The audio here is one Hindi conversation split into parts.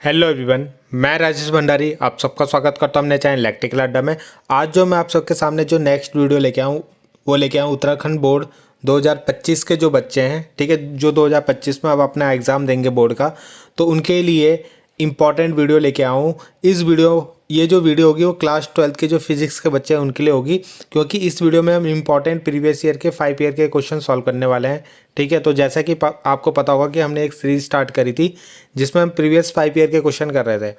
हेलो एवरीवन, मैं राजेश भंडारी आप सबका स्वागत करता हूं अपने चैनल इलेक्ट्रिकल अड्डा में। आज जो मैं आप सबके सामने जो नेक्स्ट वीडियो लेके आऊं वो लेके आऊं उत्तराखंड बोर्ड 2025 के जो बच्चे हैं, ठीक है, जो 2025 में अब अपना एग्ज़ाम देंगे बोर्ड का, तो उनके लिए इम्पॉर्टेंट वीडियो लेके आऊँ। ये जो वीडियो होगी वो क्लास 12 के जो फिजिक्स के बच्चे हैं उनके लिए होगी, क्योंकि इस वीडियो में हम इम्पॉर्टेंट प्रीवियस ईयर के 5 ईयर के क्वेश्चन सॉल्व करने वाले हैं। ठीक है, तो जैसा कि आपको पता होगा कि हमने एक सीरीज स्टार्ट करी थी जिसमें हम प्रीवियस 5 ईयर के क्वेश्चन कर रहे थे।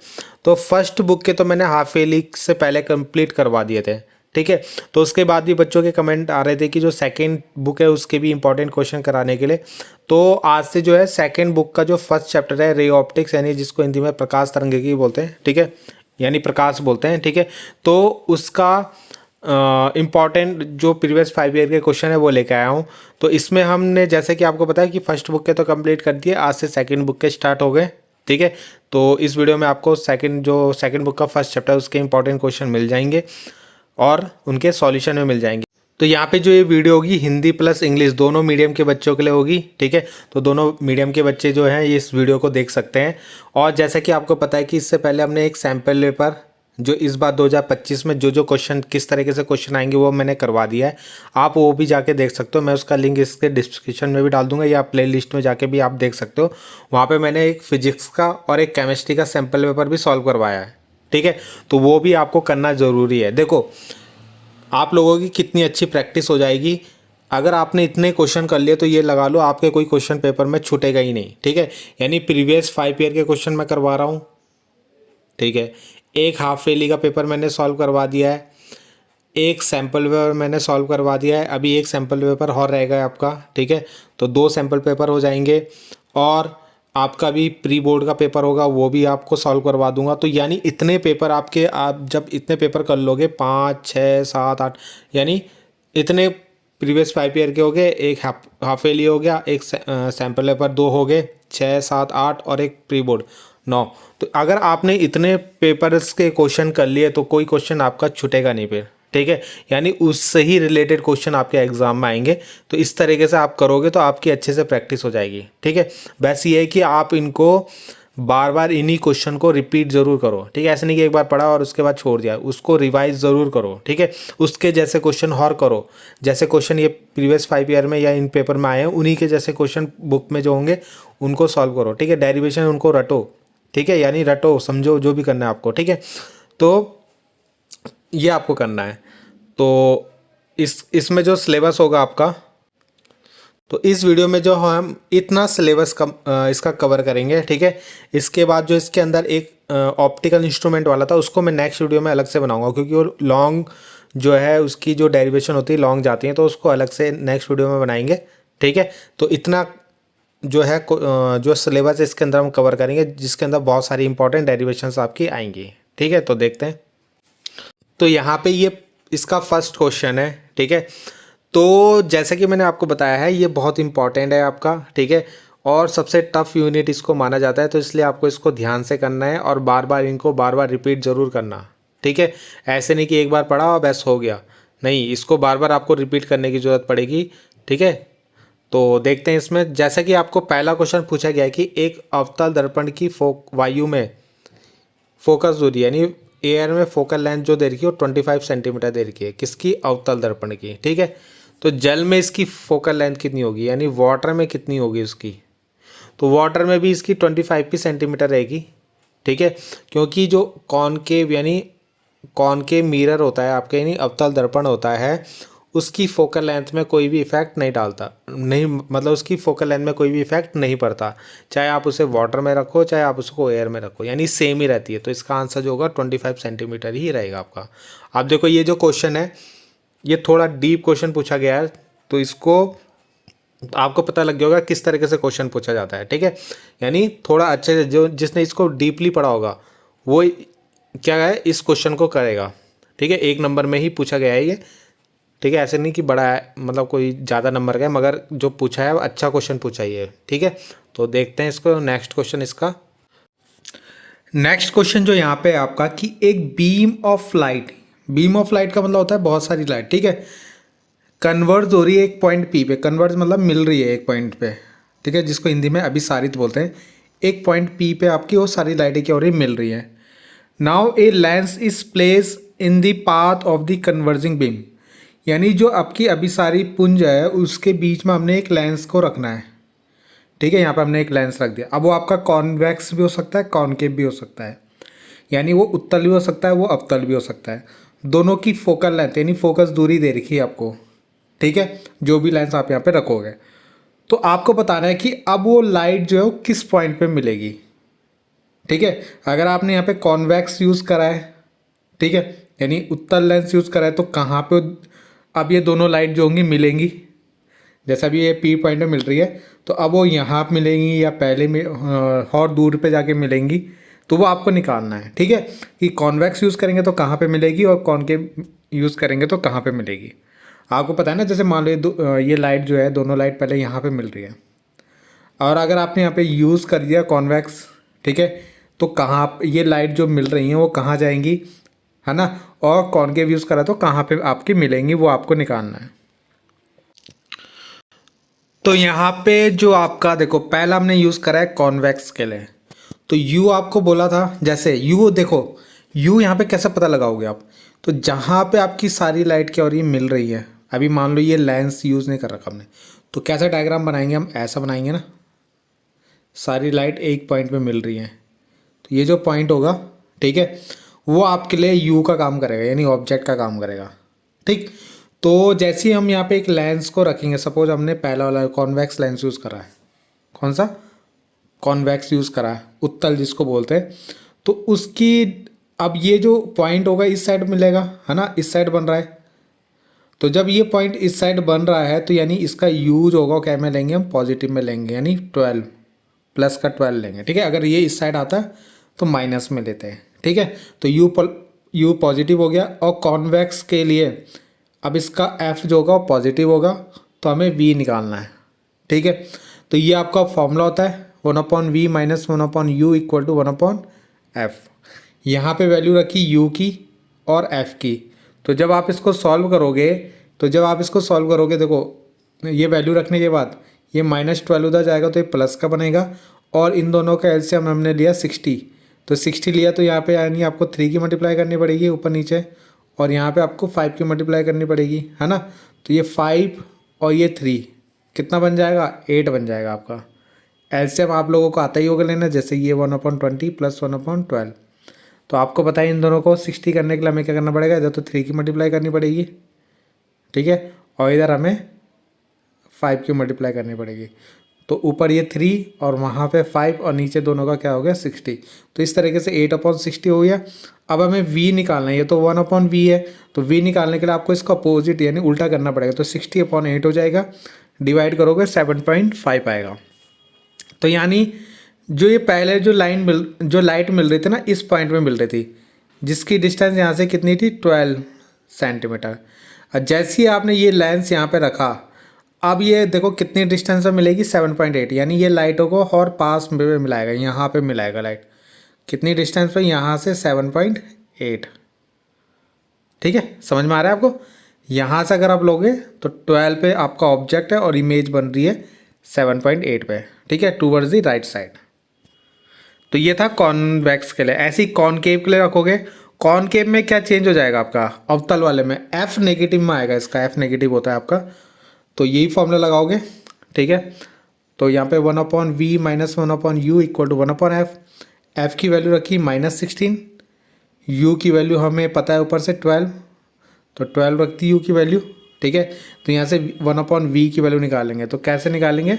तो फर्स्ट बुक के तो मैंने हाफ ईयरली से पहले कंप्लीट करवा दिए थे। ठीक है, तो उसके बाद भी बच्चों के कमेंट आ रहे थे कि जो सेकंड बुक है उसके भी इंपॉर्टेंट क्वेश्चन कराने के लिए। तो आज से जो है सेकंड बुक का जो फर्स्ट चैप्टर है रे ऑप्टिक्स, यानी जिसको हिंदी में प्रकाश तरंगिकी बोलते हैं, ठीक है, यानी प्रकाश बोलते हैं, ठीक है, तो उसका इम्पॉर्टेंट जो प्रीवियस 5 ईयर के क्वेश्चन है वो लेके आया हूँ। तो इसमें हमने जैसे कि आपको पता है कि फर्स्ट बुक के तो कंप्लीट कर दिए, आज से सेकंड बुक के स्टार्ट हो गए। ठीक है, तो इस वीडियो में आपको सेकंड बुक का फर्स्ट चैप्टर उसके इंपॉर्टेंट क्वेश्चन मिल जाएंगे और उनके सॉल्यूशन में मिल जाएंगे। तो यहाँ पे जो ये वीडियो होगी हिंदी प्लस इंग्लिश दोनों मीडियम के बच्चों के लिए होगी। ठीक है, तो दोनों मीडियम के बच्चे जो हैं ये इस वीडियो को देख सकते हैं। और जैसा कि आपको पता है कि इससे पहले हमने एक सैम्पल पेपर जो इस बार 2025 में जो क्वेश्चन किस तरीके से क्वेश्चन आएंगे वो मैंने करवा दिया है, आप वो भी जाके देख सकते हो। मैं उसका लिंक इसके डिस्क्रिप्शन में भी डाल दूंगा या प्ले लिस्ट में जाके भी आप देख सकते हो। वहाँ पर मैंने एक फिजिक्स का और एक केमिस्ट्री का सैम्पल पेपर भी सॉल्व करवाया है। ठीक है, तो वो भी आपको करना ज़रूरी है। देखो आप लोगों की कितनी अच्छी प्रैक्टिस हो जाएगी अगर आपने इतने क्वेश्चन कर लिए, तो ये लगा लो आपके कोई क्वेश्चन पेपर में छूटेगा ही नहीं। ठीक है, यानी प्रीवियस 5 ईयर के क्वेश्चन मैं करवा रहा हूँ। ठीक है, एक हाफ ईयरली का पेपर मैंने सॉल्व करवा दिया है, एक सैम्पल पेपर मैंने सॉल्व करवा दिया है, अभी एक सैम्पल पेपर और रहेगा आपका। ठीक है, तो 2 सैम्पल पेपर हो जाएंगे और आपका भी प्री बोर्ड का पेपर होगा वो भी आपको सॉल्व करवा दूंगा। तो यानी इतने पेपर आपके, आप जब इतने पेपर कर लोगे 5, 6, 7, 8, यानी इतने प्रीवियस 5 ईयर के हो गए, एक हाफ ईयरली हो गया, एक सैम्पल पेपर 2 हो गए, 6, 7, 8 और एक प्री बोर्ड 9। तो अगर आपने इतने पेपर्स के क्वेश्चन कर लिए तो कोई क्वेश्चन आपका छूटेगा नहीं फिर। ठीक है, यानी उससे ही रिलेटेड क्वेश्चन आपके एग्जाम में आएंगे। तो इस तरीके से आप करोगे तो आपकी अच्छे से प्रैक्टिस हो जाएगी। ठीक है, बस ये है कि आप इनको बार बार इन्हीं क्वेश्चन को रिपीट ज़रूर करो। ठीक है, ऐसे नहीं कि एक बार पढ़ा और उसके बाद छोड़ दिया, उसको रिवाइज ज़रूर करो। ठीक है, उसके जैसे क्वेश्चन और करो, जैसे क्वेश्चन ये प्रीवियस 5 ईयर में या इन पेपर में आए हैं उन्हीं के जैसे क्वेश्चन बुक में जो होंगे उनको सॉल्व करो। ठीक है, डेरिवेशन उनको रटो। ठीक है, यानी रटो समझो जो भी करना है आपको। ठीक है, तो ये आपको करना है। तो इसमें जो सिलेबस होगा आपका, तो इस वीडियो में जो हम इतना सिलेबस इसका कवर करेंगे। ठीक है, इसके बाद जो इसके अंदर एक ऑप्टिकल इंस्ट्रूमेंट वाला था उसको मैं नेक्स्ट वीडियो में अलग से बनाऊंगा, क्योंकि वो लॉन्ग जो है उसकी जो डेरिवेशन होती है लॉन्ग जाती है, तो उसको अलग से नेक्स्ट वीडियो में बनाएंगे। ठीक है, तो इतना जो है जो सिलेबस है इसके अंदर हम कवर करेंगे, जिसके अंदर बहुत सारी इंपॉर्टेंट डेरिवेशंस आपकी आएंगी। ठीक है, तो देखते हैं। तो यहाँ पे ये इसका फर्स्ट क्वेश्चन है। ठीक है, तो जैसा कि मैंने आपको बताया है ये बहुत इंपॉर्टेंट है आपका। ठीक है, और सबसे टफ यूनिट इसको माना जाता है, तो इसलिए आपको इसको ध्यान से करना है और बार बार रिपीट ज़रूर करना। ठीक है, ऐसे नहीं कि एक बार पढ़ा और बस हो गया, नहीं, इसको बार बार आपको रिपीट करने की ज़रूरत पड़ेगी। ठीक है, तो देखते हैं इसमें। जैसा कि आपको पहला क्वेश्चन पूछा गया है कि एक अवतल दर्पण की वायु में फोकस दूरी, यानी एयर में फोकल लेंथ जो दे रखी है वो 25 सेंटीमीटर दे रखी है, किसकी, अवतल दर्पण की। ठीक है, तो जल में इसकी फोकल लेंथ कितनी होगी, यानी वाटर में कितनी होगी उसकी, तो वाटर में भी इसकी 25 की सेंटीमीटर रहेगी। ठीक है, क्योंकि जो कॉनकेव यानी कॉनकेव मिरर होता है आपके, यानी अवतल दर्पण होता है, उसकी फोकल लेंथ में कोई भी इफेक्ट नहीं डालता, नहीं मतलब उसकी फोकल लेंथ में कोई भी इफेक्ट नहीं पड़ता, चाहे आप उसे वाटर में रखो चाहे आप उसको एयर में रखो, यानी सेम ही रहती है। तो इसका आंसर जो होगा 25 सेंटीमीटर ही रहेगा आपका। आप देखो ये जो क्वेश्चन है ये थोड़ा डीप क्वेश्चन पूछा गया है, तो इसको आपको पता लग गया होगा किस तरीके से क्वेश्चन पूछा जाता है। ठीक है, यानी थोड़ा अच्छे से जो जिसने इसको डीपली पढ़ा होगा वो क्या है इस क्वेश्चन को करेगा। ठीक है, 1 नंबर में ही पूछा गया है ये। ठीक है, ऐसे नहीं कि बड़ा है, मतलब कोई ज़्यादा नंबर का है, मगर जो पूछा है वो अच्छा क्वेश्चन पूछा ही है। ठीक है, तो देखते हैं इसको। नेक्स्ट क्वेश्चन इसका नेक्स्ट क्वेश्चन जो यहाँ पे है आपका कि एक बीम ऑफ लाइट का मतलब होता है बहुत सारी लाइट। ठीक है, कन्वर्ज हो रही है एक पॉइंट पी पे, कन्वर्ज मतलब मिल रही है एक पॉइंट पे। ठीक है, जिसको हिंदी में अभिसारित बोलते हैं। एक पॉइंट P पे आपकी वो सारी लाइटें क्या हो रही मिल रही हैं। Now a lens is place in the path of the converging beam, यानी जो आपकी अभी सारी पुंज है उसके बीच में हमने एक लेंस को रखना है। ठीक है, यहाँ पे हमने एक लेंस रख दिया। अब वो आपका कॉन्वेक्स भी हो सकता है, कॉनकेव भी हो सकता है, यानी वो उत्तल भी हो सकता है, वो अवतल भी हो सकता है। दोनों की फोकल लेंथ यानी फोकस दूरी दे रखी है आपको। ठीक है, जो भी लेंस आप यहाँ पे रखोगे तो आपको बताना है कि अब वो लाइट जो है वो किस पॉइंट पे मिलेगी। ठीक है, अगर आपने यहाँ पे कॉन्वेक्स यूज़ करा है, ठीक है, यानी उत्तल लेंस यूज़ करा है, तो कहाँ पे अब ये दोनों लाइट जो होंगी मिलेंगी। जैसा भी ये P पॉइंट में मिल रही है तो अब वो यहाँ पे मिलेंगी या पहले में और दूर पे जाके मिलेंगी, तो वो आपको निकालना है। ठीक है, कि कॉन्वेक्स यूज़ करेंगे तो कहाँ पे मिलेगी और कॉनकेव यूज़ करेंगे तो कहाँ पे मिलेगी। आपको पता है ना, जैसे मान लो ये लाइट जो है दोनों लाइट पहले यहाँ पे मिल रही है, और अगर आपने यहाँ पे यूज़ कर दिया कॉन्वेक्स, ठीक है, तो कहाँ ये लाइट जो मिल रही हैं वो कहाँ जाएंगी, है ना, और कॉनकेव यूज़ करा तो कहाँ पे आपकी मिलेंगी वो आपको निकालना है। तो यहाँ पे जो आपका देखो पहला हमने यूज़ करा है कॉन्वेक्स के लिए, तो U आपको बोला था, जैसे U देखो U यहाँ पे कैसे पता लगाओगे आप, तो जहाँ पे आपकी सारी लाइट क्या हो रही है मिल रही है। अभी मान लो ये लेंस यूज़ नहीं कर रखा हमने, तो कैसा डायग्राम बनाएंगे हम, ऐसा बनाएंगे ना, सारी लाइट एक पॉइंट पे मिल रही है, तो ये जो पॉइंट होगा, ठीक है, वो आपके लिए U का काम करेगा, यानी ऑब्जेक्ट का काम करेगा। ठीक, तो जैसे ही हम यहाँ पे एक लेंस को रखेंगे, सपोज हमने पहला वाला कॉन्वेक्स लेंस यूज़ करा है, कौन सा कॉन्वेक्स यूज़ करा है, उत्तल जिसको बोलते हैं, तो उसकी अब ये जो पॉइंट होगा इस साइड मिलेगा, है ना, इस साइड बन रहा है। तो जब ये पॉइंट इस साइड बन रहा है तो यानी इसका यूज होगा क्या में लेंगे हम, पॉजिटिव में लेंगे, यानी 12 प्लस का 12 लेंगे। ठीक है, अगर ये इस साइड आता है तो माइनस में लेते हैं। ठीक है, तो यू पॉजिटिव हो गया, और कॉन्वेक्स के लिए अब इसका एफ जो होगा वो पॉजिटिव होगा, तो हमें वी निकालना है। ठीक है, तो ये आपका फॉर्मूला होता है 1/v minus 1/u equal to 1/f। यहाँ पे वैल्यू रखी u की और f की, तो जब आप इसको सॉल्व करोगे देखो ये वैल्यू रखने के बाद ये -12 उधर जाएगा तो ये प्लस का बनेगा, और इन दोनों का एलसीएम हमने लिया 60, तो 60 लिया तो यहाँ पे यानी आपको 3 की मल्टीप्लाई करनी पड़ेगी ऊपर नीचे, और यहाँ पे आपको 5 की मल्टीप्लाई करनी पड़ेगी, है ना। तो ये 5 और ये 3 कितना बन जाएगा, 8 बन जाएगा आपका। एलसीएम आप लोगों को आता ही होगा लेना, जैसे ये 1/20 प्लस 1/12, तो आपको बताइए इन दोनों को 60 करने के लिए हमें क्या करना पड़ेगा, इधर तो 3 की मल्टीप्लाई करनी पड़ेगी, ठीक है, और इधर हमें 5 की मल्टीप्लाई करनी पड़ेगी। तो ऊपर ये 3 और वहाँ पे 5 और नीचे दोनों का क्या हो गया 60, तो इस तरीके से 8/60 हो गया। अब हमें v निकालना है, ये तो 1/v है, तो v निकालने के लिए आपको इसका अपोजिट यानी उल्टा करना पड़ेगा, तो 60/8 हो जाएगा, डिवाइड करोगे 7.5 आएगा। तो यानी जो ये पहले जो लाइट मिल रही थी ना इस पॉइंट में मिल रही थी, जिसकी डिस्टेंस यहाँ से कितनी थी 12 सेंटीमीटर। और जैसे ही आपने ये लेंस यहाँ पे रखा, अब ये देखो कितनी डिस्टेंस में मिलेगी 7.8, यानी ये लाइटों को और पास में मिलाएगा, यहाँ पे मिलाएगा लाइट, कितनी डिस्टेंस पे, यहाँ से 7.8। ठीक है, समझ में आ रहा है आपको। यहाँ से अगर आप लोगे तो 12 पे आपका ऑब्जेक्ट है और इमेज बन रही है 7.8 पे, ठीक है, टूवर्ड्स द राइट साइड। तो ये था कॉन्वेक्स के लिए। ऐसे ही कॉनकेव के लिए रखोगे, कॉनकेव में क्या चेंज हो जाएगा आपका, अवतल वाले में एफ नेगेटिव में आएगा, इसका एफ नेगेटिव होता है आपका, तो यही फॉर्मूला लगाओगे। ठीक है, तो यहाँ पे 1/v minus 1/u equal to 1/f। F की वैल्यू रखी -16, u की वैल्यू हमें पता है ऊपर से 12, तो 12 रखती u की वैल्यू। ठीक है, तो यहाँ से 1/v की वैल्यू निकालेंगे, तो कैसे निकालेंगे,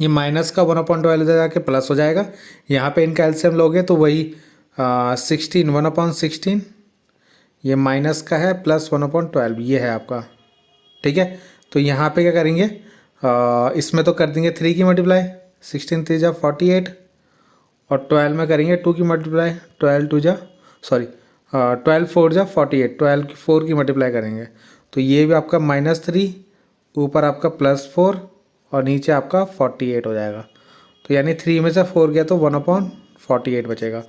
ये माइनस का 1/12 इधर जाके प्लस हो जाएगा, यहाँ पे इनका एलसीएम लोगे तो वही 16 1/16, ये माइनस का है प्लस 1/12 ये है आपका। ठीक है, तो यहाँ पे क्या करेंगे, इसमें तो कर देंगे 3 की मल्टीप्लाई, 16 3 जा 48, और 12 में करेंगे 2 की मल्टीप्लाई, 12 4 जा 48, 12 की 4 की मल्टीप्लाई करेंगे, तो ये भी आपका -3, ऊपर आपका +4 और नीचे आपका 48 हो जाएगा। तो यानी 3 में से 4 गया तो 1/48 बचेगा,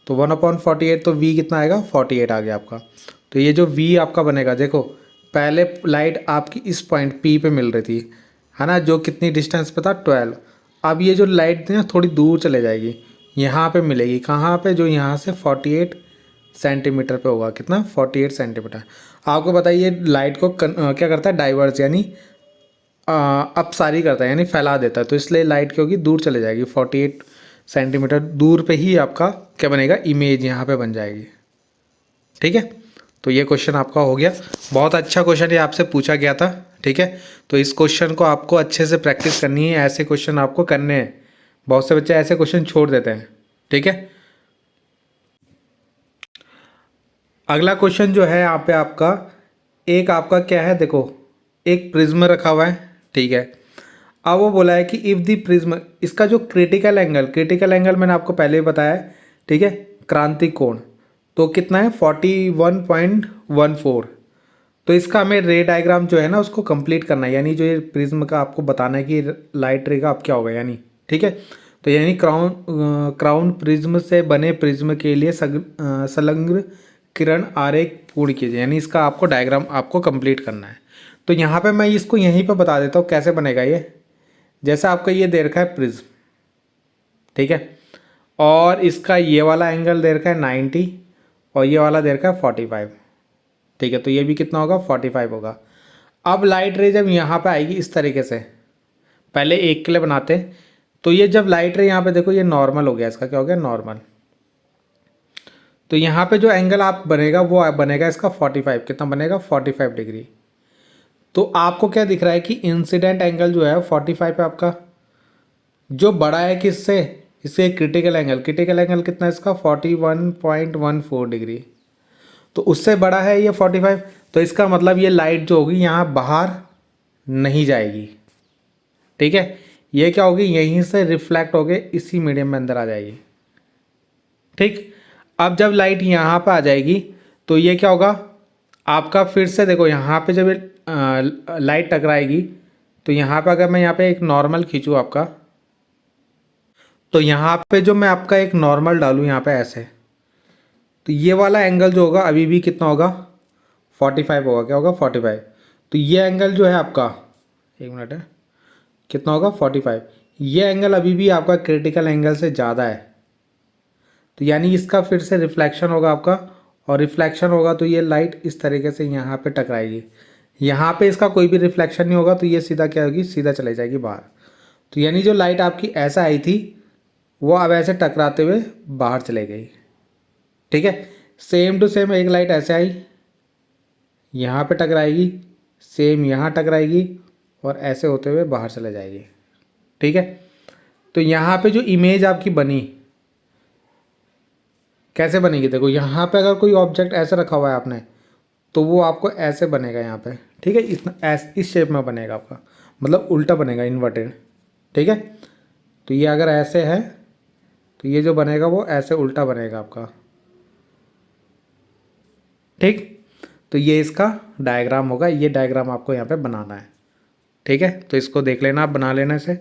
तो 1/48, तो v कितना आएगा 48 आ गया आपका। तो ये जो v आपका बनेगा, देखो पहले लाइट आपकी इस पॉइंट P पे मिल रही थी, है ना, जो कितनी डिस्टेंस पे था 12, अब ये जो लाइट थी ना थोड़ी दूर चले जाएगी, यहाँ पे मिलेगी, कहाँ पे, जो यहाँ से 48 सेंटीमीटर पे होगा। कितना? 48 सेंटीमीटर। आपको बताइए लाइट को क्या करता है? डाइवर्स यानी अपसारी करता है, यानी फैला देता है। तो इसलिए लाइट क्या होगी? दूर चले जाएगी, 48 सेंटीमीटर दूर पे ही आपका क्या बनेगा? इमेज यहाँ पे बन जाएगी। ठीक है, तो ये क्वेश्चन आपका हो गया। बहुत अच्छा क्वेश्चन ये आपसे पूछा गया था। ठीक है, तो इस क्वेश्चन को आपको अच्छे से प्रैक्टिस करनी है, ऐसे क्वेश्चन आपको करने हैं। बहुत से बच्चे ऐसे क्वेश्चन छोड़ देते हैं। ठीक है, अगला क्वेश्चन जो है यहाँ पे आपका, एक आपका क्या है, देखो एक प्रिज्म रखा हुआ है। ठीक है, अब वो बोला है कि इफ़ दी प्रिज्म, इसका जो क्रिटिकल एंगल मैंने आपको पहले ही बताया है। ठीक है, क्रांतिक कोण तो कितना है? 41.14। तो इसका हमें रे डायग्राम जो है ना उसको कंप्लीट करना है, यानी जो ये प्रिज्म का आपको बताना है कि लाइट रे का अब क्या होगा यानी। ठीक है, तो यानी क्राउन प्रिज्म से बने प्रिज्म के लिए संलग्न किरण आरेख पूर्ण कीजिए, यानी इसका आपको डायग्राम आपको कंप्लीट करना है। तो यहाँ पे मैं इसको यहीं पे बता देता हूँ कैसे बनेगा ये। जैसा आपका ये दे रखा है प्रिज्म, ठीक है, और इसका ये वाला एंगल दे रखा है 90 और ये वाला दे रखा है 45। ठीक है, तो ये भी कितना होगा? 45 होगा। अब लाइट रे जब यहाँ पे आएगी इस तरीके से, पहले एक के लिए बनाते हैं। तो ये जब लाइट रे यहाँ पे देखो, ये नॉर्मल हो गया, इसका क्या हो गया? नॉर्मल। तो यहाँ पे जो एंगल आप बनेगा वो बनेगा इसका 45। कितना बनेगा? 45 डिग्री। तो आपको क्या दिख रहा है कि इंसिडेंट एंगल जो है 45 पे आपका जो बड़ा है किससे? इससे क्रिटिकल एंगल कितना है इसका? 41.14 डिग्री। तो उससे बड़ा है ये 45। तो इसका मतलब ये लाइट जो होगी यहाँ बाहर नहीं जाएगी। ठीक है, ये क्या होगी? यहीं से रिफ्लेक्ट होके इसी मीडियम में अंदर आ जाएगी। ठीक, अब जब लाइट यहाँ पे आ जाएगी तो ये क्या होगा आपका? फिर से देखो यहाँ पे जब लाइट टकराएगी तो यहाँ पे अगर मैं यहाँ पे एक नॉर्मल खींचूँ आपका, तो यहाँ पे जो मैं आपका एक नॉर्मल डालूँ यहाँ पे ऐसे, तो ये वाला एंगल जो होगा अभी भी कितना होगा? 45 होगा। क्या होगा? 45। तो ये एंगल जो है आपका, एक मिनट है, कितना होगा? 45। ये एंगल अभी भी आपका क्रिटिकल एंगल से ज़्यादा है, तो यानी इसका फिर से रिफ्लेक्शन होगा आपका, और रिफ्लेक्शन होगा तो ये लाइट इस तरीके से यहाँ पे टकराएगी। यहाँ पे इसका कोई भी रिफ्लेक्शन नहीं होगा, तो ये सीधा क्या होगी? सीधा चले जाएगी बाहर। तो यानी जो लाइट आपकी ऐसा आई थी वो अब ऐसे टकराते हुए बाहर चले गई। ठीक है, सेम टू सेम एक लाइट ऐसे आई, यहाँ पे टकराएगी, सेम यहाँ टकराएगी और ऐसे होते हुए बाहर चले जाएगी। ठीक है, तो यहाँ पे जो इमेज आपकी बनी कैसे बनेगी? देखो यहाँ पे अगर कोई ऑब्जेक्ट ऐसे रखा हुआ है आपने, तो वो आपको ऐसे बनेगा यहाँ पे। ठीक है, इस शेप में बनेगा आपका, मतलब उल्टा बनेगा, इन्वर्टेड। ठीक है, तो ये अगर ऐसे है तो ये जो बनेगा वो ऐसे उल्टा बनेगा आपका। ठीक, तो ये इसका डायग्राम होगा, ये डायग्राम आपको यहाँ पे बनाना है। ठीक है, तो इसको देख लेना, आप बना लेना इसे।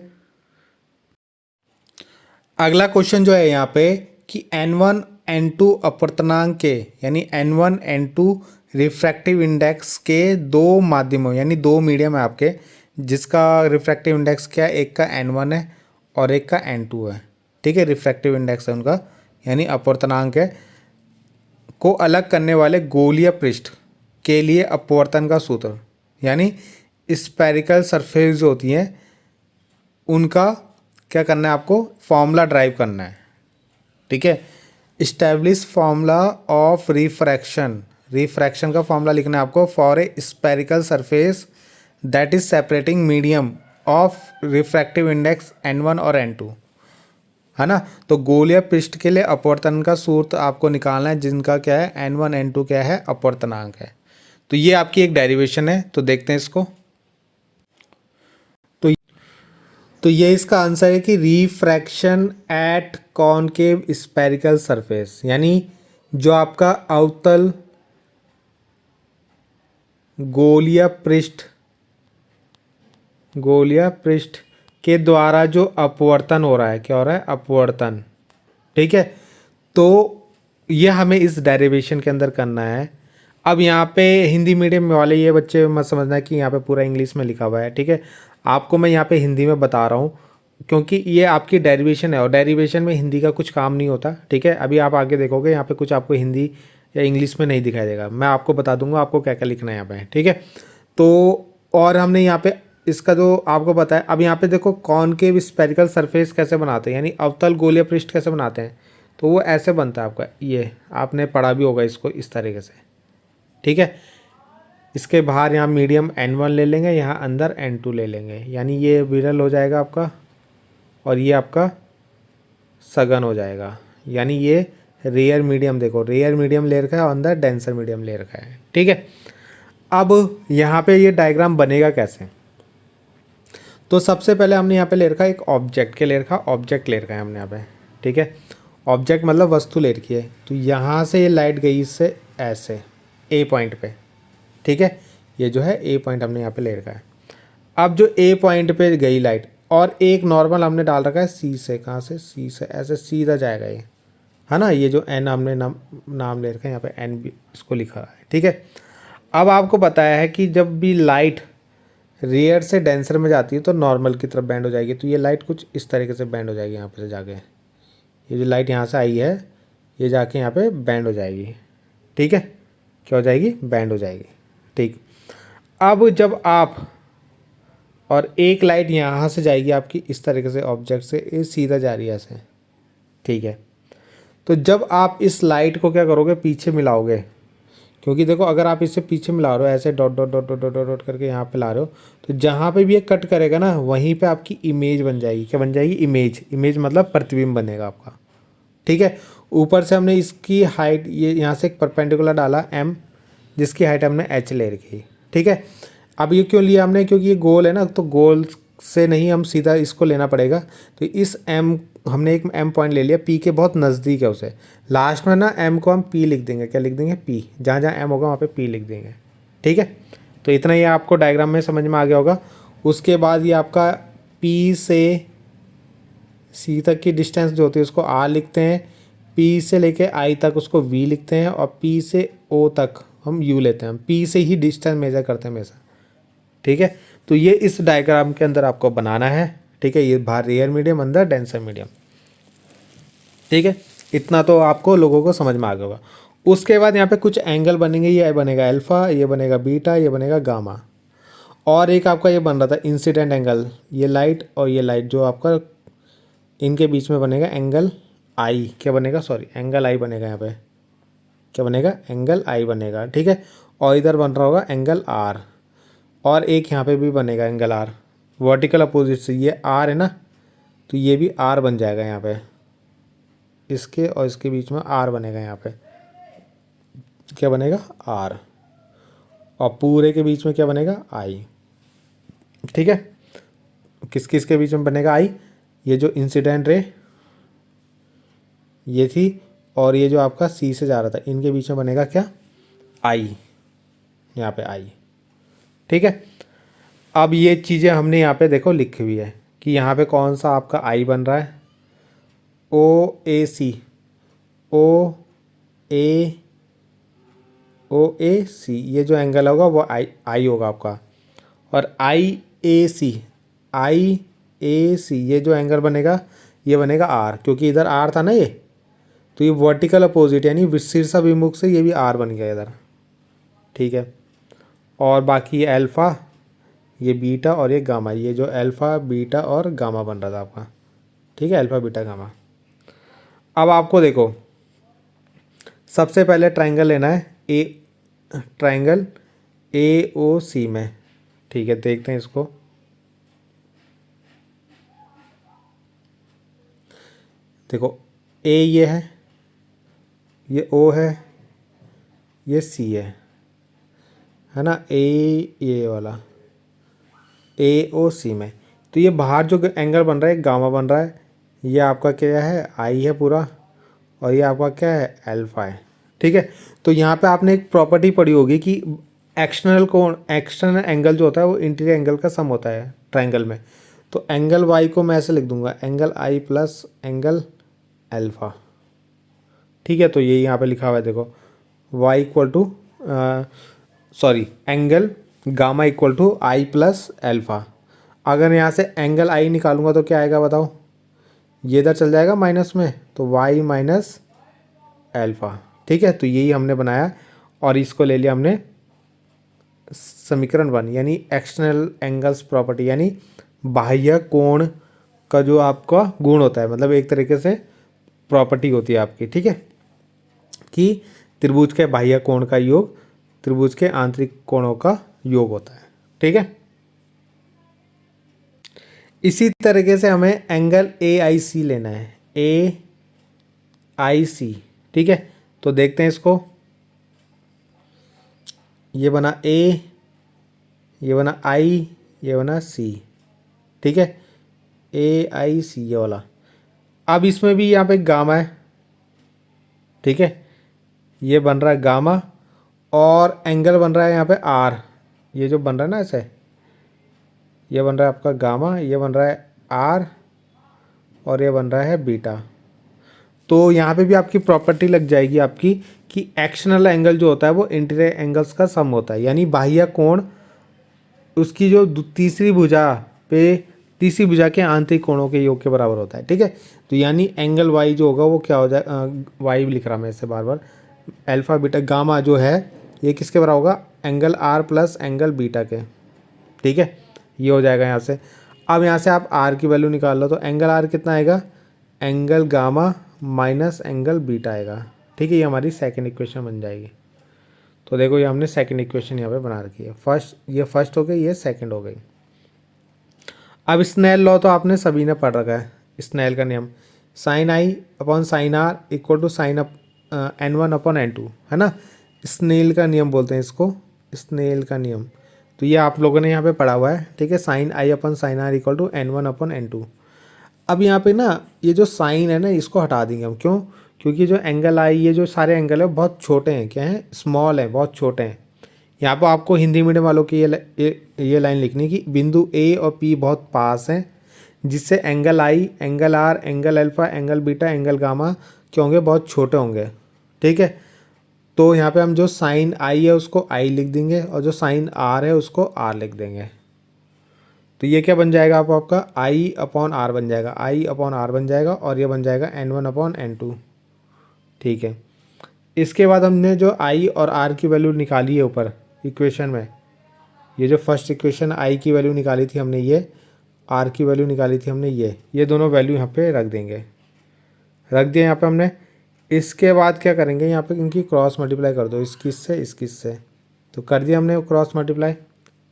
अगला क्वेश्चन जो है यहाँ पे कि N1 N2 अपवर्तनांक के, यानी N1 N2 रिफ्रैक्टिव इंडेक्स के दो माध्यमों, यानी दो मीडियम है आपके, जिसका रिफ्रैक्टिव इंडेक्स क्या है? एक का N1 है और एक का N2 है। ठीक है, रिफ्रैक्टिव इंडेक्स है उनका, यानी अपवर्तनांक है, को अलग करने वाले गोलीय पृष्ठ के लिए अपवर्तन का सूत्र, यानी स्फेरिकल सरफेस जो होती हैं उनका क्या करना है आपको? फॉर्मूला ड्राइव करना है। ठीक है, इस्टेब्लिश फॉर्मूला ऑफ रिफ्रैक्शन का फॉर्मूला लिखना है आपको for a spherical surface that is separating medium of refractive index N1 और N2, है ना। तो गोलीय पृष्ठ के लिए अपवर्तन का सूत्र आपको निकालना है, जिनका क्या है? N1 N2 क्या है? अपवर्तनांक है। तो ये आपकी एक डेरिवेशन है, तो देखते हैं इसको। तो ये इसका आंसर है कि refraction at concave spherical surface, यानी जो आपका अवतल गोलीय पृष्ठ के द्वारा जो अपवर्तन हो रहा है, क्या हो रहा है? अपवर्तन। ठीक है, तो ये हमें इस डेरिवेशन के अंदर करना है। अब यहाँ पे हिंदी मीडियम वाले ये बच्चे मत समझना कि यहाँ पे पूरा इंग्लिश में लिखा हुआ है। ठीक है, आपको मैं यहाँ पे हिंदी में बता रहा हूँ, क्योंकि ये आपकी डेरिवेशन है और डेरिवेशन में हिंदी का कुछ काम नहीं होता, ठीक है। अभी आप आगे देखोगे यहाँ पे कुछ आपको हिंदी या इंग्लिश में नहीं दिखाई देगा, मैं आपको बता दूंगा आपको क्या क्या लिखना है यहाँ पे, ठीक है। तो और हमने यहाँ पे इसका जो आपको पता है, अब यहाँ पे देखो कॉनकेव स्फेरिकल सरफेस कैसे बनाते हैं, यानी अवतल गोलीय पृष्ठ कैसे बनाते हैं, तो वो ऐसे बनता है आपका, ये आपने पढ़ा भी होगा इसको इस तरीके से, ठीक है। इसके बाहर यहाँ मीडियम N1 ले लेंगे, यहाँ अंदर N2 ले लेंगे, यानी ये विरल हो जाएगा आपका और ये आपका सघन हो जाएगा, यानी ये रेयर मीडियम, देखो रेयर मीडियम ले रखा है और अंदर डेंसर मीडियम ले रखा है, ठीक है। अब यहाँ पे ये डायग्राम बनेगा कैसे, तो सबसे पहले हमने यहाँ पे ले रखा है एक ऑब्जेक्ट के ले रखा, ऑब्जेक्ट ले रखा है हमने यहाँ पे, ठीक है। ऑब्जेक्ट मतलब वस्तु ले रखी है, तो यहाँ से ये लाइट गई इससे ऐसे ए पॉइंट पे, ठीक है। ये जो है ए पॉइंट हमने यहाँ पे ले रखा है। अब जो ए पॉइंट पे गई लाइट और एक नॉर्मल हमने डाल रखा है सी से, कहाँ से, सी से ऐसे सीधा जाएगा ये, है ना। ये जो एन हमने नाम ले रखा है यहाँ पे एन भी इसको लिखा है, ठीक है। अब आपको बताया है कि जब भी लाइट रेयर से डेंसर में जाती है तो नॉर्मल की तरफ बैंड हो जाएगी, तो ये लाइट कुछ इस तरीके से बैंड हो जाएगी यहाँ पे से जाके, ये जो लाइट यहाँ से आई है ये जाके यहाँ पे बैंड हो जाएगी, ठीक है। क्या हो जाएगी, बैंड हो जाएगी, ठीक। अब जब आप और एक लाइट यहाँ से जाएगी आपकी इस तरीके से ऑब्जेक्ट से, ये सीधा जा रही है ऐसे, ठीक है। तो जब आप इस लाइट को क्या करोगे, पीछे मिलाओगे, क्योंकि देखो अगर आप इससे पीछे मिला रहे हो ऐसे dot dot dot dot dot dot करके यहाँ पे ला रहे हो, तो जहाँ पे भी ये कट करेगा ना वहीं पे आपकी इमेज बन जाएगी। क्या बन जाएगी, इमेज। इमेज मतलब प्रतिबिंब बनेगा आपका, ठीक है। ऊपर से हमने इसकी हाइट ये यहाँ से एक परपेंडिकुलर डाला m, जिसकी हाइट हमने h ले रखी, ठीक है। अब ये क्यों लिया हमने, क्योंकि ये गोल है ना, तो गोल से नहीं हम सीधा इसको लेना पड़ेगा, तो इस m हमने एक m पॉइंट ले लिया, p के बहुत नज़दीक है उसे, लास्ट में ना m को हम p लिख देंगे, क्या लिख देंगे, p, जहाँ जहाँ m होगा वहाँ पे p लिख देंगे, ठीक है। तो इतना ही आपको डायग्राम में समझ में आ गया होगा। उसके बाद ये आपका p से c तक की डिस्टेंस जो होती है उसको r लिखते हैं, p से लेके i तक उसको v लिखते हैं, और p से o तक हम u लेते हैं, हम p से ही डिस्टेंस मेजर करते हैं हमेशा, ठीक है। तो ये इस डायग्राम के अंदर आपको बनाना है, ठीक है। ये बाहर रेयर मीडियम, अंदर डेंसर मीडियम, ठीक है। इतना तो आपको लोगों को समझ में आ गया होगा। उसके बाद यहाँ पे कुछ एंगल बनेंगे, ये बनेगा अल्फ़ा, ये बनेगा बीटा, ये बनेगा गामा, और एक आपका ये बन रहा था इंसिडेंट एंगल, ये लाइट और ये लाइट जो आपका इनके बीच में बनेगा एंगल आई, क्या बनेगा, सॉरी एंगल आई बनेगा, यहाँ पे क्या बनेगा, एंगल आई बनेगा, ठीक है। और इधर बन रहा होगा एंगल आर, और एक यहाँ पे भी बनेगा एंगल आर, वर्टिकल अपोजिट से, ये आर है ना, तो ये भी आर बन जाएगा यहाँ पे, इसके और इसके बीच में आर बनेगा, यहाँ पे क्या बनेगा, आर, और पूरे के बीच में क्या बनेगा, आई, ठीक है। किस किस के बीच में बनेगा आई, ये जो इंसिडेंट रे ये थी, और ये जो आपका सी से जा रहा था, इनके बीच में बनेगा क्या, आई, यहाँ पे आई, ठीक है। अब ये चीज़ें हमने यहाँ पे देखो लिखी हुई है कि यहाँ पे कौन सा आपका आई बन रहा है, ओ ए सी, ओ ए सी, ये जो एंगल होगा वो आई होगा आपका, और आई ए सी, ये जो एंगल बनेगा ये बनेगा आर, क्योंकि इधर आर था ना ये, तो ये वर्टिकल अपोजिट यानी शीर्षाभिमुख से ये भी आर बन गया इधर, ठीक है। और बाकी ये अल्फ़ा, ये बीटा और ये गामा, ये जो अल्फ़ा बीटा और गामा बन रहा था आपका, ठीक है, अल्फ़ा बीटा गामा। अब आपको देखो सबसे पहले ट्रायंगल लेना है, ट्रायंगल ए ओ सी में, ठीक है। देखते हैं इसको, देखो ए ये है, ये ओ है, ये सी है ना, ये वाला ए ओ सी में, तो ये बाहर जो एंगल बन रहा है गामा बन रहा है, ये आपका क्या है, आई है पूरा, और ये आपका क्या है, अल्फ़ा है, ठीक है। तो यहाँ पे आपने एक प्रॉपर्टी पढ़ी होगी कि एक्सटर्नल एंगल जो होता है वो इंटीरियर एंगल का सम होता है ट्रायंगल में, तो एंगल वाई को मैं ऐसे लिख दूंगा, एंगल आई प्लस एंगल अल्फ़ा, ठीक है। तो ये यहाँ पे लिखा हुआ है देखो, Y equal to angle gamma equal to I plus alpha. अगर यहाँ से एंगल आई निकालूंगा तो क्या आएगा बताओ, ये इधर चल जाएगा माइनस में, तो वाई माइनस एल्फ़ा। ठीक है, तो यही हमने बनाया और इसको ले लिया हमने समीकरण 1, यानी एक्सटर्नल एंगल्स प्रॉपर्टी, यानी बाह्य कोण का जो आपका गुण होता है, मतलब एक तरीके से प्रॉपर्टी होती है आपकी। ठीक है, कि त्रिभुज के बाह्य कोण का योग त्रिभुज के आंतरिक कोणों का योग होता है। ठीक है, इसी तरीके से हमें एंगल ए आई सी लेना है, ए आई सी। ठीक है, तो देखते हैं इसको, ये बना ए, ये बना आई, ये बना सी। ठीक है, ए आई सी ये वाला। अब इसमें भी यहाँ पे गामा है। ठीक है, ये बन रहा है गामा और एंगल बन रहा है यहाँ पे आर, ये जो बन रहा है ना ऐसे, ये बन रहा है आपका गामा, ये बन रहा है आर और ये बन रहा है बीटा। तो यहाँ पे भी आपकी प्रॉपर्टी लग जाएगी आपकी कि एक्सटर्नल एंगल जो होता है वो इंटीरियर एंगल्स का सम होता है, यानी बाह्य कोण उसकी जो तीसरी भुजा के आंतरिक कोणों के योग के बराबर होता है। ठीक है, तो यानी एंगल वाई जो होगा वो क्या हो जाए, वाई भी लिख रहा मैं इसे बार बार, अल्फा बीटा गामा जो है ये किसके बराबर होगा, angle R plus angle beta के। ठीक है, ये हो जाएगा यहाँ से। अब यहाँ से आप आर की वैल्यू निकाल लो, तो एंगल आर कितना आएगा, angle gamma minus angle beta आएगा। ठीक है, ये हमारी सेकंड इक्वेशन बन जाएगी। तो देखो ये हमने सेकंड इक्वेशन यहाँ पे बना रखी है। ये फर्स्ट हो गई, ये सेकंड हो गई। अब स्नेल लॉ तो आपने सभी ने पढ़ रखा है, स्नेल का नियम, sine I upon sine R equal to sine N1 upon N2, है ना। स्नेल का नियम बोलते हैं इसको, स्नेल का नियम। तो ये आप लोगों ने यहाँ पे पढ़ा हुआ है। ठीक है, sine I upon sine R equal to N1 upon N2। अब यहाँ पे ना ये जो साइन है ना इसको हटा देंगे हम, क्यों, क्योंकि जो एंगल आई, ये जो सारे एंगल है बहुत छोटे हैं, क्या हैं, स्मॉल हैं, बहुत छोटे हैं। यहाँ पर आपको हिंदी मीडियम वालों की ये लाइन लिखनी कि बिंदु ए और पी बहुत पास हैं, जिससे angle I, angle R, angle alpha, angle beta, angle gamma क्या होंगे, बहुत छोटे होंगे। ठीक है, तो यहाँ पे हम जो साइन आई है उसको आई लिख देंगे और जो साइन आर है उसको आर लिख देंगे। तो ये क्या बन जाएगा आपका आई अपॉन आर बन जाएगा, आई अपॉन आर बन जाएगा और ये बन जाएगा N1 अपॉन N2। ठीक है, इसके बाद हमने जो आई और आर की वैल्यू निकाली है ऊपर इक्वेशन में, ये जो फर्स्ट इक्वेशन आई की वैल्यू निकाली थी हमने, ये आर की वैल्यू निकाली थी हमने, ये दोनों वैल्यू यहाँ पे रख देंगे, रख दिया यहाँ पे हमने। इसके बाद क्या करेंगे, यहाँ पे इनकी क्रॉस मल्टीप्लाई कर दो, इसकी से, तो कर दिया हमने क्रॉस मल्टीप्लाई।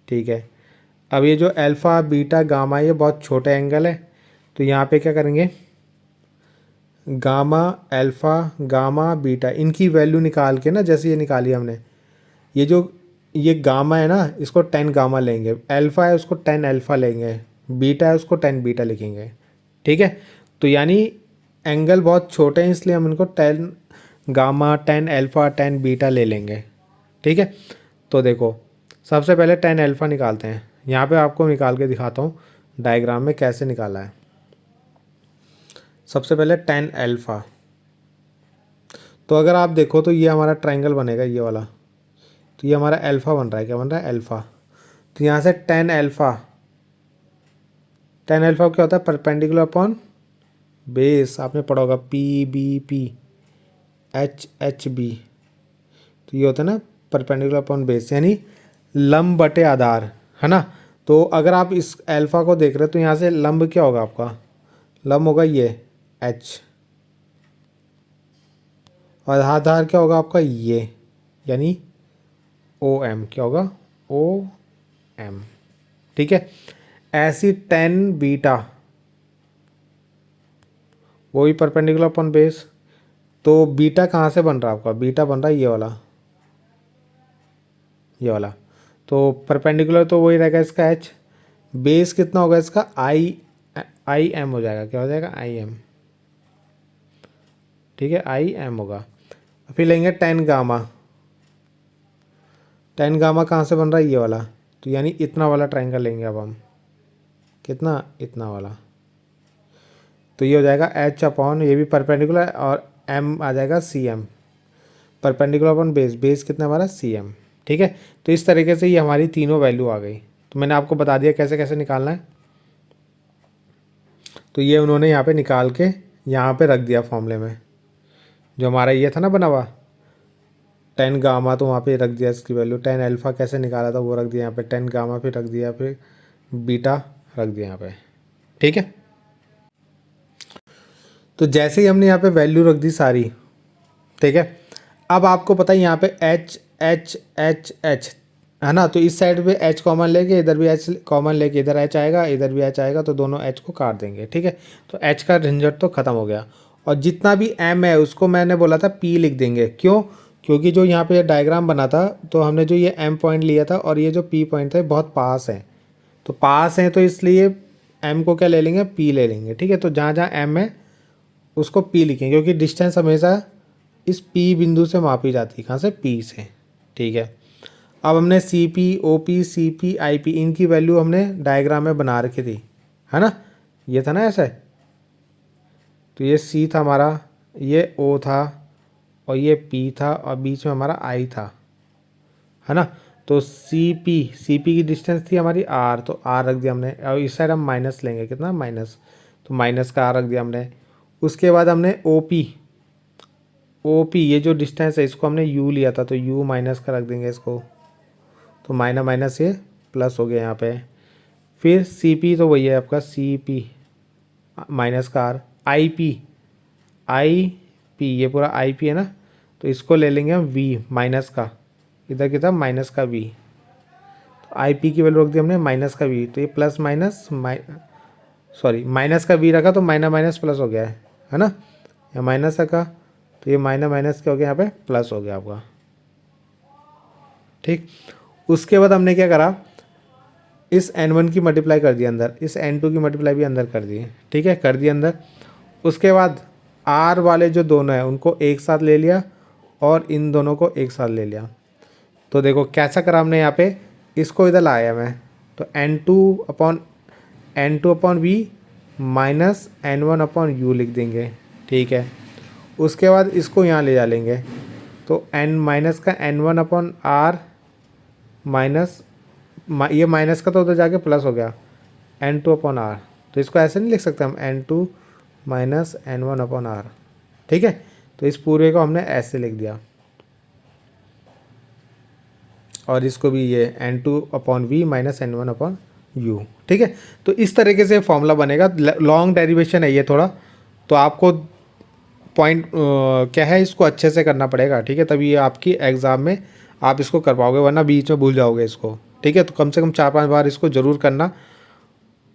ठीक है, अब ये जो अल्फ़ा बीटा गामा ये बहुत छोटे एंगल है, तो यहाँ पे क्या करेंगे, गामा अल्फ़ा गामा बीटा इनकी वैल्यू निकाल के ना, जैसे ये निकाली हमने, ये गामा है ना इसको 10 गामा लेंगे, अल्फ़ा है उसको 10 अल्फ़ा लेंगे, बीटा है उसको 10 बीटा लिखेंगे। ठीक है, तो यानी एंगल बहुत छोटे हैं इसलिए हम इनको 10 गामा 10 अल्फ़ा 10 बीटा ले लेंगे। ठीक है, तो देखो सबसे पहले 10 अल्फ़ा निकालते हैं, यहाँ पे आपको निकाल के दिखाता हूँ डायग्राम में कैसे निकाला है। सबसे पहले 10 अल्फ़ा, तो अगर आप देखो तो ये हमारा ट्रायंगल बनेगा ये वाला, तो ये हमारा अल्फ़ा बन रहा है, क्या बन रहा है, अल्फ़ा। तो यहाँ से 10 अल्फ़ा क्या होता है, परपेंडिकुलर अपॉन बेस, आपने पढ़ा होगा P B P H B, तो ये होता है ना परपेंडिकुलर अपॉन बेस, यानी लंब बटे आधार, है ना। तो अगर आप इस अल्फ़ा को देख रहे हो तो यहाँ से लंब क्या होगा आपका, लंब होगा ये एच, और आधार क्या होगा आपका ये, यानी ओ एम, क्या होगा ओ एम। ठीक है, ऐसी 10 बीटा वो भी परपेंडिकुलर अपॉन बेस, तो बीटा कहाँ से बन रहा है आपका, बीटा बन रहा है ये वाला, तो परपेंडिकुलर तो वही रहेगा इसका एच, बेस कितना होगा इसका आई एम हो जाएगा, क्या हो जाएगा आई एम। ठीक है, आई एम होगा। फिर लेंगे 10 गामा, 10 गामा कहाँ से बन रहा है ये वाला, तो यानी इतना वाला ट्रायंगल लेंगे अब हम, कितना, इतना वाला, तो ये हो जाएगा एच अपॉन, ये भी परपेंडिकुलर और एम आ जाएगा C M, perpendicular upon base कितना हमारा सी एम। ठीक है, तो इस तरीके से ये हमारी तीनों वैल्यू आ गई। तो मैंने आपको बता दिया कैसे कैसे निकालना है। तो ये उन्होंने यहाँ पे निकाल के यहाँ पे रख दिया फॉर्मूले में, जो हमारा ये था ना बना हुआ 10 गामा, तो वहाँ पे रख दिया इसकी वैल्यू। 10 अल्फ़ा कैसे निकाला था वो रख दिया यहाँ पे, 10 गामा फिर रख दिया, फिर बीटा रख दिया यहाँ पे। ठीक है, तो जैसे ही हमने यहाँ पे वैल्यू रख दी सारी, ठीक है, अब आपको पता है यहाँ पे एच एच एच एच है ना, तो इस साइड पे एच कॉमन लेके इधर भी एच कॉमन लेके इधर एच आएगा, इधर भी एच आएगा, तो दोनों एच को काट देंगे। ठीक है, तो एच का झंझट तो ख़त्म हो गया। और जितना भी एम है उसको मैंने बोला था पी लिख देंगे। क्यों? क्योंकि जो यहाँ पे डायग्राम बना था तो हमने जो ये एम पॉइंट लिया था और ये जो पी पॉइंट था बहुत पास है, तो पास है तो इसलिए एम को क्या ले लेंगे, पी ले लेंगे। ठीक है, तो जहाँ जहाँ एम है उसको पी लिखेंगे, क्योंकि डिस्टेंस हमेशा इस पी बिंदु से मापी जाती है। कहाँ से? पी से। ठीक है, अब हमने C P, O P, C P, I P, इनकी वैल्यू हमने डायग्राम में बना रखी थी, है ना, ये था ना ऐसे, तो ये सी था हमारा, ये ओ था और ये पी था और बीच में हमारा आई था, है ना। तो सी पी की डिस्टेंस थी हमारी आर, तो आर रख दिया हमने, और इस साइड हम माइनस लेंगे, कितना? माइनस, तो माइनस का आर रख दिया हमने। उसके बाद हमने ओ पी ये जो डिस्टेंस है इसको हमने यू लिया था, तो यू माइनस का रख देंगे इसको, तो माइनस माइनस ये प्लस हो गया यहाँ पे। फिर सी पी तो वही है आपका सी पी माइनस का आर, आई पी ये पूरा आई पी है ना, तो इसको ले लेंगे हम वी माइनस का, इधर की तरफ माइनस का वी, तो आई पी की वैल्यू रख दी हमने माइनस का वी, तो ये प्लस माइनस सॉरी माइनस का वी रखा तो माइनस माइनस प्लस हो गया है ना, या माइनस रखा तो ये माइनस माइनस क्या हो गया यहाँ पे, प्लस हो गया आपका। ठीक, उसके बाद हमने क्या करा, इस n1 की मल्टीप्लाई कर दी अंदर, इस n2 की मल्टीप्लाई भी अंदर कर दी। ठीक है, कर दी अंदर। उसके बाद r वाले जो दोनों हैं उनको एक साथ ले लिया और इन दोनों को एक साथ ले लिया। तो देखो कैसा करा हमने यहाँ पे, इसको इधर लाया मैं, तो n2 upon v minus n1 upon u लिख देंगे। ठीक है, उसके बाद इसको यहाँ ले जा लेंगे, तो n माइनस का n1 अपॉन r माइनस ये माइनस का तो उधर जाके प्लस हो गया n2 अपॉन आर, तो इसको ऐसे नहीं लिख सकते हम n2 minus n1 upon are. ठीक है, तो इस पूरे को हमने ऐसे लिख दिया, और इसको भी ये n2 upon V minus n1 upon U. ठीक है, तो इस तरीके से फॉर्मूला बनेगा। लॉन्ग डेरिवेशन है ये थोड़ा, तो आपको पॉइंट क्या है इसको अच्छे से करना पड़ेगा। ठीक है, तभी आपकी एग्ज़ाम में आप इसको कर पाओगे, वरना बीच में भूल जाओगे इसको। ठीक है, तो कम से कम 4-5 बार इसको ज़रूर करना।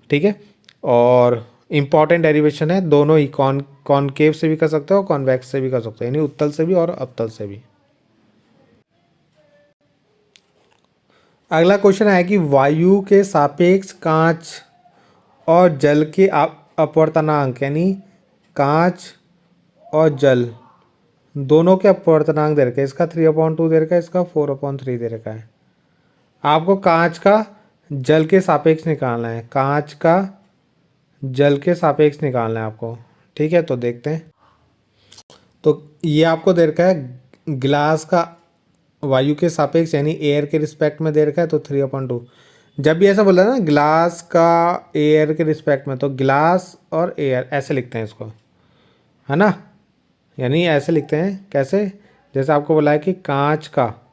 ठीक है, और इम्पॉर्टेंट डेरिवेशन है, दोनों ही कॉनकेव से भी कर सकते हो, कॉन्वेक्स से भी कर सकते हो, यानी उत्तल से भी और अवतल से भी। अगला क्वेश्चन है कि वायु के सापेक्ष कांच और जल के अपवर्तनांक, यानी कांच और जल दोनों के अपवर्तनांक दे रखा है। इसका 3/2 दे रखा है, इसका 4/3 दे रखा है। आपको कांच का जल के सापेक्ष निकालना है, कांच का जल के सापेक्ष निकालना है आपको। ठीक है, तो देखते हैं। तो ये आपको दे रखा है गिलास का वायु के सापेक्ष यानी एयर के रिस्पेक्ट में दे रखा है, तो 3/2। जब भी ऐसा बोला ना गिलास का एयर के रिस्पेक्ट में, तो गिलास और एयर ऐसे लिखते हैं इसको, है ना, यानी ऐसे लिखते हैं। कैसे? जैसे आपको बोला है कि कांच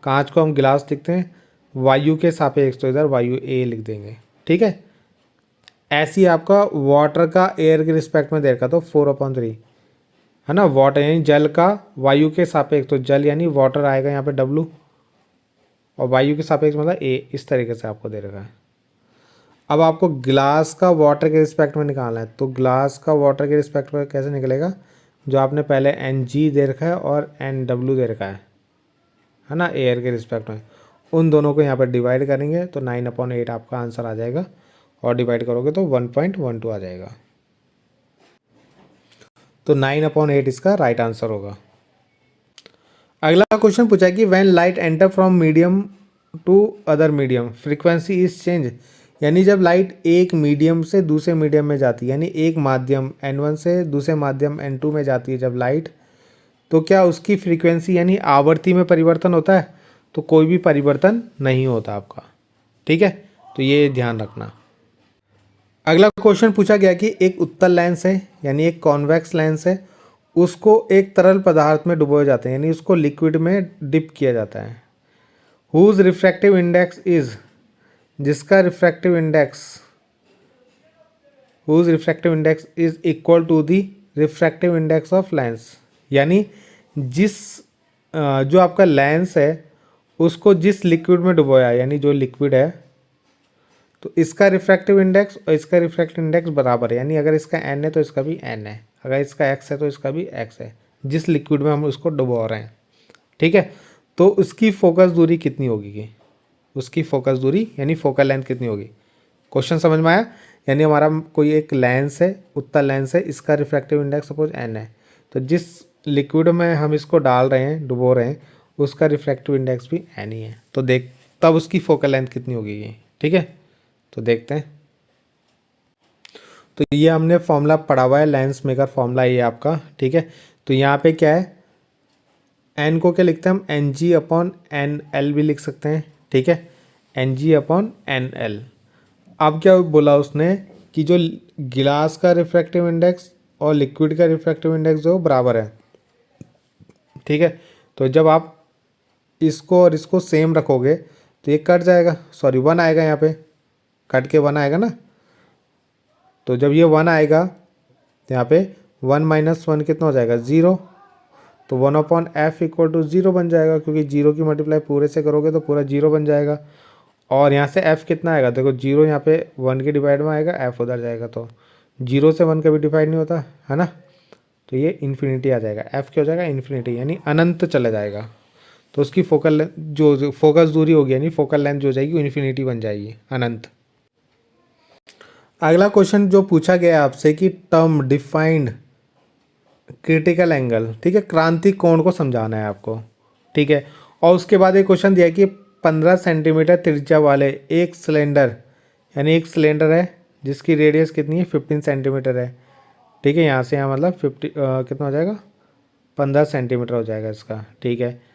को हम गिलास लिखते हैं वायु के सापेक्ष, तो इधर वायु ए लिख देंगे। ठीक है, ऐसी आपका वाटर का एयर के रिस्पेक्ट में दे रखा, तो 4/3, है ना। वाटर यानी जल का वायु के सापेक्ष, तो जल यानी वाटर आएगा यहाँ पे W, और वायु के सापेक्ष मतलब A, इस तरीके से आपको दे रखा है। अब आपको गिलास का वाटर के रिस्पेक्ट में निकालना है, तो गिलास का वाटर के रिस्पेक्ट में कैसे निकलेगा, जो आपने पहले Ng दे रखा है और Nw दे रखा है ना, एयर के रिस्पेक्ट में, उन दोनों को यहाँ पर डिवाइड करेंगे, तो 9/8 आपका आंसर आ जाएगा, और डिवाइड करोगे तो 1.12 आ जाएगा, तो 9/8 इसका राइट आंसर होगा। अगला क्वेश्चन पूछा है कि when light enter from medium to other medium frequency is change, यानी जब लाइट एक मीडियम से दूसरे मीडियम में जाती है, यानी एक माध्यम n1 से दूसरे माध्यम n2 में जाती है जब लाइट, तो क्या उसकी फ्रीक्वेंसी यानी आवर्ती में परिवर्तन होता है? तो कोई भी परिवर्तन नहीं होता आपका। ठीक है, तो ये ध्यान रखना। अगला क्वेश्चन पूछा गया कि एक उत्तल लेंस है यानी एक कॉन्वेक्स लेंस है, उसको एक तरल पदार्थ में डुबोए जाते हैं यानी उसको लिक्विड में डिप किया जाता है। हुज रिफ्रैक्टिव इंडेक्स इज, जिसका refractive index, whose refractive index is equal to the refractive index of lens, यानी जिस जो आपका लेंस है उसको जिस लिक्विड में डुबोया यानी जो लिक्विड है, तो इसका रिफ्रैक्टिव इंडेक्स और इसका रिफ्रैक्टिव इंडेक्स बराबर है, यानी अगर इसका n है तो इसका भी n है, अगर इसका x है तो इसका भी x है, जिस लिक्विड में हम उसको डुबो रहे हैं। ठीक है, तो उसकी फोकस दूरी कितनी होगी, उसकी फोकस दूरी यानी फोकल लेंथ कितनी होगी। क्वेश्चन समझ में आया? यानी हमारा कोई एक लेंस है, उत्तल लेंस है, इसका रिफ्रैक्टिव इंडेक्स सपोज n है, तो जिस लिक्विड में हम इसको डाल रहे हैं, डुबो रहे हैं, उसका रिफ्रैक्टिव इंडेक्स भी n ही है। तो देख तब उसकी फोकल लेंथ कितनी होगी। ठीक है, तो देखते हैं। तो ये हमने फॉर्मूला पढ़ा हुआ है, लेंस मेकर फॉर्मूला ये आपका। ठीक है, तो यहाँ पे क्या है, एन को क्या लिखते हैं हम, N G upon N L भी लिख सकते हैं। ठीक है, N G upon N L. अब क्या बोला उसने कि जो गिलास का रिफ्रैक्टिव इंडेक्स और लिक्विड का रिफ्रैक्टिव इंडेक्स जो बराबर है। ठीक है, तो जब आप इसको और इसको सेम रखोगे तो ये कट जाएगा, सॉरी 1 आएगा, यहाँ पे कट के 1 आएगा ना। तो जब ये 1 आएगा तो यहाँ पे 1 माइनस 1 कितना हो जाएगा, 0। तो 1 अपॉन एफ इक्वल टू 0 बन जाएगा, क्योंकि 0 की मल्टीप्लाई पूरे से करोगे तो पूरा 0 बन जाएगा। और यहाँ से f कितना आएगा, देखो 0 यहाँ पे 1 के डिवाइड में आएगा, f उधर जाएगा, तो 0 से 1 का भी डिवाइड नहीं होता है ना, तो ये इन्फिनिटी आ जाएगा। f क्या हो जाएगा, इन्फिनिटी, यानी अनंत चला जाएगा। तो उसकी फोकल जो फोकस दूरी होगी यानी फोकल लेंथ जो हो जाएगी वो इन्फिनिटी बन जाएगी, अनंत। अगला क्वेश्चन जो पूछा गया आपसे कि टर्म डिफाइंड क्रिटिकल एंगल, ठीक है, क्रांतिक कोण को समझाना है आपको। ठीक है, और उसके बाद एक क्वेश्चन दिया कि 15 सेंटीमीटर त्रिज्या वाले एक सिलेंडर, यानी एक सिलेंडर है जिसकी रेडियस कितनी है, 15 सेंटीमीटर है। ठीक है, यहाँ से यहाँ मतलब 50 कितना हो जाएगा, 15 सेंटीमीटर हो जाएगा इसका। ठीक है,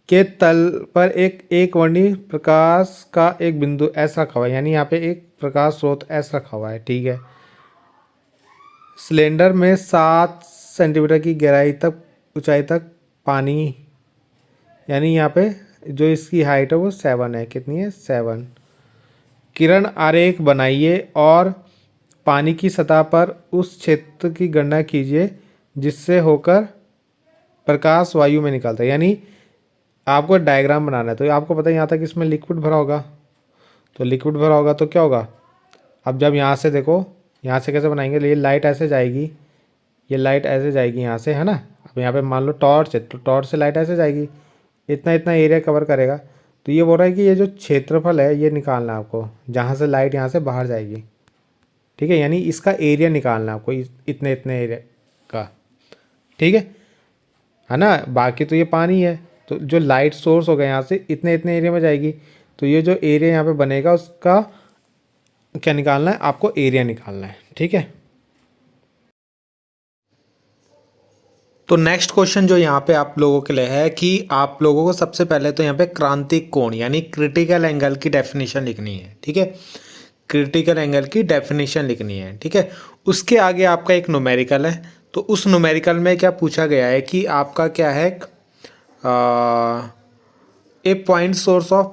के तल पर एक वर्णी प्रकाश का एक बिंदु S रखा हुआ है, यानी यहाँ पे एक प्रकाश स्रोत S रखा हुआ है। ठीक है, सिलेंडर में 7 सेंटीमीटर की गहराई तक, ऊंचाई तक पानी, यानी यहाँ पे जो इसकी हाइट है वो 7 है, कितनी है, 7। किरण आरेख बनाइए और पानी की सतह पर उस क्षेत्र की गणना कीजिए जिससे होकर प्रकाश वायु में निकलता है। यानी आपको डायग्राम बनाना है, तो आपको पता है यहाँ तक इसमें लिक्विड भरा होगा, तो लिक्विड भरा होगा तो क्या होगा, अब जब यहाँ से देखो, यहाँ से कैसे बनाएंगे, ये लाइट ऐसे जाएगी, ये लाइट ऐसे जाएगी यहाँ से, है ना। अब यहाँ पे मान लो टॉर्च है, तो टॉर्च से लाइट ऐसे जाएगी, इतना इतना एरिया कवर करेगा। तो ये बोल रहा है कि ये जो क्षेत्रफल है ये निकालना है आपको, जहाँ से लाइट यहाँ से बाहर जाएगी। ठीक है, यानी इसका एरिया निकालना है आपको, इतने इतने एरिया का। ठीक है ना। बाकी तो ये पानी है, तो जो लाइट सोर्स होगा यहाँ से इतने इतने एरिया में जाएगी, तो ये जो एरिया यहाँ पे बनेगा उसका क्या निकालना है आपको, एरिया निकालना है। ठीक है, तो नेक्स्ट क्वेश्चन जो यहाँ पे आप लोगों के लिए है कि आप लोगों को सबसे पहले तो यहाँ पे क्रांतिक कोण यानी क्रिटिकल एंगल की डेफिनेशन लिखनी है। ठीक है, क्रिटिकल एंगल की डेफिनेशन लिखनी है। ठीक है, उसके आगे आपका एक न्यूमेरिकल है, तो उस न्यूमेरिकल में क्या पूछा गया है कि आपका क्या है, a point source of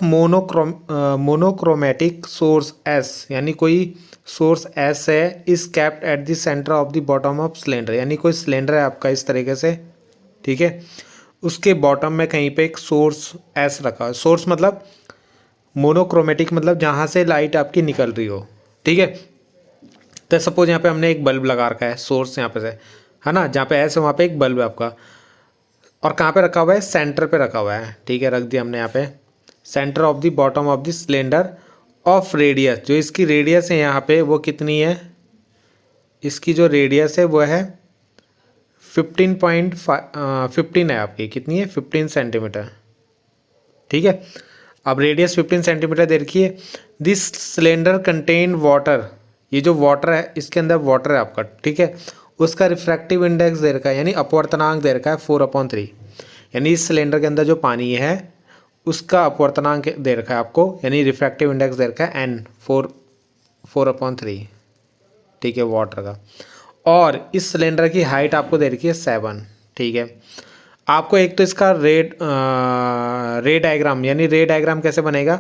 monochromatic source S, यानी कोई सोर्स एस है, is capped at the centre of the bottom of cylinder, यानी कोई सिलेंडर है आपका इस तरीके से। ठीक है, उसके बॉटम में कहीं पे एक सोर्स एस रखा है, सोर्स मतलब मोनोक्रोमेटिक मतलब जहाँ से लाइट आपकी निकल रही हो। ठीक है, तो सपोज यहाँ पे हमने एक बल्ब लगा रखा है, सोर्स यहाँ पे से, है ना, जहाँ पे एस है वहाँ पे एक बल्ब है आपका, और कहाँ पे रखा हुआ है, सेंटर पे रखा हुआ है। ठीक है, रख दिया हमने यहाँ पे, centre of the bottom of the cylinder of radius, जो इसकी रेडियस है यहाँ पे वो कितनी है, इसकी जो रेडियस है वो है 15 है आपकी, कितनी है, 15 सेंटीमीटर। ठीक है, अब रेडियस 15 सेंटीमीटर दे रखी है। दिस सिलेंडर कंटेन वाटर, ये जो वाटर है इसके अंदर वाटर है आपका। ठीक है, उसका रिफ्रैक्टिव इंडेक्स दे रखा है यानी अपवर्तनांक दे रखा है 4/3, यानी इस सिलेंडर के अंदर जो पानी है उसका अपवर्तनांक दे रखा है आपको, यानी रिफ्रैक्टिव इंडेक्स दे रखा है n 4/3। ठीक है, वाटर का। और इस सिलेंडर की हाइट आपको दे रखी है 7, ठीक है। आपको एक तो इसका रे डायग्राम, यानी रे डायग्राम कैसे बनेगा,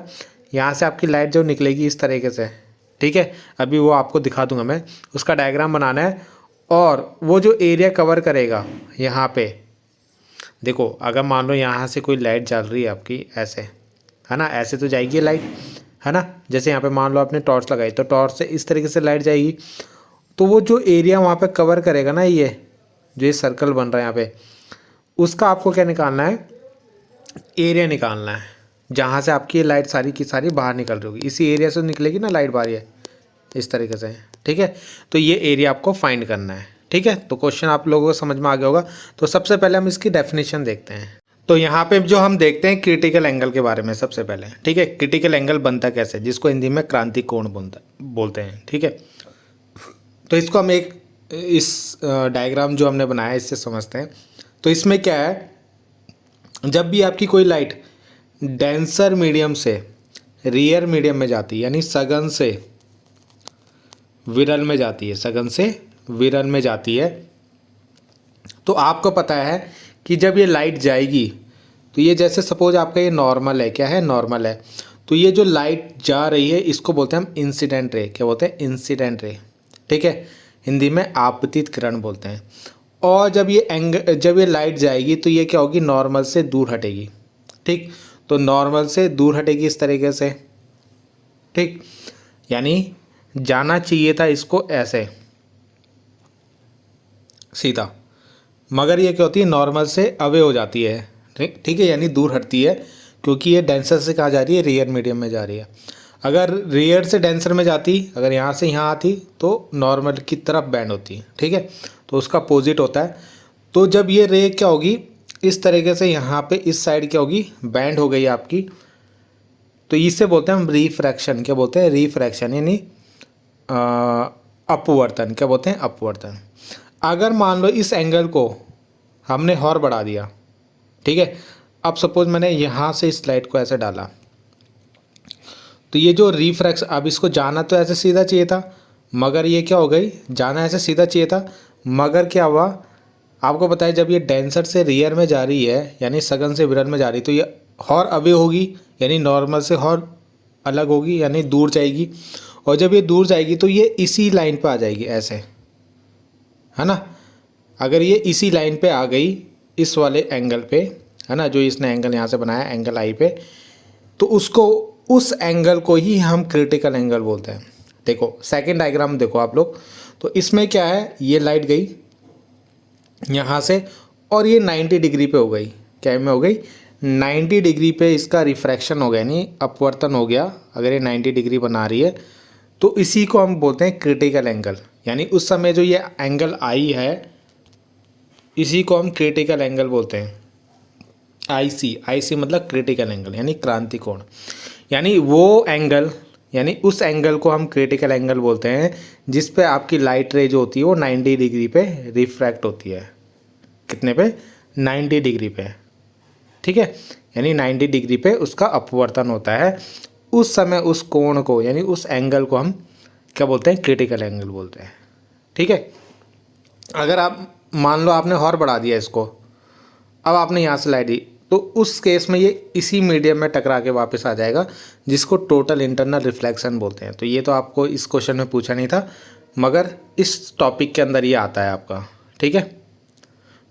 यहाँ से आपकी लाइट जो निकलेगी इस तरीके से, ठीक है। अभी वो आपको दिखा दूंगा मैं, उसका डायग्राम बनाना है। और वो जो एरिया कवर करेगा यहाँ पे, देखो अगर मान लो यहाँ से कोई लाइट जल रही है आपकी ऐसे, है ना, ऐसे तो जाएगी लाइट, है ना। जैसे यहाँ पे मान लो आपने टॉर्च लगाई तो टॉर्च से इस तरीके से लाइट जाएगी। तो वो जो एरिया वहाँ पे कवर करेगा ना, ये जो ये सर्कल बन रहा है यहाँ पे, उसका आपको क्या निकालना है, एरिया निकालना है। जहाँ से आपकी ये लाइट सारी की सारी बाहर निकल रही होगी, इसी एरिया से निकलेगी ना लाइट बाहर, ये इस तरीके से, ठीक है। तो ये एरिया आपको फाइंड करना है, ठीक है। तो क्वेश्चन आप लोगों को समझ में आ गया होगा। तो सबसे पहले हम इसकी डेफिनेशन देखते हैं। तो यहाँ पे जो हम देखते हैं क्रिटिकल एंगल के बारे में सबसे पहले, ठीक है। क्रिटिकल एंगल बनता कैसे, जिसको हिंदी में क्रांति कोण बोलते हैं, ठीक है। तो इसको हम एक इस डायग्राम जो हमने बनाया इससे समझते हैं। तो इसमें क्या है, जब भी आपकी कोई लाइट डेंसर मीडियम से रियर मीडियम में जाती है, यानी सघन से विरल में जाती है, सघन से विरल में जाती है, तो आपको पता है कि जब ये लाइट जाएगी तो ये जैसे सपोज आपका ये नॉर्मल है, क्या है, नॉर्मल है। तो ये जो लाइट जा रही है इसको बोलते हैं हम इंसिडेंट रे, क्या बोलते हैं, इंसिडेंट रे, ठीक है। हिंदी में आपतित किरण बोलते हैं। और जब ये लाइट जाएगी तो ये क्या होगी, नॉर्मल से दूर हटेगी, ठीक। तो नॉर्मल से दूर हटेगी इस तरीके से, ठीक। यानी जाना चाहिए था इसको ऐसे सीधा, मगर ये क्या होती है, नॉर्मल से अवे हो जाती है, ठीक है, यानी दूर हटती है, क्योंकि ये डेंसर से कहाँ जा रही है, रियर मीडियम में जा रही है। अगर रियर से डेंसर में जाती, अगर यहाँ से यहाँ आती तो नॉर्मल की तरफ बैंड होती, ठीक है। तो उसका अपोजिट होता है। तो जब ये रे क्या होगी, इस तरीके से यहाँ पे इस साइड क्या होगी, बैंड हो गई आपकी, तो इससे बोलते हैं हम रिफ्रैक्शन, क्या बोलते हैं, रिफ्रैक्शन, यानी अपवर्तन, क्या बोलते हैं, अपवर्तन। अगर मान लो इस एंगल को हमने और बढ़ा दिया, ठीक है। अब सपोज मैंने यहाँ से इस लाइट को ऐसे डाला, तो ये जो रिफ्रैक्शन, अब इसको जाना तो ऐसे सीधा चाहिए था, मगर ये क्या हो गई, जाना ऐसे सीधा चाहिए था, मगर क्या हुआ, आपको पता है जब ये डेंसर से रियर में जा रही है, यानी सघन से विरल में जा रही है, तो ये और अवे होगी, यानी नॉर्मल से और अलग होगी, यानी दूर जाएगी। और जब ये दूर जाएगी तो ये इसी लाइन पे आ जाएगी ऐसे, है ना। अगर ये इसी लाइन पे आ गई, इस वाले एंगल पे, है ना, जो इसने एंगल यहाँ से बनाया एंगल आई पे, तो उसको, उस एंगल को ही हम क्रिटिकल एंगल बोलते हैं। देखो सेकंड डायग्राम देखो आप लोग, तो इसमें क्या है, ये लाइट गई यहाँ से और ये 90 डिग्री पे हो गई, क्या में हो गई, 90 डिग्री पे इसका रिफ्रैक्शन हो गया, यानी अपवर्तन हो गया। अगर ये 90 डिग्री बना रही है तो इसी को हम बोलते हैं क्रिटिकल एंगल, यानी उस समय जो ये एंगल आई है इसी को हम क्रिटिकल एंगल बोलते हैं। आई सी मतलब क्रिटिकल एंगल, यानी क्रांति कोण, यानी वो एंगल, यानी उस एंगल को हम क्रिटिकल एंगल बोलते हैं जिस पे आपकी लाइट रे जो होती है वो 90 डिग्री पे रिफ्रैक्ट होती है। कितने पे, 90 डिग्री पे, ठीक है। यानी 90 डिग्री पे उसका अपवर्तन होता है। उस समय उस कोण को, यानी उस एंगल को हम क्या बोलते हैं, क्रिटिकल एंगल बोलते हैं, ठीक है। अगर आप मान लो आपने और बढ़ा दिया इसको, अब आपने यहाँ से लाइट दी, तो उस केस में ये इसी मीडियम में टकरा के वापस आ जाएगा, जिसको टोटल इंटरनल रिफ्लेक्शन बोलते हैं। तो ये तो आपको इस क्वेश्चन में पूछा नहीं था, मगर इस टॉपिक के अंदर ये आता है आपका, ठीक है।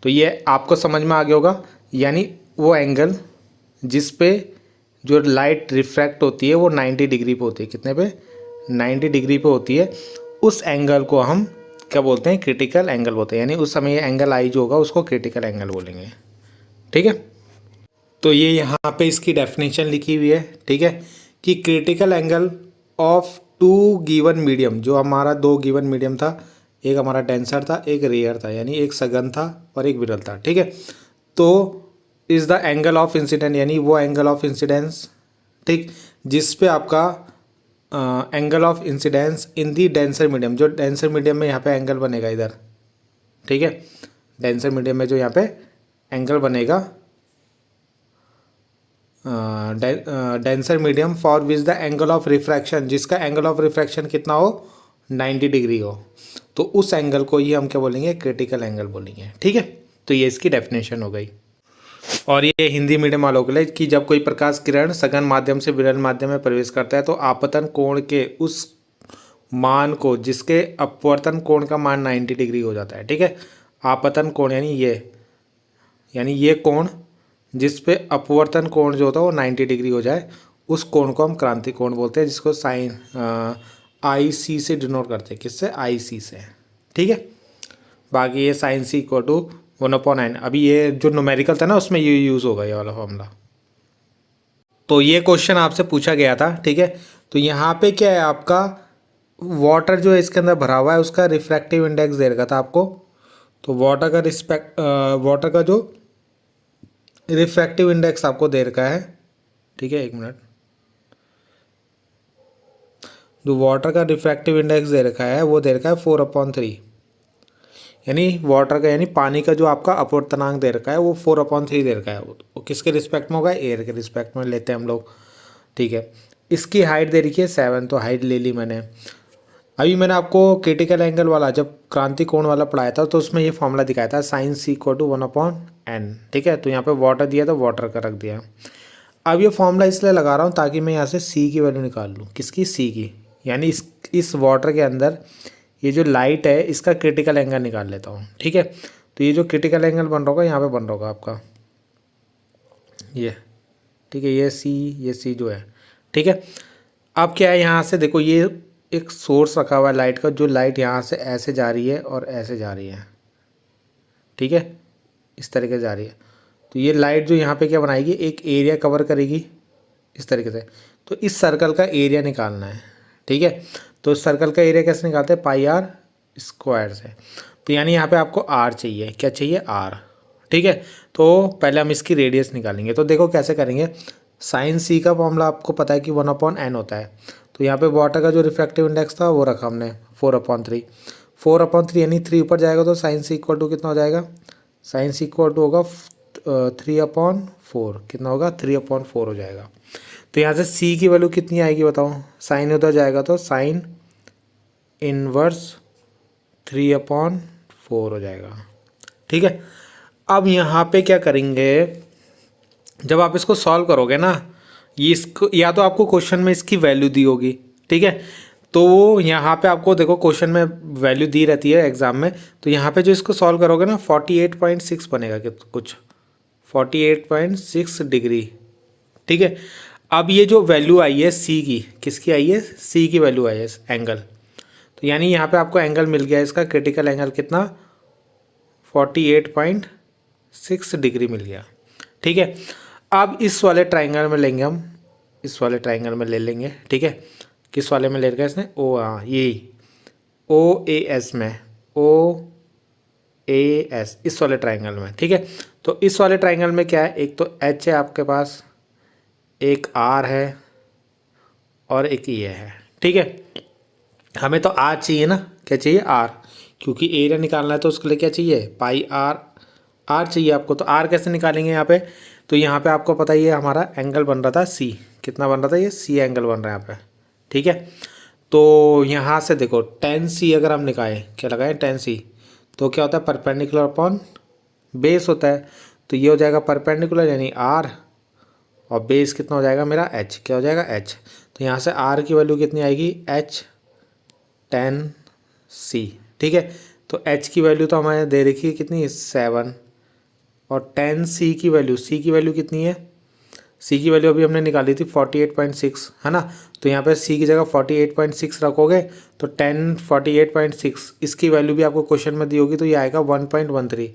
तो ये आपको समझ में आ गया होगा, यानी वो एंगल जिस पे जो लाइट रिफ्रैक्ट होती है वो 90 डिग्री पे होती है, कितने पे, 90 डिग्री पे होती है। उस एंगल को हम क्या बोलते हैं, क्रिटिकल एंगल बोलते हैं, यानी उस समय ये एंगल आई जो होगा उसको क्रिटिकल एंगल बोलेंगे, ठीक है। तो ये यहाँ पे इसकी डेफिनेशन लिखी हुई है, ठीक है, कि critical angle of two given medium, जो हमारा दो गिवन मीडियम था, एक हमारा डेंसर था एक रेयर था, यानी एक सघन था और एक विरल था, ठीक है। तो is the angle of incident, यानी वो एंगल ऑफ इंसिडेंस, ठीक, जिस पे आपका angle of incidence in the denser medium, जो डेंसर मीडियम में यहाँ पे एंगल बनेगा इधर, ठीक है। डेंसर मीडियम में जो यहाँ पे एंगल बनेगा, denser medium for which the angle of refraction, जिसका एंगल ऑफ रिफ्रैक्शन कितना हो, 90 डिग्री हो, तो उस एंगल को ही हम क्या बोलेंगे, क्रिटिकल एंगल बोलेंगे। ठीक है, तो ये इसकी डेफिनेशन हो गई। और ये हिंदी मीडियम वालों के लिए कि जब कोई प्रकाश किरण सघन माध्यम से विरल माध्यम में प्रवेश करता है तो आपतन कोण के उस मान को जिसके अपवर्तन कोण का मान 90 डिग्री हो जाता है। ठीक है, आपतन कोण यानी ये कोण जिस पे अपवर्तन कोण जो होता है वो 90 डिग्री हो जाए, उस कोण को हम क्रांति कोण बोलते हैं, जिसको साइन IC से डिनोट करते हैं। किससे? IC से। ठीक है, बाकी ये साइन C इक्वल टू 1/9। अभी ये जो न्यूमेरिकल था ना उसमें ये यूज़ होगा ये वाला फॉर्मूला। तो ये क्वेश्चन आपसे पूछा गया था। ठीक है, तो यहाँ पे क्या है, आपका वाटर जो है इसके अंदर भरा हुआ है उसका रिफ्रैक्टिव इंडेक्स दे रखा था आपको। तो वाटर का जो रिफ्रैक्टिव इंडेक्स आपको दे रखा है, ठीक है, एक मिनट, जो वाटर का रिफ्रैक्टिव इंडेक्स दे रखा है वो दे रखा है 4/3, यानी वाटर का यानी पानी का जो आपका अपवर्तनांक दे रखा है वो 4/3 दे रखा है। वो किसके रिस्पेक्ट में होगा? एयर के रिस्पेक्ट में लेते हैं हम लोग। ठीक है, इसकी हाइट दे रखी है 7, तो हाइट ले ली मैंने। अभी मैंने आपको क्रिटिकल एंगल वाला जब क्रांति कोण वाला पढ़ाया था तो उसमें ये फॉर्मूला दिखाया था sign C equal to 1/n। ठीक है, तो यहाँ पे वाटर दिया तो वाटर का रख दिया। अब ये फॉर्मूला इसलिए लगा रहा हूँ ताकि मैं यहाँ से C की वैल्यू निकाल लूँ। किसकी? C की, यानी इस वाटर के अंदर ये जो लाइट है इसका क्रिटिकल एंगल निकाल लेता हूँ। ठीक है, तो ये जो क्रिटिकल एंगल बन रहा होगा यहाँ पे बन रहा होगा आपका ये। ठीक है, ये C जो है। ठीक है, अब क्या है, यहाँ से देखो ये एक सोर्स रखा हुआ है लाइट का, जो लाइट यहाँ से ऐसे जा रही है और ऐसे जा रही है। ठीक है, इस तरीके से जा रही है। तो ये लाइट जो यहाँ पे क्या बनाएगी, एक एरिया कवर करेगी इस तरीके से। तो इस सर्कल का एरिया निकालना है। ठीक है, तो सर्कल का एरिया कैसे निकालते हैं? πr² से। तो यानी यहाँ पे आपको r चाहिए। क्या चाहिए? r। ठीक है, तो पहले हम इसकी रेडियस निकालेंगे। तो देखो कैसे करेंगे, साइन C का फॉर्मूला आपको पता है कि 1/n होता है। तो यहाँ पे वाटर का जो रिफ्रैक्टिव इंडेक्स था वो रखा हमने 4/3। 4/3 यानी 3 ऊपर जाएगा तो साइन C इक्वल टू कितना हो जाएगा? साइन C इक्वल टू होगा 3/4। कितना होगा? 3/4 हो जाएगा। तो यहाँ से C की वैल्यू कितनी आएगी बताओ? साइन उधर जाएगा तो साइन इनवर्स 3/4 हो जाएगा। ठीक है, अब यहाँ पे क्या करेंगे, जब आप इसको सॉल्व करोगे ना, ये इसको या तो आपको क्वेश्चन में इसकी वैल्यू दी होगी। ठीक है, तो यहाँ पे आपको देखो क्वेश्चन में वैल्यू दी रहती है एग्जाम में। तो यहाँ पे जो इसको सॉल्व करोगे ना 48.6 बनेगा कि कुछ 48.6 डिग्री। ठीक है, अब ये जो वैल्यू आई है C की, किसकी आई है? C की वैल्यू आई है एंगल। तो यानी यहाँ पे आपको एंगल मिल गया, इसका क्रिटिकल एंगल कितना? 48.6 डिग्री मिल गया। ठीक है, अब इस वाले ट्राइंगल में लेंगे हम, इस वाले ट्राइंगल में ले लेंगे। ठीक है, किस वाले में ले रखा है इसने? ये OAS में, OAS इस वाले ट्राइंगल में। ठीक है, तो इस वाले ट्राइंगल में क्या है, एक तो H है आपके पास, एक R है और एक ये है। ठीक है, हमें तो R चाहिए ना, क्या चाहिए? R, क्योंकि एरिया निकालना है तो उसके लिए क्या चाहिए? πr चाहिए आपको। तो R कैसे निकालेंगे यहाँ पे? तो यहाँ पे आपको पता ही है हमारा एंगल बन रहा था C, कितना बन रहा था? ये C एंगल बन रहा है यहाँ पे। ठीक है, तो यहाँ से देखो tan C अगर हम निकालें, क्या लगाएं? tan C, तो क्या होता है? परपेंडिकुलर अपॉन बेस होता है। तो ये हो जाएगा परपेंडिकुलर यानी R, और बेस कितना हो जाएगा मेरा? H। क्या हो जाएगा? H। तो यहाँ से R की वैल्यू कितनी आएगी? H tan C। ठीक है, तो H की वैल्यू तो हमारे दे रखी है कितनी? 7। और tan C की वैल्यू कितनी है? C की वैल्यू अभी हमने निकाली थी 48.6, है ना। तो यहाँ पे C की जगह 48.6 रखोगे तो tan 48.6, इसकी वैल्यू भी आपको क्वेश्चन में दी होगी, तो ये आएगा 1.13।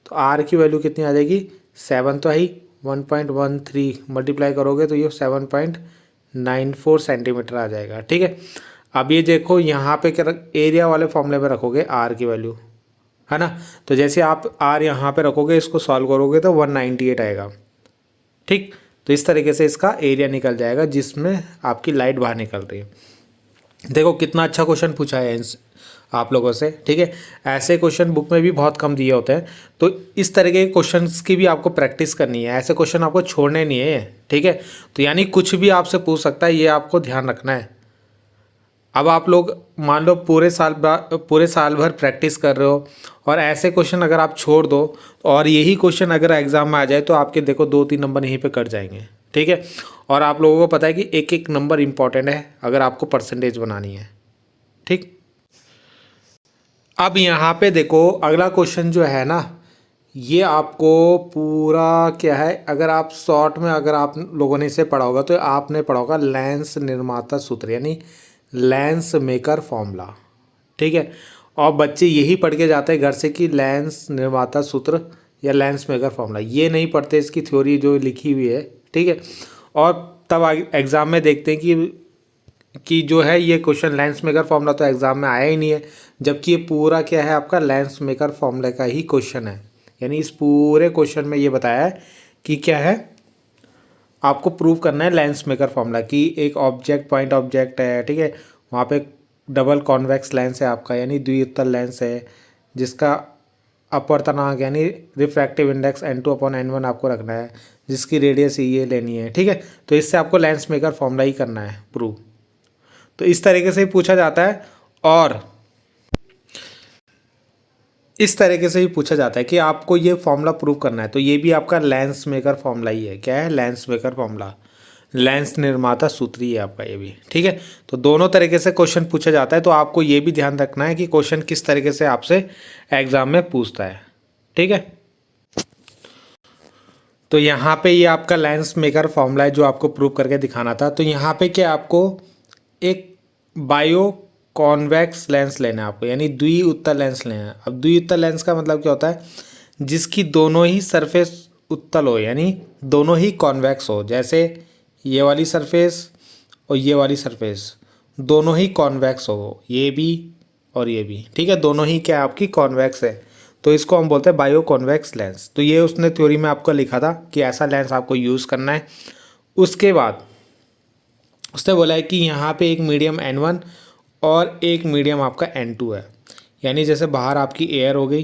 तो R की वैल्यू कितनी आ जाएगी? 7 तो है, 1.13 मल्टीप्लाई करोगे तो ये 7.94 सेंटीमीटर आ जाएगा। ठीक है, अब ये देखो यहाँ पे क्या एरिया वाले फॉर्मूले में रखोगे R की वैल्यू, है ना। तो जैसे आप R यहाँ पे रखोगे, इसको सॉल्व करोगे तो 198 आएगा। ठीक, तो इस तरीके से इसका एरिया निकल जाएगा जिसमें आपकी लाइट बाहर निकल रही है। देखो कितना अच्छा क्वेश्चन पूछा है आप लोगों से। ठीक है, ऐसे क्वेश्चन बुक में भी बहुत कम दिए होते हैं, तो इस तरीके के क्वेश्चंस की भी आपको प्रैक्टिस करनी है। ऐसे क्वेश्चन आपको छोड़ने नहीं है। ठीक है, तो यानी कुछ भी आपसे पूछ सकता है, ये आपको ध्यान रखना है। अब आप लोग मान लो पूरे साल भर प्रैक्टिस कर रहे हो और ऐसे क्वेश्चन अगर आप छोड़ दो और यही क्वेश्चन अगर एग्जाम में आ जाए तो आपके देखो 2-3 नंबर यहीं पे कट जाएंगे, ठीक है। और आप लोगों को पता है कि एक एक नंबर इंपॉर्टेंट है अगर आपको परसेंटेज बनानी है, ठीक। अब यहाँ पे देखो अगला क्वेश्चन जो है ना, ये आपको पूरा क्या है, अगर आप शॉर्ट में अगर आप लोगों ने इसे पढ़ा होगा तो आपने पढ़ा होगा लेंस निर्माता सूत्र यानी लेंस मेकर फॉर्मूला, ठीक है। और बच्चे यही पढ़ के जाते हैं घर से कि लेंस निर्माता सूत्र या लेंस मेकर फॉर्मूला, ये नहीं पढ़ते इसकी थ्योरी जो लिखी हुई है, ठीक है। और तब एग्ज़ाम में देखते हैं कि जो है ये क्वेश्चन लेंस मेकर फॉर्मूला तो एग्ज़ाम में आया ही नहीं है, जबकि ये पूरा क्या है आपका लेंस मेकर फॉर्मूला का ही क्वेश्चन है। यानी इस पूरे क्वेश्चन में ये बताया है कि क्या है, आपको प्रूव करना है लेंस मेकर फॉर्मूला कि एक ऑब्जेक्ट पॉइंट ऑब्जेक्ट है, ठीक है, वहाँ पे डबल कॉन्वेक्स लेंस है आपका यानी द्विउत्तल लेंस है, जिसका अपवर्तनांक यानी रिफ्रैक्टिव इंडेक्स n2/n1 आपको रखना है, जिसकी रेडियस ये लेनी है, ठीक है। तो इससे आपको लेंस मेकर फॉर्मूला ही करना है प्रूव। तो इस तरीके से ही पूछा जाता है और इस तरीके से ही पूछा जाता है कि आपको ये फॉर्मूला प्रूव करना है, तो ये भी आपका लेंस मेकर फॉर्मूला ही है। क्या है? लेंस मेकर फॉर्मूला, लेंस निर्माता सूत्र ही है आपका ये भी, ठीक है। तो दोनों तरीके से क्वेश्चन पूछा जाता है, तो आपको ये भी ध्यान रखना है कि क्वेश्चन किस तरीके से आपसे एग्जाम में पूछता है, ठीक है। तो यहाँ पे ये आपका लेंस मेकर फॉर्मूला है जो आपको प्रूव करके दिखाना था। तो यहाँ पे क्या आपको एक बायो कॉन्वेक्स लेंस लेना है आपको, यानी द्विउत्तल लेंस लेना है। अब द्विउत्तल लेंस का मतलब क्या होता है? जिसकी दोनों ही सरफेस उत्तल हो, यानी दोनों ही कॉन्वेक्स हो। जैसे ये वाली सरफेस और ये वाली सरफेस दोनों ही कॉन्वेक्स हो, ये भी और ये भी, ठीक है, दोनों ही क्या आपकी कॉन्वेक्स है। तो इसको हम बोलते हैं बायो कॉन्वेक्स लेंस। तो ये उसने थ्योरी में आपको लिखा था कि ऐसा लेंस आपको यूज़ करना है। उसके बाद उसने बोला है कि यहाँ पे एक मीडियम n1 और एक मीडियम आपका n2 है। यानी जैसे बाहर आपकी एयर हो गई,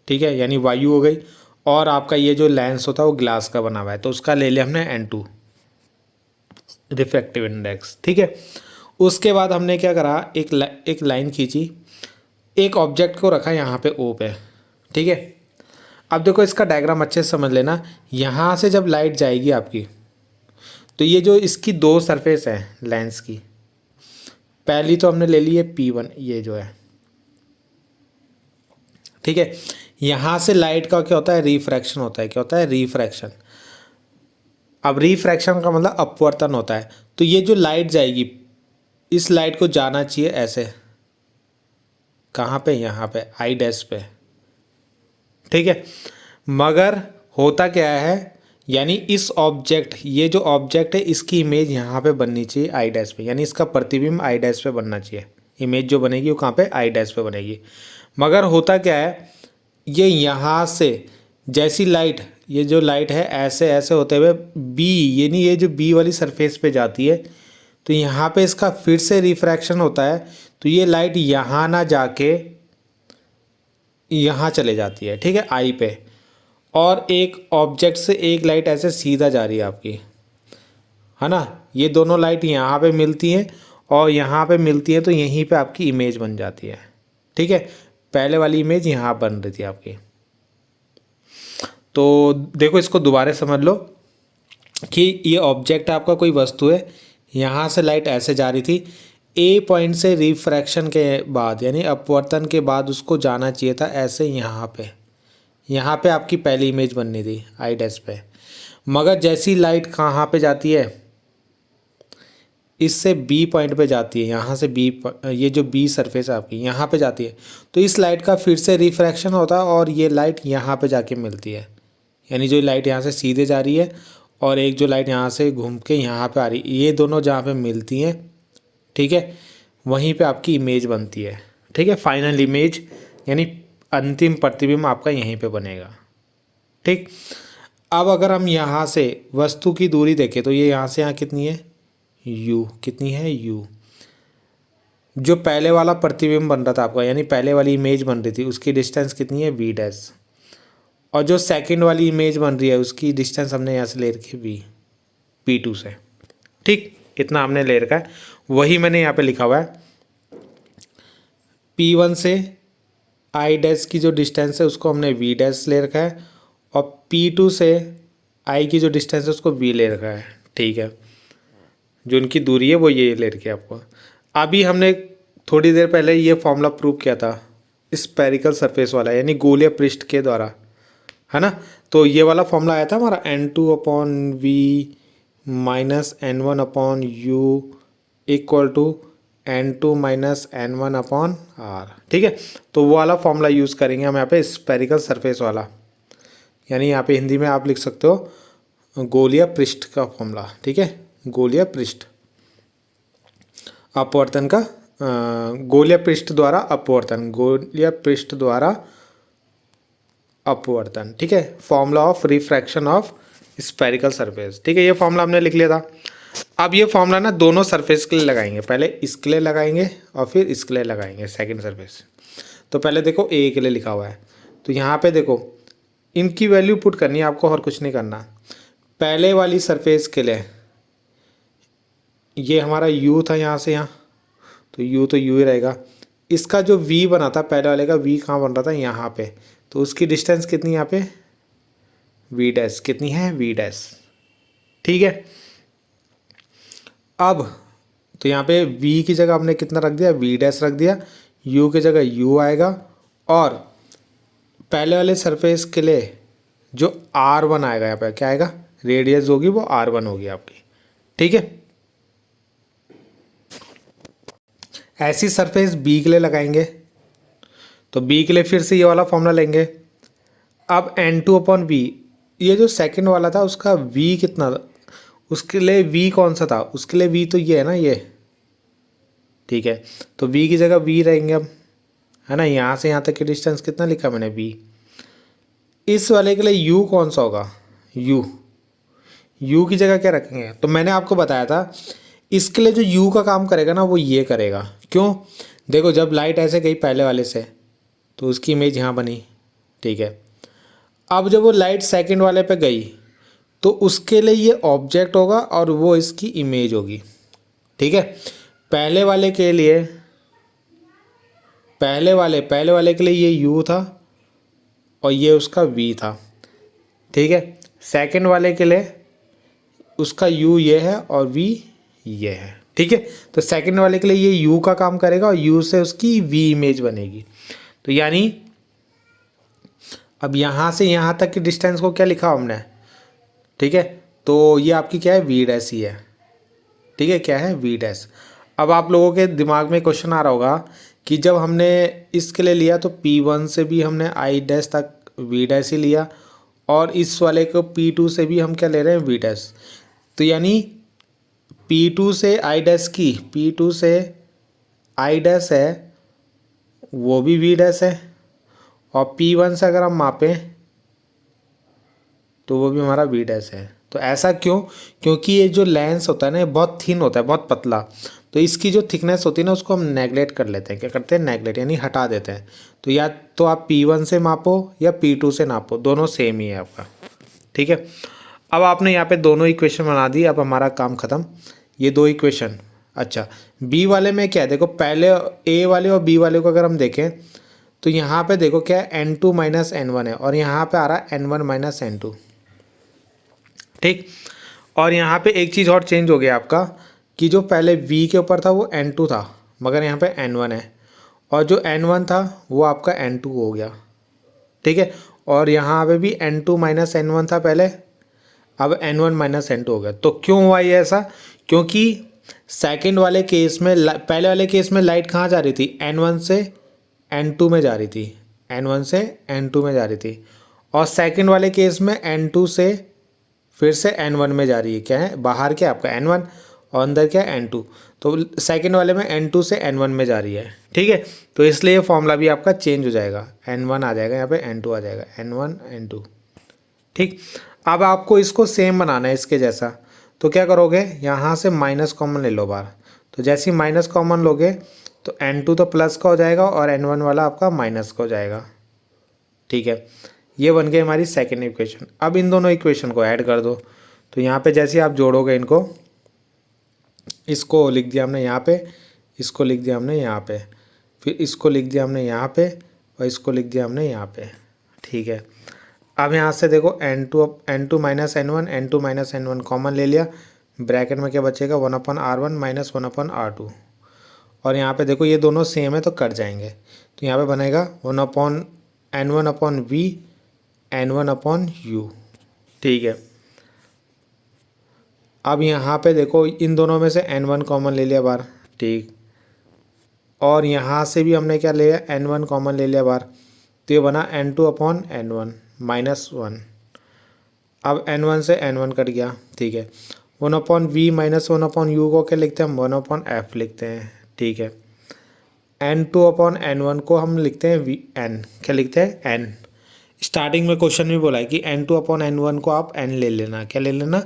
ठीक है, यानी वायु हो गई, और आपका ये जो लेंस होता है वो ग्लास का बना हुआ है, तो उसका ले लिया हमने n2 रिफ्रैक्टिव इंडेक्स, ठीक है। उसके बाद हमने क्या करा, एक लाइन खींची, एक ऑब्जेक्ट को रखा यहाँ पे O पे, ठीक है। अब देखो इसका डायग्राम अच्छे से समझ लेना। यहाँ से जब लाइट जाएगी आपकी, तो ये जो इसकी दो सरफेस है लेंस की, पहली तो हमने ले ली है P1, ये जो है, ठीक है। यहाँ से लाइट का क्या होता है? रिफ्रैक्शन होता है। क्या होता है? रिफ्रैक्शन। अब रिफ्रैक्शन का मतलब अपवर्तन होता है। तो ये जो लाइट जाएगी, इस लाइट को जाना चाहिए ऐसे, कहाँ पे? यहाँ पे आई डैश पे, ठीक है। मगर होता क्या है, यानी इस ऑब्जेक्ट, ये जो ऑब्जेक्ट है इसकी इमेज यहाँ पे बननी चाहिए आई डैश पे, यानी इसका प्रतिबिंब आई डैश पे बनना चाहिए। इमेज जो बनेगी वो कहाँ पे? आई डैश पे बनेगी। मगर होता क्या है, ये यहाँ से जैसी लाइट, ये जो लाइट है ऐसे ऐसे होते हुए बी, यानी ये जो बी वाली सरफेस पे जाती है, तो यहाँ पे इसका फिर से रिफ्रैक्शन होता है, तो ये लाइट यहाँ ना जाके यहाँ चले जाती है, ठीक है, आई पे। और एक ऑब्जेक्ट से एक लाइट ऐसे सीधा जा रही है आपकी, है ना। ये दोनों लाइट यहाँ पे मिलती हैं और यहाँ पे मिलती है, तो यहीं पे आपकी इमेज बन जाती है, ठीक है। पहले वाली इमेज यहाँ बन रही थी आपकी। तो देखो इसको दोबारा समझ लो कि ये ऑब्जेक्ट आपका कोई वस्तु है, यहाँ से लाइट ऐसे जा रही थी, ए पॉइंट से रिफ्रैक्शन के बाद यानी अपवर्तन के बाद उसको जाना चाहिए था ऐसे यहाँ पे आपकी पहली इमेज बननी थी आई डैश पे। मगर जैसी लाइट कहाँ पे जाती है, इससे बी पॉइंट पे जाती है, यहाँ से बी, ये जो बी सरफेस है आपकी यहाँ पे जाती है, तो इस लाइट का फिर से रिफ्रैक्शन होता है और ये लाइट यहाँ पे जाके मिलती है। यानी जो लाइट यहाँ से सीधे जा रही है और एक जो लाइट यहाँ से घूम के यहाँ पे आ रही है, ये दोनों जहाँ पे मिलती हैं, ठीक है, वहीं पे आपकी इमेज बनती है, ठीक है। फाइनल इमेज यानी अंतिम प्रतिबिंब आपका यहीं पे बनेगा, ठीक। अब अगर हम यहाँ से वस्तु की दूरी देखें तो ये यहाँ से यहाँ कितनी है? u, कितनी है? u। जो पहले वाला प्रतिबिंब बन रहा था आपका, यानी पहले वाली इमेज बन रही थी, उसकी डिस्टेंस कितनी है? v dash. और जो सेकंड वाली इमेज बन रही है उसकी डिस्टेंस हमने यहाँ से ले रखी है v, P2 से, ठीक, इतना हमने ले रखा है। वही मैंने यहाँ पे लिखा हुआ है। P1 से I डैश की जो डिस्टेंस है उसको हमने V डैश ले रखा है, और P2 से I की जो डिस्टेंस है उसको V ले रखा है। ठीक है, जो उनकी दूरी है वो ये ले रखी है आपको। अभी हमने थोड़ी देर पहले ये फॉर्मूला प्रूव किया था स्फेरिकल सरफेस वाला, यानी गोलीय पृष्ठ के द्वारा, है ना। तो ये वाला फॉर्मूला आया था हमारा N2/V minus N1/U equal to N2 minus N1/R। ठीक है, तो वो वाला फॉर्मूला यूज़ करेंगे हम यहाँ पे स्फेरिकल सरफेस वाला, यानी यहाँ पे हिंदी में आप लिख सकते हो गोलीय पृष्ठ का फॉर्मूला। ठीक है, गोलीय पृष्ठ अपवर्तन का, गोलीय पृष्ठ द्वारा अपवर्तन, गोलीय पृष्ठ द्वारा अपवर्तन। ठीक है, formula of refraction of spherical surface. ठीक है, ये फॉर्मूला हमने लिख लिया था। अब ये फॉर्मूला ना दोनों सरफेस के लिए लगाएंगे, पहले इसके लिए लगाएंगे और फिर इसके लिए लगाएंगे सेकंड सरफेस। तो पहले देखो ए के लिए लिखा हुआ है, तो यहाँ पे देखो इनकी वैल्यू पुट करनी है आपको, और कुछ नहीं करना। पहले वाली सरफेस के लिए ये हमारा u था, यहाँ से यहाँ, तो u तो u ही रहेगा। इसका जो v बना था पहले वाले का, v कहाँ बन रहा था, यहाँ पे, तो उसकी डिस्टेंस कितनी यहाँ पे v डैश, कितनी है v डैश। ठीक है, अब तो यहाँ पे v की जगह हमने कितना रख दिया, v डैश रख दिया, u की जगह u आएगा, और पहले वाले सरफेस के लिए जो r1 आएगा, यहाँ पे क्या आएगा, रेडियस होगी वो r1 होगी आपकी। ठीक है, ऐसी सरफेस बी के लिए लगाएंगे, तो बी के लिए फिर से ये वाला फॉर्मूला लेंगे। अब N2/V, ये जो सेकंड वाला था उसका V कितना था, उसके लिए V कौन सा था, उसके लिए V तो ये है ना, ये। ठीक है, तो V की जगह V रहेंगे अब, है ना। यहाँ से यहाँ तक की डिस्टेंस कितना लिखा मैंने, V। इस वाले के लिए U कौन सा होगा, U की जगह क्या रखेंगे, तो मैंने आपको बताया था इसके लिए जो U का काम करेगा ना वो ये करेगा। क्यों, देखो जब लाइट ऐसे गई पहले वाले से तो उसकी इमेज यहाँ बनी। ठीक है, अब जब वो लाइट सेकंड वाले पे गई तो उसके लिए ये ऑब्जेक्ट होगा और वो इसकी इमेज होगी। ठीक है, पहले वाले के लिए, पहले वाले के लिए ये U था और ये उसका V था। ठीक है, सेकंड वाले के लिए उसका U ये है और V ये है। ठीक है, तो सेकंड वाले के लिए ये U का काम करेगा और U से उसकी V इमेज बनेगी। तो यानी अब यहाँ से यहाँ तक की डिस्टेंस को क्या लिखा हमने, ठीक है, तो ये आपकी क्या है, V डैश ही है। ठीक है, क्या है, V डैश। अब आप लोगों के दिमाग में क्वेश्चन आ रहा होगा कि जब हमने इसके लिए लिया तो P1 से भी हमने I डैश तक V डैश ही लिया, और इस वाले को P2 से भी हम क्या ले रहे हैं, V डैश। तो यानी P2 से I डैश की, P2 से I डैश है वो भी V डैश है, और P1 से अगर हम मापें तो वो भी हमारा V डैश है। तो ऐसा क्यों, क्योंकि ये जो लेंस होता है ना ये बहुत थिन होता है, बहुत पतला, तो इसकी जो थिकनेस होती है ना उसको हम नेगलेक्ट कर लेते हैं। क्या करते हैं, नेगलेक्ट, यानी हटा देते हैं। तो या तो आप P1 से मापो या P2 से नापो, दोनों सेम ही है आपका। ठीक है, अब आपने यहाँ पे दोनों इक्वेशन बना दी, अब हमारा काम ख़त्म। ये दो इक्वेशन, अच्छा बी वाले में क्या है, देखो पहले ए वाले और बी वाले को अगर हम देखें तो यहाँ पे देखो क्या है, N2 माइनस N1 है, और यहाँ पे आ रहा है N1 माइनस N2। ठीक, और यहाँ पे एक चीज़ और चेंज हो गया आपका, कि जो पहले V के ऊपर था वो N2 था, मगर यहाँ पे N1 है, और जो N1 था वो आपका N2 हो गया। ठीक है, और यहाँ पे भी N2 माइनस N1 था पहले, अब N1 माइनस N2 हो गया। तो क्यों हुआ ये ऐसा, क्योंकि सेकंड वाले केस में, पहले वाले केस में लाइट कहाँ जा रही थी, N1 से N2 में जा रही थी, N1 से N2 में जा रही थी, और सेकंड वाले केस में N2 से फिर से N1 में जा रही है। क्या है, बाहर क्या आपका N1 और अंदर क्या N2, तो सेकंड वाले में N2 से N1 में जा रही है। ठीक है, तो इसलिए फॉर्मूला भी आपका चेंज हो जाएगा, N1 आ जाएगा यहाँ पे, N2 आ जाएगा, N1 N2। ठीक, अब आपको इसको सेम बनाना है इसके जैसा, तो क्या करोगे, यहाँ से माइनस कॉमन ले लो बाहर, तो जैसे ही माइनस कॉमन लोगे तो N2 तो प्लस का हो जाएगा और N1 वाला आपका माइनस का हो जाएगा। ठीक है, ये बन गई हमारी सेकेंड इक्वेशन। अब इन दोनों इक्वेशन को ऐड कर दो, तो यहाँ पे जैसे आप जोड़ोगे इनको, इसको लिख दिया हमने यहाँ पे, इसको लिख दिया हमने यहाँ पे, फिर इसको लिख दिया हमने यहाँ पे और इसको लिख दिया हमने यहाँ पे। ठीक है, अब यहाँ से देखो n2 minus n1, n2 minus n1 common ले लिया, ब्रैकेट में क्या बचेगा 1/r1 माइनस 1/r2। और यहाँ पे देखो ये दोनों सेम है तो कट जाएंगे, तो यहाँ पे बनेगा 1/n1/v n1/u। ठीक है, अब यहाँ पे देखो इन दोनों में से n1 कॉमन ले लिया बार। ठीक, और यहाँ से भी हमने क्या ले लिया n1 कॉमन ले लिया बार, तो ये बना n2/n1 माइनस 1। अब n1 से n1 कट गया। ठीक है, 1/v माइनस 1/u को क्या लिखते हैं हम 1/f लिखते हैं। ठीक है, n2/n1 को हम लिखते हैं n, क्या लिखते हैं n। स्टार्टिंग में क्वेश्चन में बोला है कि n2/n1 को आप n ले लेना, क्या ले लेना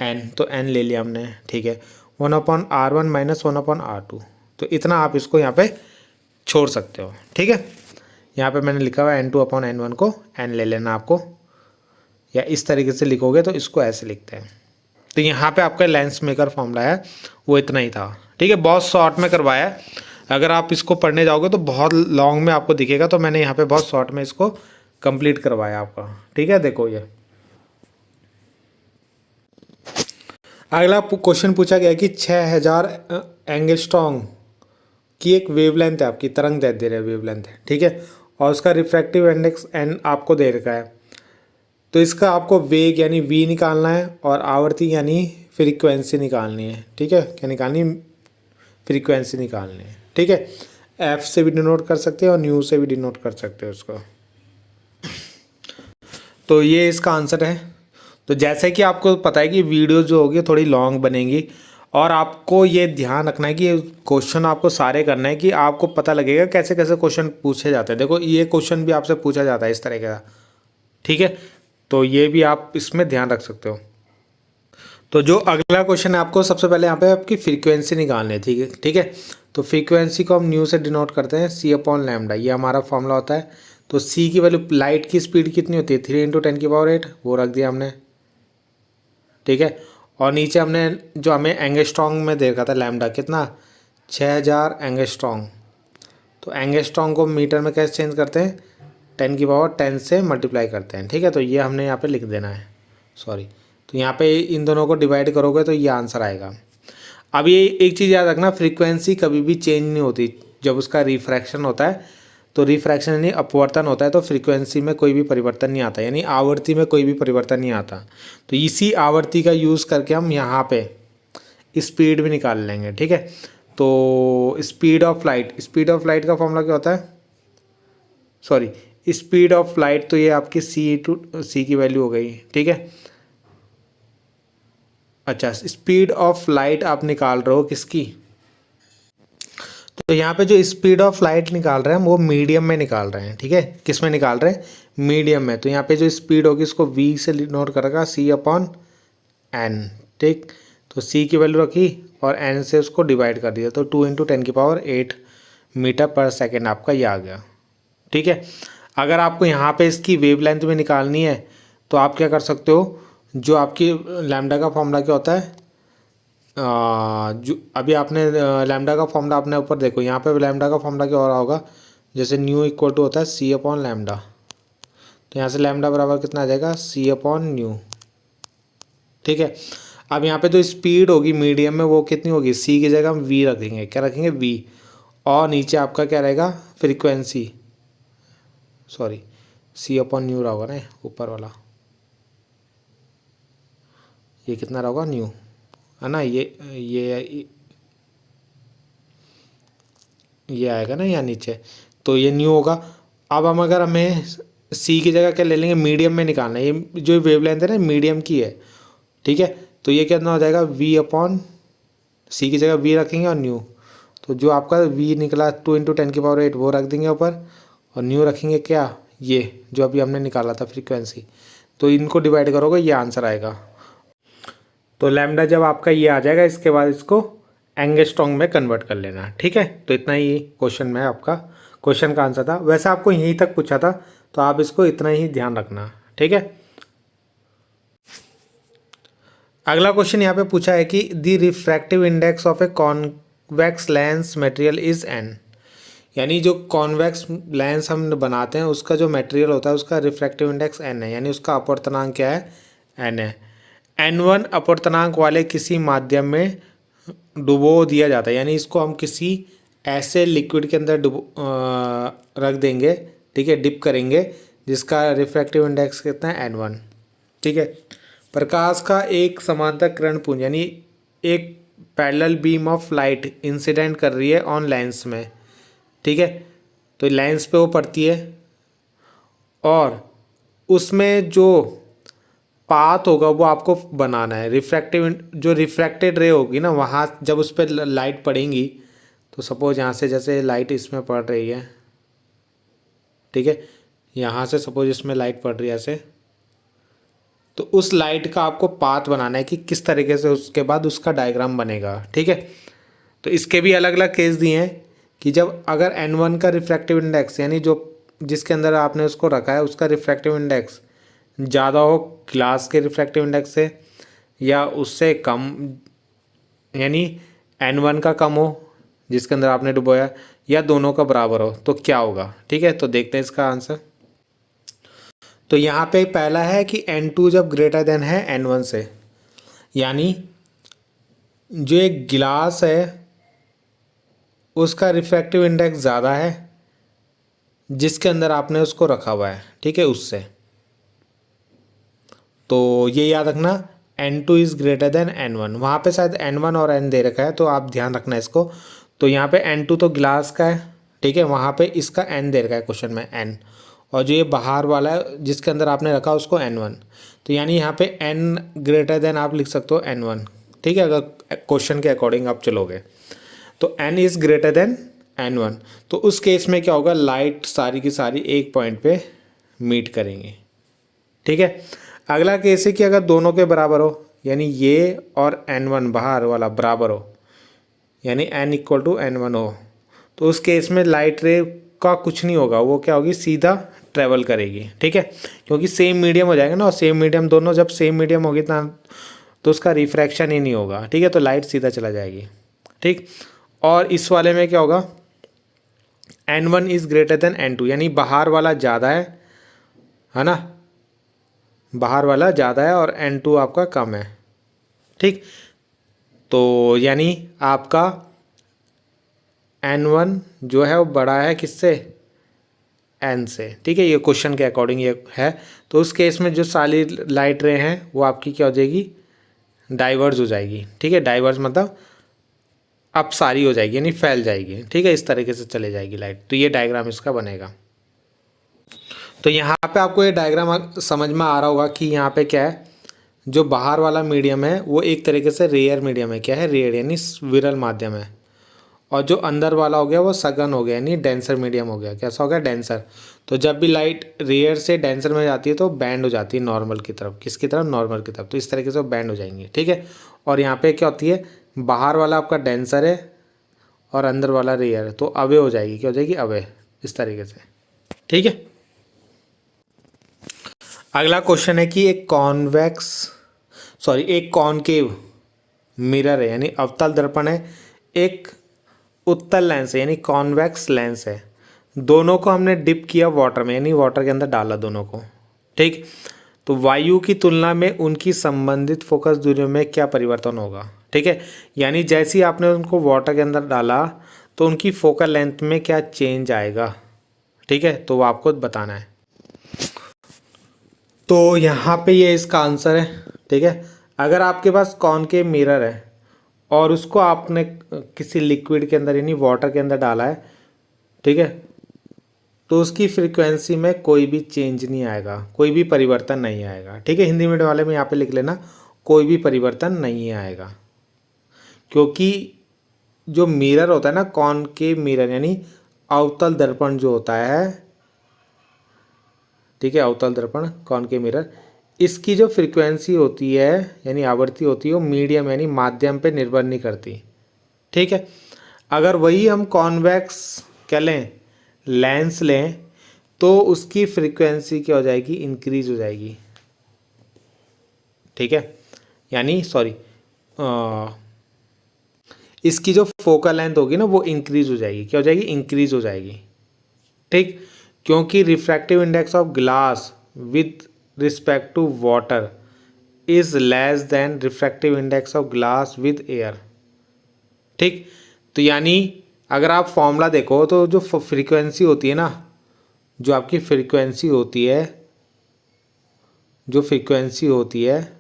n, तो n ले लिया हमने। ठीक है, 1/r1 माइनस 1/r2, तो इतना आप इसको यहाँ पे छोड़ सकते हो। ठीक है, यहाँ पे मैंने लिखा हुआ है n2/n1 को n ले लेना आपको, या इस तरीके से लिखोगे तो इसको ऐसे लिखते हैं। तो यहाँ पे आपका लेंस मेकर फॉर्मूला है वो इतना ही था। ठीक है, बहुत शॉर्ट में करवाया है, अगर आप इसको पढ़ने जाओगे तो बहुत लॉन्ग में आपको दिखेगा, तो मैंने यहाँ पे बहुत शॉर्ट में इसको कंप्लीट करवाया आपका। ठीक है, देखो ये अगला क्वेश्चन पूछा गया कि 6000 एंगस्ट्रॉम की एक वेवलेंथ है, आपकी तरंग दे रहे वेवलेंथ है। ठीक है, और उसका रिफ्रैक्टिव इंडेक्स n आपको दे रखा है, तो इसका आपको वेग यानी v निकालना है और आवर्ती यानी फ्रीक्वेंसी निकालनी है। ठीक है, क्या निकालनी, फ्रीक्वेंसी निकालनी है। ठीक है, f से भी डिनोट कर सकते हैं और न्यू से भी डिनोट कर सकते हैं उसको। तो ये इसका आंसर है। तो जैसे कि आपको पता है कि वीडियो जो होगी थोड़ी लॉन्ग बनेगी, और आपको ये ध्यान रखना है कि क्वेश्चन आपको सारे करना है कि आपको पता लगेगा कैसे कैसे क्वेश्चन पूछे जाते हैं। देखो ये क्वेश्चन भी आपसे पूछा जाता है इस तरह का। ठीक है, तो ये भी आप इसमें ध्यान रख सकते हो। तो जो अगला क्वेश्चन है आपको सबसे पहले यहाँ पे आपकी फ्रीक्वेंसी निकालनी है। ठीक है, ठीक है, तो फ्रीक्वेंसी को हम न्यू से डिनोट करते हैं c/λ, ये हमारा फॉर्मूला होता है। तो c की वैल्यू, लाइट की स्पीड कितनी होती है 3 × 10⁸, वो रख दिया हमने। ठीक है, और नीचे हमने जो हमें एंगस्ट्रॉन्ग में देखा था लैम्डा कितना 6000 एंगस्ट्रॉन्ग, तो एंगस्ट्रॉन्ग को मीटर में कैसे चेंज करते हैं 10⁻10 से मल्टीप्लाई करते हैं। ठीक है, तो ये हमने यहाँ पे लिख देना है, सॉरी, तो यहाँ पे इन दोनों को डिवाइड करोगे तो ये आंसर आएगा। अब ये एक चीज़ याद रखना, फ्रीक्वेंसी कभी भी चेंज नहीं होती, जब उसका रिफ्रैक्शन होता है तो रिफ्रैक्शन यानी अपवर्तन होता है, तो फ्रीक्वेंसी में कोई भी परिवर्तन नहीं आता, यानी आवर्ती में कोई भी परिवर्तन नहीं आता। तो इसी आवर्ती का यूज़ करके हम यहाँ पे स्पीड भी निकाल लेंगे। ठीक है, तो स्पीड ऑफ लाइट का फॉर्मूला क्या होता है, सॉरी स्पीड ऑफ लाइट, तो ये आपकी c की वैल्यू हो गई। ठीक है, अच्छा स्पीड ऑफ लाइट आप निकाल रहे हो किसकी, तो यहाँ पे जो स्पीड ऑफ लाइट निकाल रहे हैं हम वो मीडियम में निकाल रहे हैं। ठीक है, किस में निकाल रहे हैं, मीडियम में। तो यहाँ पे जो स्पीड होगी इसको v से नोट करेगा c/n। ठीक, तो c की वैल्यू रखी और n से उसको डिवाइड कर दिया, तो 2 × 10⁸ मीटर पर सेकेंड आपका ये आ गया। ठीक है, अगर आपको यहाँ पे इसकी वेवलेंथ में निकालनी है तो आप क्या कर सकते हो, जो आपकी लैम्डा का फॉर्मूला क्या होता है, जो अभी आपने लैम्डा का फॉर्मूला अपने ऊपर देखो, यहाँ पे लैम्डा का फॉर्मूला क्या हो रहा होगा, जैसे न्यू इक्वल टू होता है c/λ, तो यहाँ से लैम्डा बराबर कितना आ जाएगा c/न्यू। ठीक है, अब यहाँ पे जो स्पीड होगी मीडियम में वो कितनी होगी, c की जगह हम v रख देंगे, क्या रखेंगे v, और नीचे आपका क्या रहेगा फ्रीक्वेंसी, सॉरी c/न्यू रहा होगा ना ऊपर वाला, ये कितना रहा होगा न्यू, है ना, ये आएगा ना यहाँ नीचे, तो ये न्यू होगा। अब हम अगर हमें c की जगह क्या ले लेंगे, मीडियम में निकालना है, ये जो वेवलेंथ है ना मीडियम की है। ठीक है, तो ये कितना हो जाएगा v/c की जगह v रखेंगे और न्यू, तो जो आपका v निकला 2 × 10⁸ वो रख देंगे ऊपर, और न्यू रखेंगे क्या, ये जो अभी हमने निकाला था फ्रीक्वेंसी, तो इनको डिवाइड करोगे ये आंसर आएगा। तो लैम्डा जब आपका ये आ जाएगा, इसके बाद इसको एंगस्ट्रॉम में कन्वर्ट कर लेना। ठीक है, तो इतना ही क्वेश्चन में आपका क्वेश्चन का आंसर था। वैसे आपको यहीं तक पूछा था, तो आप इसको इतना ही ध्यान रखना। ठीक है, अगला क्वेश्चन यहाँ पे पूछा है कि the refractive index of a convex lens material is an, यानी जो कॉन्वेक्स लेंस हम बनाते हैं उसका जो मटेरियल होता है उसका रिफ्रैक्टिव इंडेक्स एन है, यानी उसका अपवर्तनांक क्या है, एन है। N1 अपवर्तनांक वाले किसी माध्यम में डुबो दिया जाता है, यानी इसको हम किसी ऐसे लिक्विड के अंदर रख देंगे, ठीक है, डिप करेंगे, जिसका रिफ्रैक्टिव इंडेक्स कितना है, N1, ठीक है। प्रकाश का एक समांतर किरण पुंज, यानी एक parallel beam of light incident कर रही है ऑन लेंस में, ठीक है, तो लेंस पे वो पड़ती है और उसमें जो पाथ होगा वो आपको बनाना है। रिफ्रैक्टिव जो रिफ्रैक्टेड रे होगी ना, वहाँ जब उस पर लाइट पड़ेंगी, तो सपोज यहाँ से जैसे लाइट इसमें पड़ रही है, ठीक है, यहाँ से सपोज इसमें लाइट पड़ रही है ऐसे, तो उस लाइट का आपको पाथ बनाना है कि किस तरीके से उसके बाद उसका डायग्राम बनेगा, ठीक है। तो इसके भी अलग अलग केस दिए हैं कि जब अगर N1 का रिफ्रैक्टिव इंडेक्स, यानी जो जिसके अंदर आपने उसको रखा है उसका रिफ्रैक्टिव इंडेक्स ज़्यादा हो ग्लास के रिफ्रैक्टिव इंडेक्स से, या उससे कम, यानी N1 का कम हो जिसके अंदर आपने डुबोया, या दोनों का बराबर हो, तो क्या होगा, ठीक है। तो देखते हैं इसका आंसर। तो यहाँ पे पहला है कि N2 जब ग्रेटर देन है N1 से, यानी जो एक गिलास है उसका रिफ्रैक्टिव इंडेक्स ज़्यादा है जिसके अंदर आपने उसको रखा हुआ है, ठीक है, उससे। तो ये याद रखना, N2 is greater than N1, वहाँ पे शायद N1 और N दे रखा है, तो आप ध्यान रखना इसको। तो यहाँ पे N2 तो गिलास का है, ठीक है, वहाँ पे इसका N दे रखा है क्वेश्चन में, N, और जो ये बाहर वाला है जिसके अंदर आपने रखा उसको N1, तो यानी यहाँ पे N ग्रेटर देन आप लिख सकते हो N1, ठीक है, अगर क्वेश्चन के अकॉर्डिंग आप चलोगे तो N is greater than N1। तो उस केस में क्या होगा, लाइट सारी की सारी एक पॉइंट पे मीट करेंगी, ठीक है। अगला केस है कि अगर दोनों के बराबर हो, यानी ये और N1 बाहर वाला बराबर हो, यानी N इक्वल टू N1 हो, तो उस केस में लाइट रे का कुछ नहीं होगा, वो क्या होगी, सीधा ट्रेवल करेगी, ठीक है, क्योंकि सेम मीडियम हो जाएगा ना, और सेम मीडियम दोनों जब सेम मीडियम होगी तो उसका रिफ्रैक्शन ही नहीं होगा, ठीक है, तो लाइट सीधा चला जाएगी, ठीक। और इस वाले में क्या होगा, N1 is greater than N2, यानी बाहर वाला ज़्यादा है ना, बाहर वाला ज़्यादा है और N2 आपका कम है, ठीक। तो यानी आपका N1 जो है वो बड़ा है किससे, N से, ठीक है, ये क्वेश्चन के अकॉर्डिंग ये है। तो उस केस में जो सारी लाइट रे हैं वो आपकी क्या हो जाएगी, डाइवर्ज हो जाएगी, ठीक है, डाइवर्ज मतलब अब सारी हो जाएगी, यानी फैल जाएगी, ठीक है, इस तरीके से चले जाएगी लाइट। तो ये डायग्राम इसका बनेगा। तो यहाँ पे आपको ये डायग्राम समझ में आ रहा होगा कि यहाँ पे क्या है, जो बाहर वाला मीडियम है वो एक तरीके से रेयर मीडियम है, क्या है, रेयर यानी विरल माध्यम है, और जो अंदर वाला हो गया वो सघन हो गया, यानी डेंसर मीडियम हो गया, कैसा हो गया, डेंसर। तो जब भी लाइट रेयर से डेंसर में जाती है तो बैंड हो जाती है नॉर्मल की तरफ, किसकी तरफ, नॉर्मल की तरफ, तो इस तरीके से वो बैंड हो जाएंगी, ठीक है। और यहाँ पे क्या होती है, बाहर वाला आपका डेंसर है और अंदर वाला रेयर है, तो अवे हो जाएगी, क्या हो जाएगी, अवे, इस तरीके से, ठीक है। अगला क्वेश्चन है कि एक कॉनकेव मिरर है, यानी अवतल दर्पण है, एक उत्तल लेंस है, यानी कॉन्वेक्स लेंस है, दोनों को हमने डिप किया वाटर में, यानी वाटर के अंदर डाला दोनों को, ठीक। तो वायु की तुलना में उनकी संबंधित फोकस दूरियों में क्या परिवर्तन होगा, ठीक है, यानी जैसे ही आपने उनको वाटर के अंदर डाला तो उनकी फोकल लेंथ में क्या चेंज आएगा, ठीक है, तो वो आपको बताना है। तो यहाँ पे ये इसका आंसर है, ठीक है। अगर आपके पास कॉनकेव मिरर है और उसको आपने किसी लिक्विड के अंदर यानी वाटर के अंदर डाला है, ठीक है, तो उसकी फ्रीक्वेंसी में कोई भी चेंज नहीं आएगा, कोई भी परिवर्तन नहीं आएगा, ठीक है। हिंदी मीडियम वाले में यहाँ पे लिख लेना, कोई भी परिवर्तन नहीं आएगा, क्योंकि जो मिरर होता है ना, कॉनकेव मिरर यानी अवतल दर्पण जो होता है, ठीक है, अवतल दर्पण कॉनकेव मिरर, इसकी जो फ्रीक्वेंसी होती है यानी आवृत्ति होती है वो मीडियम यानी माध्यम पे निर्भर नहीं करती, ठीक है। अगर वही हम कॉन्वेक्स क्या लें, लेंस लें, तो उसकी फ्रीक्वेंसी क्या हो जाएगी, इंक्रीज हो जाएगी, ठीक है, यानी सॉरी इसकी जो फोकल लेंथ होगी ना वो इंक्रीज हो जाएगी। क्या हो जाएगी? इंक्रीज हो जाएगी। ठीक, क्योंकि refractive index of glass with respect to water is less than refractive index of glass with air. ठीक, तो यानी अगर आप फॉर्मूला देखो तो जो फ्रीक्वेंसी होती है ना, जो आपकी फ्रीक्वेंसी होती है, जो फ्रीक्वेंसी होती है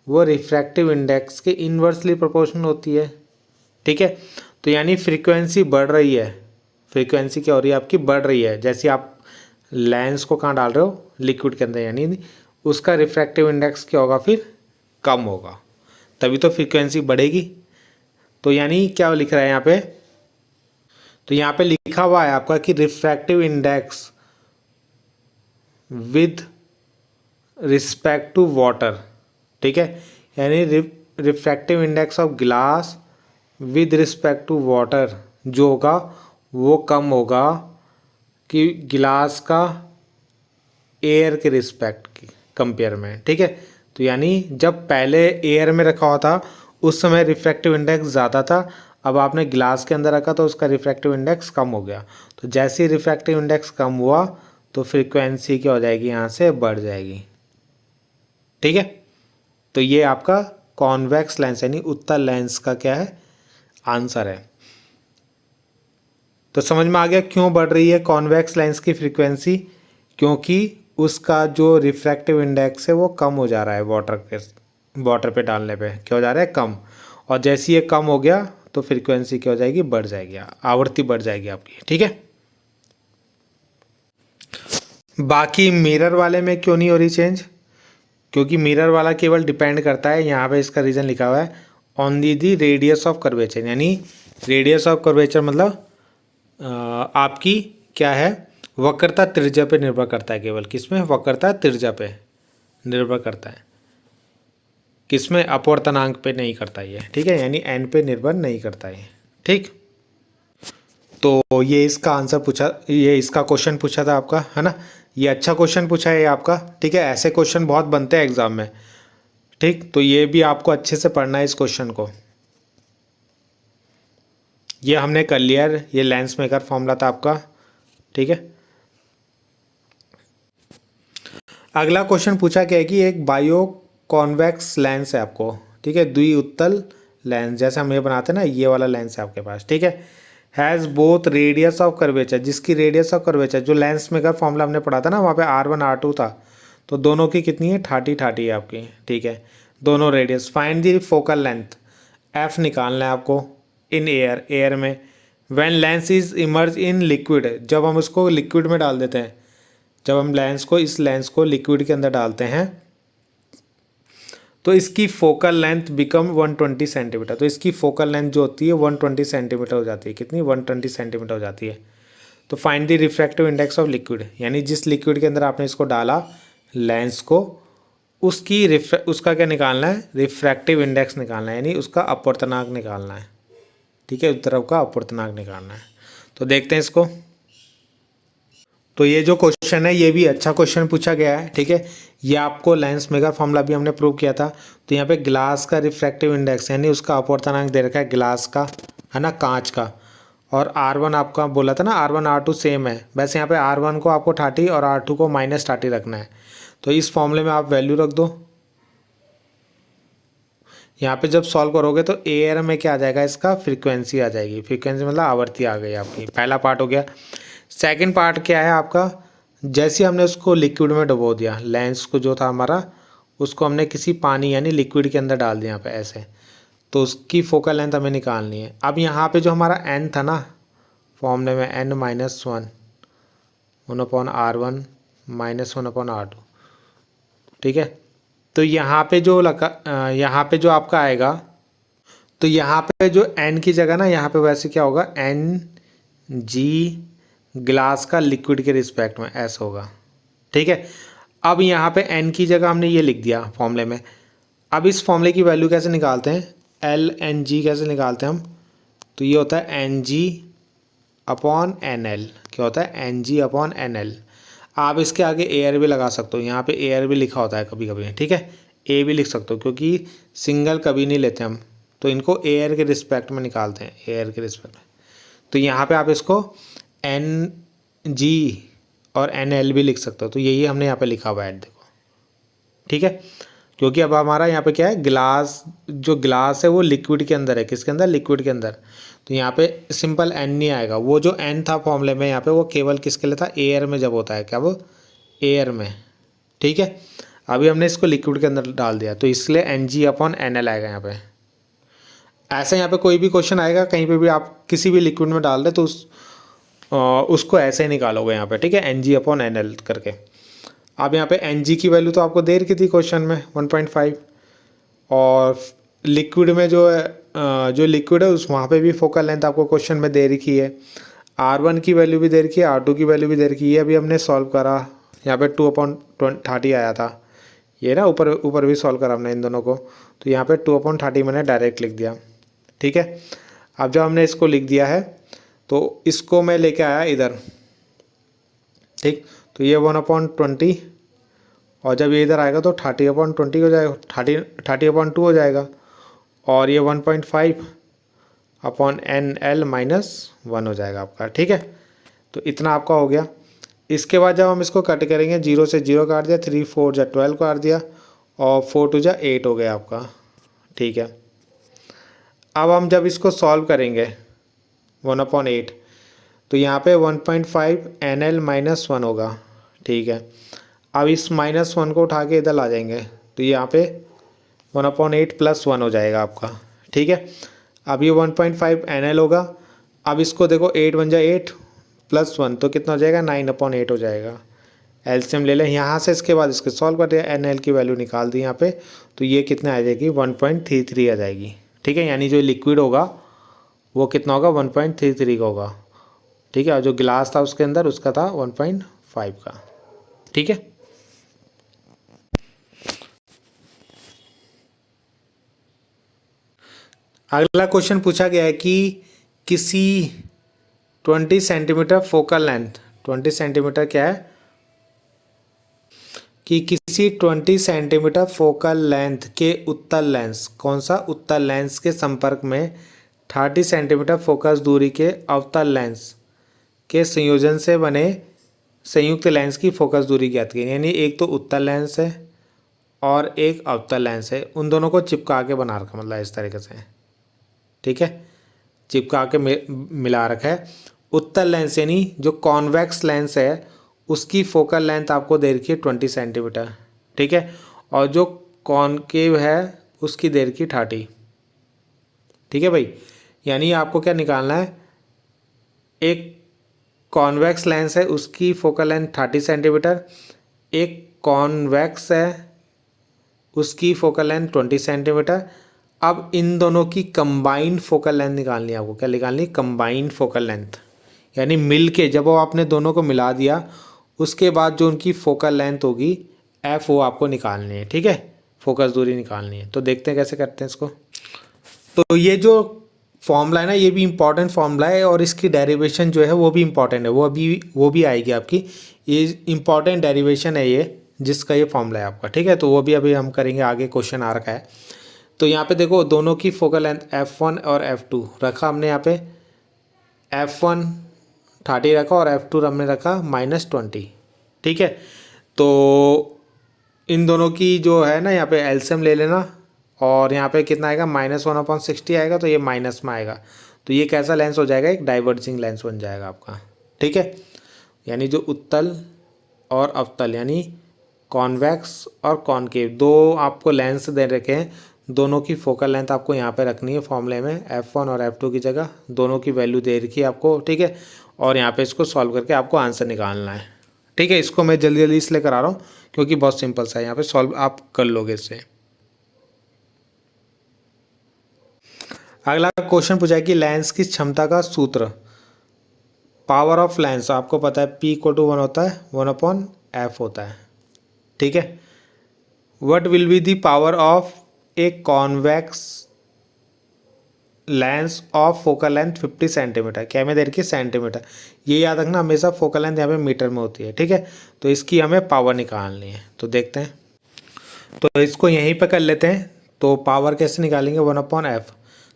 वो रिफ्रैक्टिव इंडेक्स के इन्वर्सली प्रोपोर्शनल होती है। ठीक है, तो यानी फ्रीक्वेंसी बढ़ रही है, फ्रीक्वेंसी क्या हो रही है आपकी? बढ़ रही है। जैसे आप लेंस को कहाँ डाल रहे हो? लिक्विड के अंदर, यानी उसका रिफ्रैक्टिव इंडेक्स क्या होगा? फिर कम होगा, तभी तो फ्रीक्वेंसी बढ़ेगी। तो यानी क्या लिख रहा है यहाँ पे? तो यहाँ पे लिखा हुआ है आपका कि refractive index with respect to water. ठीक है, यानी refractive index of glass with respect to water जो होगा वो कम होगा कि गिलास का एयर के रिस्पेक्ट की कंपेयर में। ठीक है, तो यानी जब पहले एयर में रखा हुआ था उस समय रिफ्रैक्टिव इंडेक्स ज़्यादा था, अब आपने ग्लास के अंदर रखा तो उसका रिफ्रैक्टिव इंडेक्स कम हो गया। तो जैसे ही रिफ्रैक्टिव इंडेक्स कम हुआ तो फ्रीक्वेंसी क्या हो जाएगी? यहाँ से बढ़ जाएगी। ठीक है, तो ये आपका कॉन्वेक्स लेंस यानी उत्तल लेंस का क्या है? आंसर है। तो समझ में आ गया क्यों बढ़ रही है कॉन्वेक्स लेंस की फ्रीक्वेंसी? क्योंकि उसका जो रिफ्रैक्टिव इंडेक्स है वो कम हो जा रहा है वाटर पे डालने पे। क्या हो जा रहा है? कम। और जैसे ये कम हो गया तो फ्रीक्वेंसी क्या हो जाएगी? बढ़ जाएगी, आवृत्ति बढ़ जाएगी आपकी। ठीक है, बाकी मिरर वाले में क्यों नहीं हो रही चेंज? क्योंकि मिरर वाला केवल डिपेंड करता है, यहाँ पे इसका रीज़न लिखा हुआ है on the radius of curvature. यानी रेडियस ऑफ कर्वेचर मतलब आपकी क्या है? वक्रता त्रिज्या पे निर्भर करता है। केवल किसमें? वक्रता त्रिज्या पे निर्भर करता है, किसमें? अपवर्तनांक पे नहीं करता ये। ठीक है, यानी एन पे निर्भर नहीं करता है। ठीक, तो ये इसका आंसर पूछा, ये इसका क्वेश्चन पूछा था आपका, है ना? ये अच्छा क्वेश्चन पूछा है ये आपका। ठीक है, ऐसे क्वेश्चन बहुत बनते हैं एग्जाम में। ठीक, तो ये भी आपको अच्छे से पढ़ना है इस क्वेश्चन को। ये हमने कर लिया, ये लेंस मेकर फॉर्मूला था आपका। ठीक है, अगला क्वेश्चन पूछा क्या है कि एक बायो कॉन्वेक्स लेंस है आपको। ठीक है, द्विउत्तल लेंस, जैसे हम ये बनाते हैं ना, ये वाला लेंस है आपके पास। ठीक है, has both radius of curvature, जिसकी रेडियस ऑफ कर्वेचर जो लेंस मेकर फॉर्मूला हमने पढ़ा था ना, वहाँ पे R1 R2 था, तो दोनों की कितनी है? 30 है आपकी। ठीक है, दोनों radius. Find the focal length, F निकालना है आपको इन एयर में। When lens is emerge in liquid, जब हम उसको लिक्विड में डाल देते हैं, जब हम इस लेंस को लिक्विड के अंदर डालते हैं तो इसकी फोकल लेंथ बिकम 120 सेंटीमीटर। तो इसकी फोकल लेंथ जो होती है 120 सेंटीमीटर हो जाती है। कितनी? 120 सेंटीमीटर हो जाती है। तो find the refractive index of liquid, यानी जिस लिक्विड के अंदर आपने इसको डाला लेंस को, उसका क्या निकालना है? रिफ्रैक्टिव इंडेक्स निकालना है, यानी उसका अपवर्तनांक निकालना है। ठीक है, उस तरफ का अपवर्तनांक निकालना है। तो देखते हैं इसको। तो ये जो क्वेश्चन है ये भी अच्छा क्वेश्चन पूछा गया है। ठीक है, ये आपको लेंस मेकर फॉर्मूला भी हमने प्रूव किया था। तो यहाँ पे ग्लास का रिफ्रैक्टिव इंडेक्स यानी उसका अपवर्तनांक दे रखा है ग्लास का, है ना, कांच का। और R1 आपका बोला था ना, R1 R2 सेम है। वैसे यहाँ पे R1 को आपको 30 और R2 को -30 रखना है। तो इस फॉर्मूले में आप वैल्यू रख दो। यहाँ पे जब सॉल्व करोगे तो एयर में क्या आ जाएगा? इसका फ्रीक्वेंसी आ जाएगी। फ्रीक्वेंसी मतलब आवृत्ति आ गई आपकी। पहला पार्ट हो गया। सेकंड पार्ट क्या है आपका? जैसे हमने उसको लिक्विड में डुबो दिया, लेंस को जो था हमारा उसको हमने किसी पानी यानी लिक्विड के अंदर डाल दिया यहाँ पे ऐसे, तो उसकी फोकल लेंथ हमें निकालनी है। अब यहाँ पे जो हमारा n था ना फॉर्मूले में, n - 1/R1 - 1/R2। ठीक है, तो यहाँ पे जो आपका आएगा, तो यहाँ पे जो n की जगह ना, यहाँ पे वैसे क्या होगा? Ng ग्लास का लिक्विड के रिस्पेक्ट में s होगा। ठीक है, अब यहाँ पे n की जगह हमने ये लिख दिया फॉर्मूले में। अब इस फॉर्मूले की वैल्यू कैसे निकालते हैं? Lng कैसे निकालते हैं हम? तो ये होता है Ng/NL। क्या होता है? Ng/NL। आप इसके आगे एयर भी लगा सकते हो, यहाँ पे एयर भी लिखा होता है कभी कभी। ठीक है, ए भी लिख सकते हो, क्योंकि सिंगल कभी नहीं लेते हम, तो इनको एयर के रिस्पेक्ट में निकालते हैं, एयर के रिस्पेक्ट में। तो यहाँ पे आप इसको एन जी और एन एल भी लिख सकते हो, तो यही हमने यहाँ पे लिखा हुआ है, देखो ठीक है। क्योंकि अब हमारा यहाँ पे क्या है, गिलास, जो गिलास है वो लिक्विड के अंदर है, किसके अंदर, लिक्विड के अंदर। तो यहाँ पे सिंपल एन नहीं आएगा, वो जो एन था फॉर्मूले में यहाँ पे वो केवल किसके लिए था, एयर में जब होता है, क्या वो एयर में, ठीक है। अभी हमने इसको लिक्विड के अंदर डाल दिया, तो इसलिए N G upon N L आएगा यहाँ पे। ऐसे यहाँ पे कोई भी क्वेश्चन आएगा कहीं पे भी, आप किसी भी लिक्विड में डाल दे तो उसको ऐसे ही निकालोगे यहाँ पे, ठीक है, N G upon N L करके। अब यहाँ पे एन जी की वैल्यू तो आपको दे रखी थी क्वेश्चन में 1.5, और लिक्विड में जो है जो लिक्विड है उस वहाँ पे भी फोकल लेंथ आपको क्वेश्चन में दे रखी है, R1 की वैल्यू भी दे रखी है, R2 की वैल्यू भी दे रखी है। अभी हमने सॉल्व करा, यहाँ पे 2/30 आया था, ये ना ऊपर ऊपर भी सॉल्व करा हमने इन दोनों को, तो यहाँ पे 2/30 मैंने डायरेक्ट लिख दिया, ठीक है। अब जब हमने इसको लिख दिया है तो इसको मैं लेके आया इधर, ठीक, तो ये 1/20, और जब ये इधर आएगा तो 30/20 हो जाएगा, 30/2 हो जाएगा, और ये 1.5/NL-1 हो जाएगा आपका, ठीक है। तो इतना आपका हो गया। इसके बाद जब हम इसको कट करेंगे, 0 से 0 काट दिया, 3 4 जा 12 काट दिया, और 4 2 जा 8 हो गया आपका, ठीक है। अब हम जब इसको सॉल्व करेंगे 1/8, तो यहाँ पे 1.5NL-1 होगा, ठीक है। अब इस -1 को उठा के इधर ला जाएंगे, तो यहाँ पे 1/8 + 1 हो जाएगा आपका, ठीक है। अब ये 1.5 NL होगा। अब इसको देखो, 8 1 जा 8 + 1 तो कितना हो जाएगा, 9/8 हो जाएगा। एलसीएम ले लें यहाँ से, इसके बाद इसके सॉल्व कर दिया, NL की वैल्यू निकाल दी यहाँ पे, तो ये कितने आ जाएगी, 1.33 आ जाएगी, ठीक है। यानी जो लिक्विड होगा वो कितना होगा, 1.33 का होगा, ठीक है। और जो गिलास था उसके अंदर उसका था 1.5 का, ठीक है। अगला क्वेश्चन पूछा गया है कि किसी 20 सेंटीमीटर फोकल लेंथ, 20 सेंटीमीटर क्या है, कि किसी 20 सेंटीमीटर फोकल लेंथ के उत्तल लेंस, कौन सा, उत्तल लेंस के संपर्क में 30 सेंटीमीटर फोकस दूरी के अवतल लेंस के संयोजन से बने संयुक्त लेंस की फोकस दूरी ज्ञात की। यानी एक तो उत्तल लेंस है और एक अवतल लेंस है, उन दोनों को चिपका के बना रखा, मतलब इस तरीके से, ठीक है, चिपका के मिला रखा है। उत्तल लेंस यानी जो कॉन्वेक्स लेंस है उसकी फोकल लेंथ आपको दे रखी है 20 सेंटीमीटर, ठीक है, और जो कॉनकेव है उसकी दे रखी 30, ठीक है भाई। यानी आपको क्या निकालना है, एक कॉन्वेक्स लेंस है उसकी फोकल लेंथ 30 सेंटीमीटर, एक कॉन्वेक्स है उसकी फोकल लेंथ 20 सेंटीमीटर। अब इन दोनों की कंबाइंड फोकल लेंथ निकालनी है आपको, क्या निकालनी, कंबाइंड फोकल लेंथ, यानी मिल के जब वो आपने दोनों को मिला दिया उसके बाद जो उनकी फोकल लेंथ होगी एफ, वो आपको निकालनी है, ठीक है, फोकस दूरी निकालनी है। तो देखते हैं कैसे करते हैं इसको। तो ये जो फॉर्मूला है ना, ये भी इंपॉर्टेंट फॉर्मूला है, और इसकी डेरिवेशन जो है वो भी इंपॉर्टेंट है, वो भी आएगी आपकी, ये इंपॉर्टेंट डेरिवेशन है ये, जिसका ये फॉर्मूला है आपका, ठीक है। तो वो भी अभी हम करेंगे, आगे क्वेश्चन आ रखा है। तो यहाँ पे देखो, दोनों की फोकल लेंथ F1 और F2 रखा हमने, यहाँ पे F1 30 रखा और F2 हमने रखा -20, ठीक है। तो इन दोनों की जो है ना, यहाँ पे एलसीएम ले लेना, और यहाँ पे कितना आएगा, -1/60 आएगा, तो ये माइनस में आएगा, तो ये कैसा लेंस हो जाएगा, एक डाइवर्जिंग लेंस बन जाएगा आपका, ठीक है। यानी जो उत्तल और अवतल यानी कॉन्वेक्स और कॉनकेव दो आपको लेंस दे रखे हैं, दोनों की फोकल लेंथ आपको यहाँ पे रखनी है फॉर्मूले में, F1 और F2 की जगह दोनों की वैल्यू दे रखी है आपको, ठीक है। और यहाँ पे इसको सॉल्व करके आपको आंसर निकालना है, ठीक है। इसको मैं जल्दी जल्दी इसलिए करा रहा हूँ क्योंकि बहुत सिंपल सा है, यहाँ पे सॉल्व आप कर लोगे इससे। अगला क्वेश्चन पूछा है कि लेंस की क्षमता का सूत्र, पावर ऑफ लेंस आपको पता है P = 1 होता है, 1/F होता है, ठीक है। What will be the power of a convex lens of focal length 50 centimetre, क्या में दे रखी है, सेंटीमीटर, ये याद रखना हमेशा, फोकल लेंथ यहाँ पे मीटर में होती है, ठीक है। तो इसकी हमें पावर निकालनी है, तो देखते हैं। तो इसको यहीं पे कर लेते हैं। तो पावर कैसे निकालेंगे, 1/f।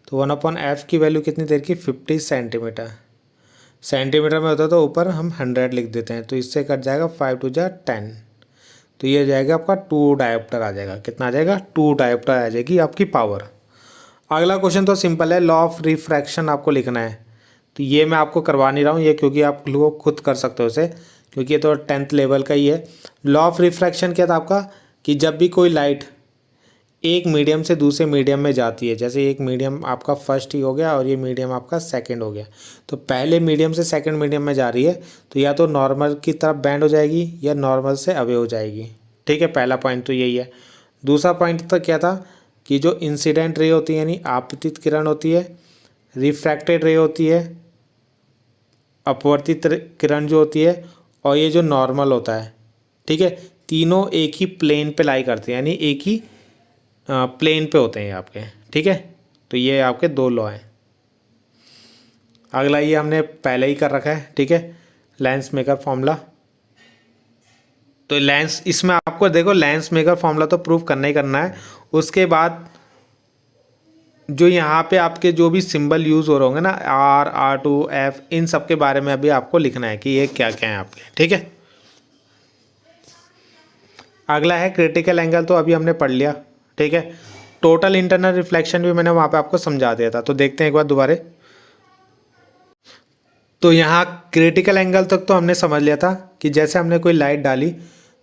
तो 1/f की वैल्यू कितनी देर की, 50 सेंटीमीटर। सेंटीमीटर में होता है तो ऊपर हम 100 लिख देते हैं, तो इससे कट जाएगा 5 × 10। तो ये जाएगा आपका 2 डायोप्टर आ जाएगा। कितना आ जाएगा, 2 डायोप्टर आ जाएगी आपकी पावर। अगला क्वेश्चन तो सिंपल है, लॉ ऑफ रिफ्रैक्शन आपको लिखना है। तो ये मैं आपको करवा नहीं रहा हूँ ये, क्योंकि आप लोग खुद कर सकते हो इसे, क्योंकि ये तो 10th लेवल का ही है। लॉ ऑफ रिफ्रैक्शन क्या था आपका, कि जब भी कोई लाइट एक मीडियम से दूसरे मीडियम में जाती है, जैसे एक मीडियम आपका फर्स्ट ही हो गया और ये मीडियम आपका सेकंड हो गया, तो पहले मीडियम से सेकंड मीडियम में जा रही है तो या तो नॉर्मल की तरफ बेंड हो जाएगी या नॉर्मल से अवे हो जाएगी। ठीक है, पहला पॉइंट तो यही है। दूसरा पॉइंट तो क्या था कि जो इंसिडेंट रे होती है यानी आपतित किरण होती है, रिफ्रैक्टेड रे होती है, अपवर्तित किरण जो होती है, और ये जो नॉर्मल होता है, ठीक है, तीनों एक ही प्लेन पे लाई करते हैं, यानी एक ही प्लेन पे होते हैं आपके। ठीक है, तो ये आपके 2 लॉ हैं। अगला ये हमने पहले ही कर रखा है। ठीक है, लेंस मेकर फॉर्मूला। तो लेंस, इसमें आपको देखो लेंस मेकर फॉर्मूला तो प्रूव करना ही करना है। उसके बाद जो यहाँ पे आपके जो भी सिंबल यूज़ हो रहे होंगे ना, R, R2, F, इन सब के बारे में अभी आपको लिखना है कि ये क्या क्या है आपके। ठीक है, अगला है क्रिटिकल एंगल, तो अभी हमने पढ़ लिया। ठीक है, टोटल इंटरनल रिफ्लेक्शन भी मैंने वहाँ पे आपको समझा दिया था, तो देखते हैं एक बार दोबारा। तो यहाँ क्रिटिकल एंगल तक तो हमने समझ लिया था कि जैसे हमने कोई लाइट डाली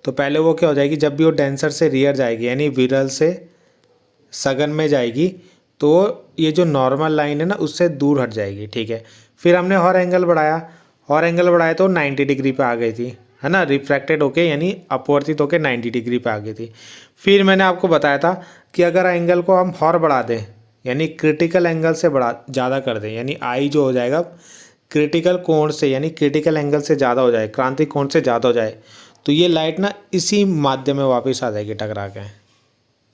तो पहले वो क्या हो जाएगी, जब भी वो डेंसर से रियर जाएगी यानी विरल से सघन में जाएगी तो ये जो नॉर्मल लाइन है ना उससे दूर हट जाएगी। ठीक है, फिर हमने हॉर एंगल बढ़ाया, हॉर एंगल बढ़ाया तो 90 डिग्री पे आ गई थी, है ना, रिफ्रैक्टेड होके यानी अपवर्तित होके 90 डिग्री पे आ गई थी। फिर मैंने आपको बताया था कि अगर एंगल को हम हॉर बढ़ा दें यानी क्रिटिकल एंगल से ज़्यादा कर दें, यानी आई जो हो जाएगा क्रिटिकल कोण से यानी क्रिटिकल एंगल से ज़्यादा हो जाए, क्रांतिक कोण से ज़्यादा हो जाए, तो ये लाइट ना इसी माध्यम में वापस आ जाएगी टकरा के,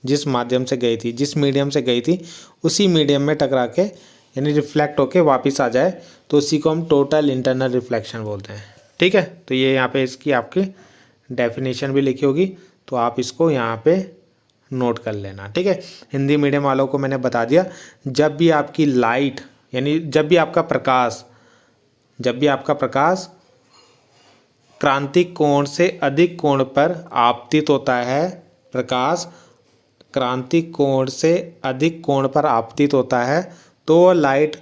जिस माध्यम से गई थी, जिस मीडियम से गई थी उसी मीडियम में टकरा के यानी रिफ्लेक्ट होके वापस आ जाए, तो उसी को हम टोटल इंटरनल रिफ्लेक्शन बोलते हैं। ठीक है, तो ये यहाँ पे इसकी आपकी डेफिनेशन भी लिखी होगी, तो आप इसको यहाँ पे नोट कर लेना। ठीक है, हिंदी मीडियम वालों को मैंने बता दिया, जब भी आपकी लाइट यानी जब भी आपका प्रकाश क्रांतिक कोण से अधिक कोण पर आपतित होता है, प्रकाश क्रांतिक कोण से अधिक कोण पर आपतित होता है, तो वो लाइट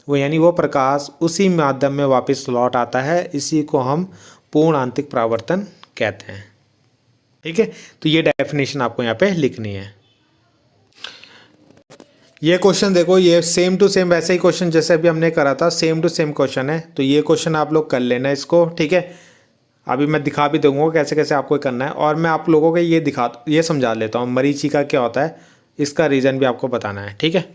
यानी वो प्रकाश उसी माध्यम में वापस लौट आता है, इसी को हम पूर्ण आंतरिक परावर्तन कहते हैं। ठीक है, तो ये डेफिनेशन आपको यहाँ पे लिखनी है। ये क्वेश्चन देखो, ये सेम टू सेम वैसे ही क्वेश्चन जैसे अभी हमने करा था, सेम टू सेम क्वेश्चन है, तो ये क्वेश्चन आप लोग कर लेना इसको। ठीक है, अभी मैं दिखा भी दूंगा कैसे कैसे आपको करना है, और मैं आप लोगों को ये समझा लेता हूँ मरीचिका क्या होता है, इसका रीज़न भी आपको बताना है। ठीक है,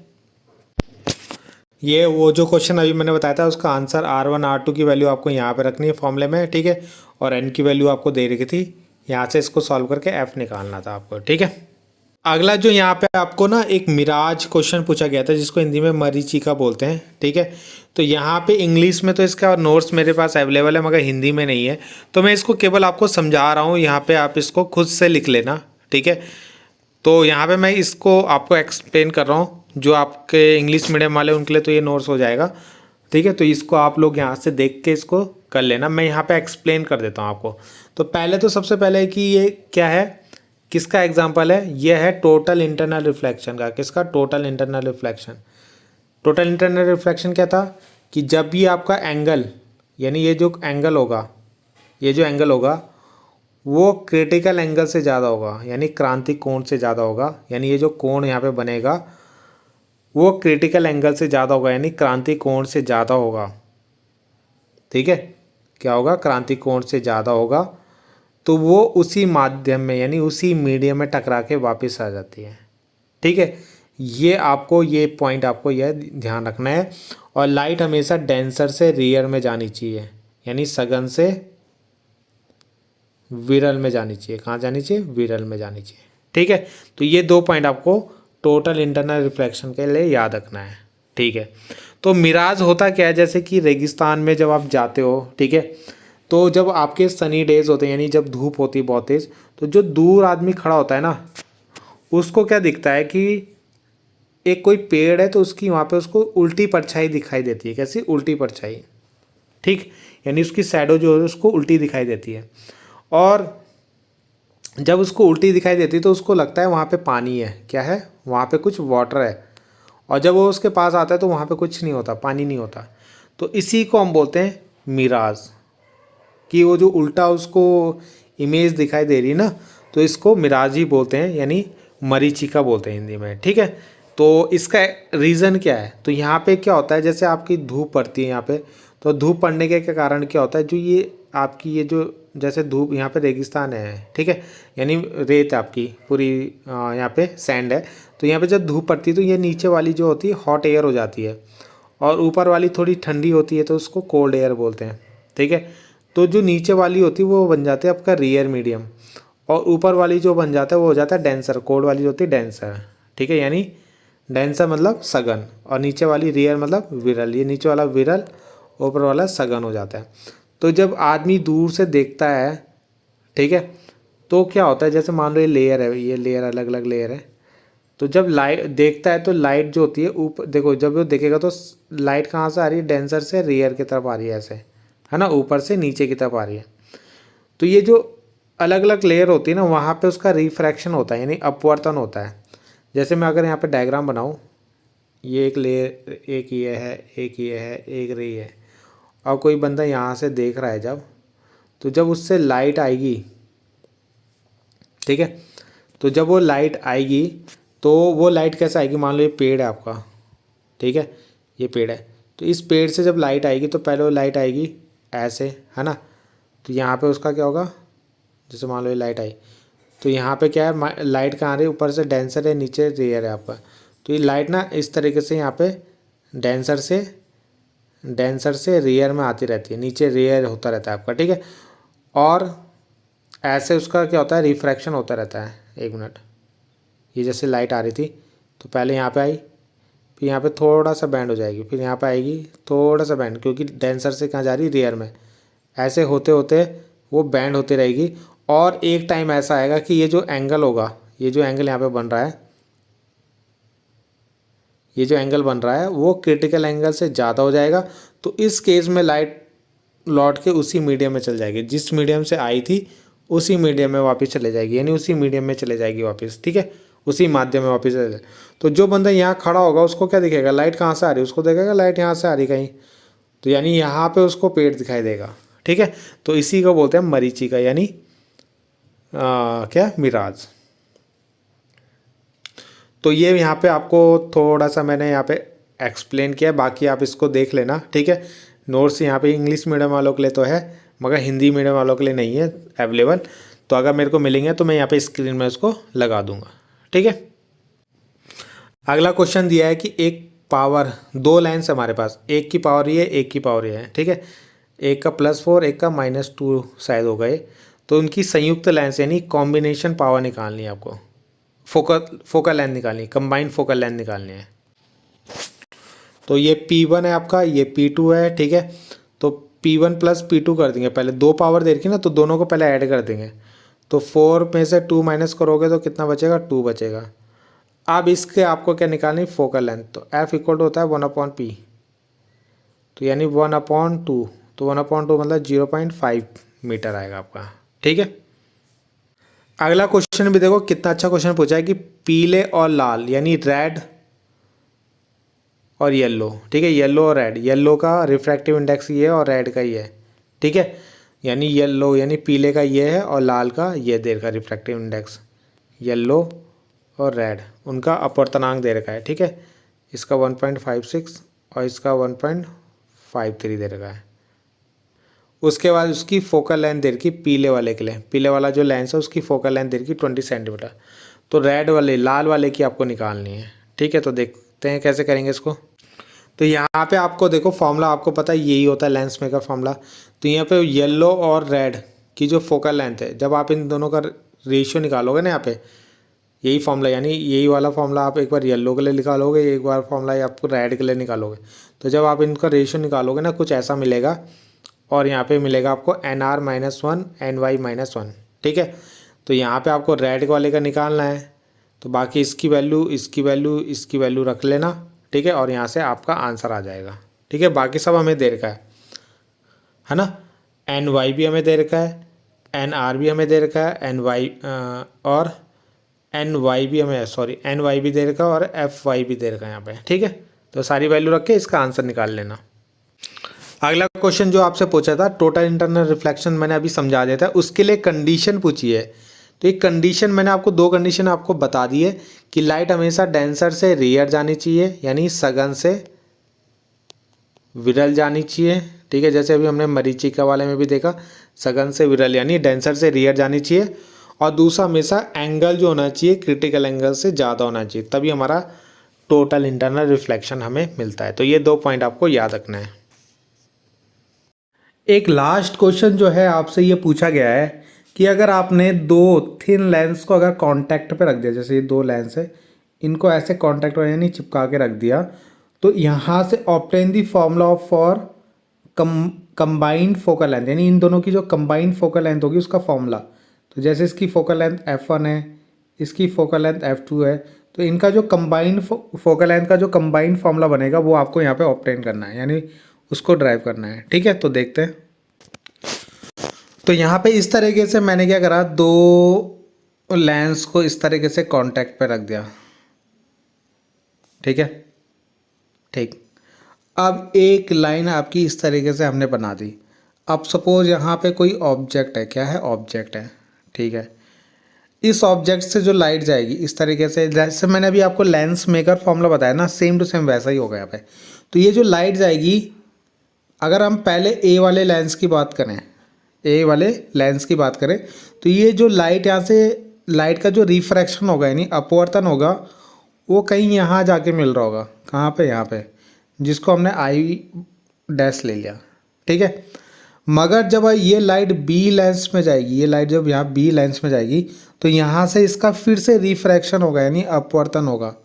ये वो जो क्वेश्चन अभी मैंने बताया था उसका आंसर R1 R2 की वैल्यू आपको यहाँ पे रखनी है फॉर्मूले में। ठीक है, और N की वैल्यू आपको दे रखी थी, यहाँ से इसको सॉल्व करके F निकालना था आपको। ठीक है, अगला जो यहाँ पे आपको ना एक मिराज क्वेश्चन पूछा गया था जिसको हिंदी में मरीचिका बोलते हैं। ठीक है, तो यहाँ पे इंग्लिश में तो इसका नोट्स मेरे पास अवेलेबल है मगर हिंदी में नहीं है, तो मैं इसको केवल आपको समझा रहा हूँ, यहाँ पे आप इसको खुद से लिख लेना। ठीक है, तो यहाँ पे मैं इसको आपको एक्सप्लेन कर रहा हूँ, जो आपके इंग्लिश मीडियम वाले उनके लिए तो ये नोट्स हो जाएगा। ठीक है, तो इसको आप लोग यहाँ से देख के इसको कर लेना, मैं यहाँ पे एक्सप्लेन कर देता हूँ आपको। तो पहले तो सबसे पहले कि ये क्या है, किसका एग्जाम्पल है, ये है टोटल इंटरनल रिफ्लेक्शन का। किसका, total internal reflection. Total internal reflection क्या था कि जब भी आपका एंगल यानी ये जो एंगल होगा वो क्रिटिकल एंगल से ज़्यादा होगा यानी क्रांतिक कोण से ज़्यादा होगा, यानी ये जो कोण यहाँ पे बनेगा वो क्रिटिकल एंगल से ज़्यादा होगा यानी क्रांतिक कोण से ज़्यादा होगा। ठीक है, क्या होगा, क्रांतिक कोण से ज़्यादा होगा, तो वो उसी माध्यम में यानी उसी मीडियम में टकरा के वापस आ जाती है। ठीक है, ये पॉइंट आपको यह ध्यान रखना है। और लाइट हमेशा डेंसर से रियर में जानी चाहिए यानी सघन से विरल में जानी चाहिए। कहाँ जानी चाहिए, विरल में जानी चाहिए। ठीक है, तो ये 2 पॉइंट आपको टोटल इंटरनल रिफ्लेक्शन के लिए याद रखना है। ठीक है, तो मिराज होता क्या है, जैसे कि रेगिस्तान में जब आप जाते हो, ठीक है, तो जब आपके सनी डेज होते हैं यानी जब धूप होती है बहुत तेज़, तो जो दूर आदमी खड़ा होता है ना उसको क्या दिखता है कि एक कोई पेड़ है तो उसकी वहाँ पे उसको उल्टी परछाई दिखाई देती है। कैसी? उल्टी परछाई, ठीक, यानी उसकी शैडो जो है उसको उल्टी दिखाई देती है। और जब उसको उल्टी दिखाई देती है तो उसको लगता है वहाँ पे पानी है। क्या है? वहाँ पे कुछ वाटर है। और जब वो उसके पास आता है तो वहाँ पे कुछ नहीं होता, पानी नहीं होता। तो इसी को हम बोलते हैं मिराज, कि वो जो उल्टा उसको इमेज दिखाई दे रही है ना, तो इसको मिराज ही बोलते हैं, यानी मरीचिका बोलते हैं हिंदी में, ठीक है। तो इसका रीज़न क्या है? तो यहाँ पे क्या होता है, जैसे आपकी धूप पड़ती है यहाँ पे, तो धूप पड़ने के कारण क्या होता है, जो ये आपकी ये जो जैसे धूप, यहाँ पे रेगिस्तान है, ठीक है, यानी रेत आपकी पूरी यहाँ पे सैंड है, तो यहाँ पे जब धूप पड़ती है तो ये नीचे वाली जो होती है हॉट एयर हो जाती है और ऊपर वाली थोड़ी ठंडी होती है, तो उसको कोल्ड एयर बोलते हैं, ठीक है। तो जो नीचे वाली होती है वो बन जाती है आपका रियर मीडियम, और ऊपर वाली जो बन जाता है वो हो जाता है डेंसर। कोल्ड वाली जो होती है डेंसर, ठीक है, यानी डेंसर मतलब सघन, और नीचे वाली रियर मतलब विरल। ये नीचे वाला विरल, ऊपर वाला सघन हो जाता है। तो जब आदमी दूर से देखता है, ठीक है, तो क्या होता है, जैसे मान लो ये लेयर है, ये लेयर अलग अलग लेयर है, तो जब लाइट देखता है तो लाइट जो होती है ऊपर, देखो जब वो देखेगा तो लाइट कहाँ से आ रही है? डेंसर से रियर की तरफ आ रही है, ऐसे है ना, ऊपर से नीचे की तरफ आ रही है। तो ये जो अलग अलग लेयर होती है ना, वहाँ पे उसका रिफ्रैक्शन होता है, यानी अपवर्तन होता है। जैसे मैं अगर यहाँ पे डायग्राम बनाऊँ, ये एक लेयर, एक ये है, एक ये है, एक ये है, और कोई बंदा यहाँ से देख रहा है जब, तो जब उससे लाइट आएगी, ठीक है, तो जब वो लाइट आएगी तो वो लाइट कैसे आएगी? मान लो ये पेड़ है आपका, ठीक है, ये पेड़ है, तो इस पेड़ से जब लाइट आएगी तो पहले वो लाइट आएगी ऐसे, है ना, तो यहाँ पे उसका क्या होगा, जैसे मान लो ये लाइट आई, तो यहाँ पे क्या है, लाइट कहाँ आ रही है? ऊपर से डेंसर है, नीचे रेयर है आपका, तो ये लाइट ना इस तरीके से यहाँ पे डेंसर से रेयर में आती रहती है, नीचे रेयर होता रहता है आपका, ठीक है। और ऐसे उसका क्या होता है, रिफ्रैक्शन होता रहता है। एक मिनट, ये जैसे लाइट आ रही थी तो पहले यहाँ पे आई, फिर यहाँ पे थोड़ा सा बैंड हो जाएगी, फिर यहाँ पे आएगी थोड़ा सा बैंड, क्योंकि डेंसर से कहाँ जा रही? रेयर में। ऐसे होते होते वो बैंड होती रहेगी, और एक टाइम ऐसा आएगा कि ये जो एंगल होगा, ये जो एंगल यहाँ पे बन रहा है, ये जो एंगल बन रहा है वो क्रिटिकल एंगल से ज़्यादा हो जाएगा। तो इस केस में लाइट लौट के उसी मीडियम में चल जाएगी, जिस मीडियम से आई थी उसी मीडियम में वापस चले जाएगी, यानी उसी मीडियम में चले जाएगी वापस, ठीक है, उसी माध्यम में वापस चले जाएगी। तो जो बंदा यहाँ खड़ा होगा उसको क्या दिखेगा? लाइट कहाँ से आ रही है? उसको देखेगा लाइट यहाँ से आ रही कहीं, तो यानी यहाँ पे उसको पेड़ दिखाई देगा, ठीक है। तो इसी को बोलते हैं मरीचिका, यानी क्या? मिराज। तो ये यहाँ पे आपको थोड़ा सा मैंने यहाँ पे एक्सप्लेन किया, बाकी आप इसको देख लेना, ठीक है। नोट्स यहाँ पे इंग्लिश मीडियम वालों के लिए तो है, मगर हिंदी मीडियम वालों के लिए नहीं है अवेलेबल। तो अगर मेरे को मिलेंगे तो मैं यहाँ पे स्क्रीन में उसको लगा दूंगा, ठीक है। अगला क्वेश्चन दिया है कि एक पावर, दो लाइन्स हमारे पास, एक की पावर ये, एक की पावर ये है, ठीक है, एक का +4, एक का -2 शायद हो गए, तो उनकी संयुक्त लेंस यानी कॉम्बिनेशन पावर निकालनी है आपको, फोकल लेंथ निकालनी है, कंबाइंड फोकल लेंथ निकालनी है। तो ये P1 है आपका, ये P2 है, ठीक है। तो P1 + P2 कर देंगे, पहले दो पावर दे रखी ना, तो दोनों को पहले ऐड कर देंगे। तो 4 में से 2 माइनस करोगे तो कितना बचेगा? 2 बचेगा। अब इसके आपको क्या निकालनी? Focal length. तो F इक्वल टू होता है 1/P, तो यानी 1/2, तो 1/2 मतलब 0.5 मीटर आएगा आपका, ठीक है। अगला क्वेश्चन भी देखो कितना अच्छा क्वेश्चन पूछा है कि पीले और लाल यानी रेड और येलो, ठीक है, येलो और रेड, येलो का रिफ्रैक्टिव इंडेक्स ये है और रेड का ये है, ठीक है, यानी येलो यानी पीले का ये है और लाल का ये दे रखा रिफ्रैक्टिव इंडेक्स, येलो और रेड उनका अपवर्तनांक दे रखा है, ठीक है, इसका 1.56 और इसका 1.53 दे रखा है। उसके बाद उसकी फोकल लेंथ दे रखी पीले वाले के लिए, पीले वाला जो लेंस है उसकी फोकल लेंथ दे रखी 20 सेंटीमीटर। तो रेड वाले, लाल वाले की आपको निकालनी है, ठीक है। तो देखते हैं कैसे करेंगे इसको। तो यहाँ पे आपको देखो फॉर्मूला आपको पता है यही होता है लेंस मेकर फॉर्मूला। तो यहाँ पे येलो और रेड की जो फोकल लेंथ है, जब आप इन दोनों का रेशियो निकालोगे ना, यहाँ पे यही फॉर्मूला, यानी यही वाला फॉर्मूला आप एक बार येलो के लिए निकालोगे, एक बार फॉर्मूला आपको रेड के लिए निकालोगे। तो जब आप इनका रेशियो निकालोगे ना, कुछ ऐसा मिलेगा, और यहाँ पे मिलेगा आपको NR-1 NY-1, ठीक है। तो यहाँ पे आपको रेड वाले का निकालना है, तो बाकी इसकी वैल्यू, इसकी वैल्यू, इसकी वैल्यू रख लेना, ठीक है, और यहाँ से आपका आंसर आ जाएगा, ठीक है। बाकी सब हमें दे रखा है ना। एन वाई भी हमें दे रखा है, एन आर भी हमें दे रखा है, एन वाई और एन वाई भी हमें, सॉरी एन वाई भी दे रखा है और एफ वाई भी दे रखा है यहाँ पे, ठीक है। तो सारी वैल्यू रख के इसका आंसर निकाल लेना। अगला क्वेश्चन जो आपसे पूछा था, टोटल इंटरनल रिफ्लेक्शन मैंने अभी समझा दिया था, उसके लिए कंडीशन पूछी है। तो एक कंडीशन मैंने आपको, दो कंडीशन आपको बता दी है कि लाइट हमेशा डेंसर से रेयर जानी चाहिए, यानी सघन से विरल जानी चाहिए, ठीक है। जैसे अभी हमने मरीचिका वाले में भी देखा, सघन से विरल यानी डेंसर से रेयर जानी चाहिए। और दूसरा, हमेशा एंगल जो होना चाहिए क्रिटिकल एंगल से ज़्यादा होना चाहिए, तभी हमारा टोटल इंटरनल रिफ्लेक्शन हमें मिलता है। तो ये 2 पॉइंट आपको याद रखना है। एक लास्ट क्वेश्चन जो है आपसे ये पूछा गया है कि अगर आपने 2 थिन लेंस को अगर कांटेक्ट पे रख दिया, जैसे ये 2 लेंस है, इनको ऐसे कांटेक्ट पर यानी चिपका के रख दिया, तो यहाँ से obtain the formula for combined focal length, यानी इन दोनों की जो कंबाइंड फोकल लेंथ होगी उसका फॉर्मूला। तो जैसे इसकी फोकल लेंथ f1 है, इसकी फोकल लेंथ f2 है, तो इनका जो कंबाइंड फोकल लेंथ का जो कंबाइंड फॉर्मूला बनेगा वो आपको यहाँ पे ऑब्टेन करना है, यानी उसको ड्राइव करना है, ठीक है। तो देखते हैं। तो यहाँ पे इस तरीके से मैंने क्या करा, 2 लेंस को इस तरीके से कांटेक्ट पे रख दिया, ठीक है, ठीक। अब एक लाइन आपकी इस तरीके से हमने बना दी। अब सपोज यहाँ पे कोई ऑब्जेक्ट है, क्या है, ऑब्जेक्ट है, ठीक है। इस ऑब्जेक्ट से जो लाइट जाएगी इस तरीके से, जैसे मैंने अभी आपको लेंस मेकर फॉर्मूला बताया ना, सेम टू सेम वैसा ही होगा यहाँ पे। तो ये जो लाइट जाएगी, अगर हम पहले ए वाले लेंस की बात करें, ए वाले लेंस की बात करें, तो ये जो लाइट यहाँ से, लाइट का जो रिफ्रैक्शन होगा यानी अपवर्तन होगा, वो कहीं यहाँ जाके मिल रहा होगा, कहाँ पे, यहाँ पे, जिसको हमने आई डैश ले लिया, ठीक है। मगर जब ये लाइट बी लेंस में जाएगी, ये लाइट जब यहाँ बी लेंस में जाएगी, तो यहाँ से इसका फिर से रिफ्रैक्शन होगा यानी अपवर्तन होगा,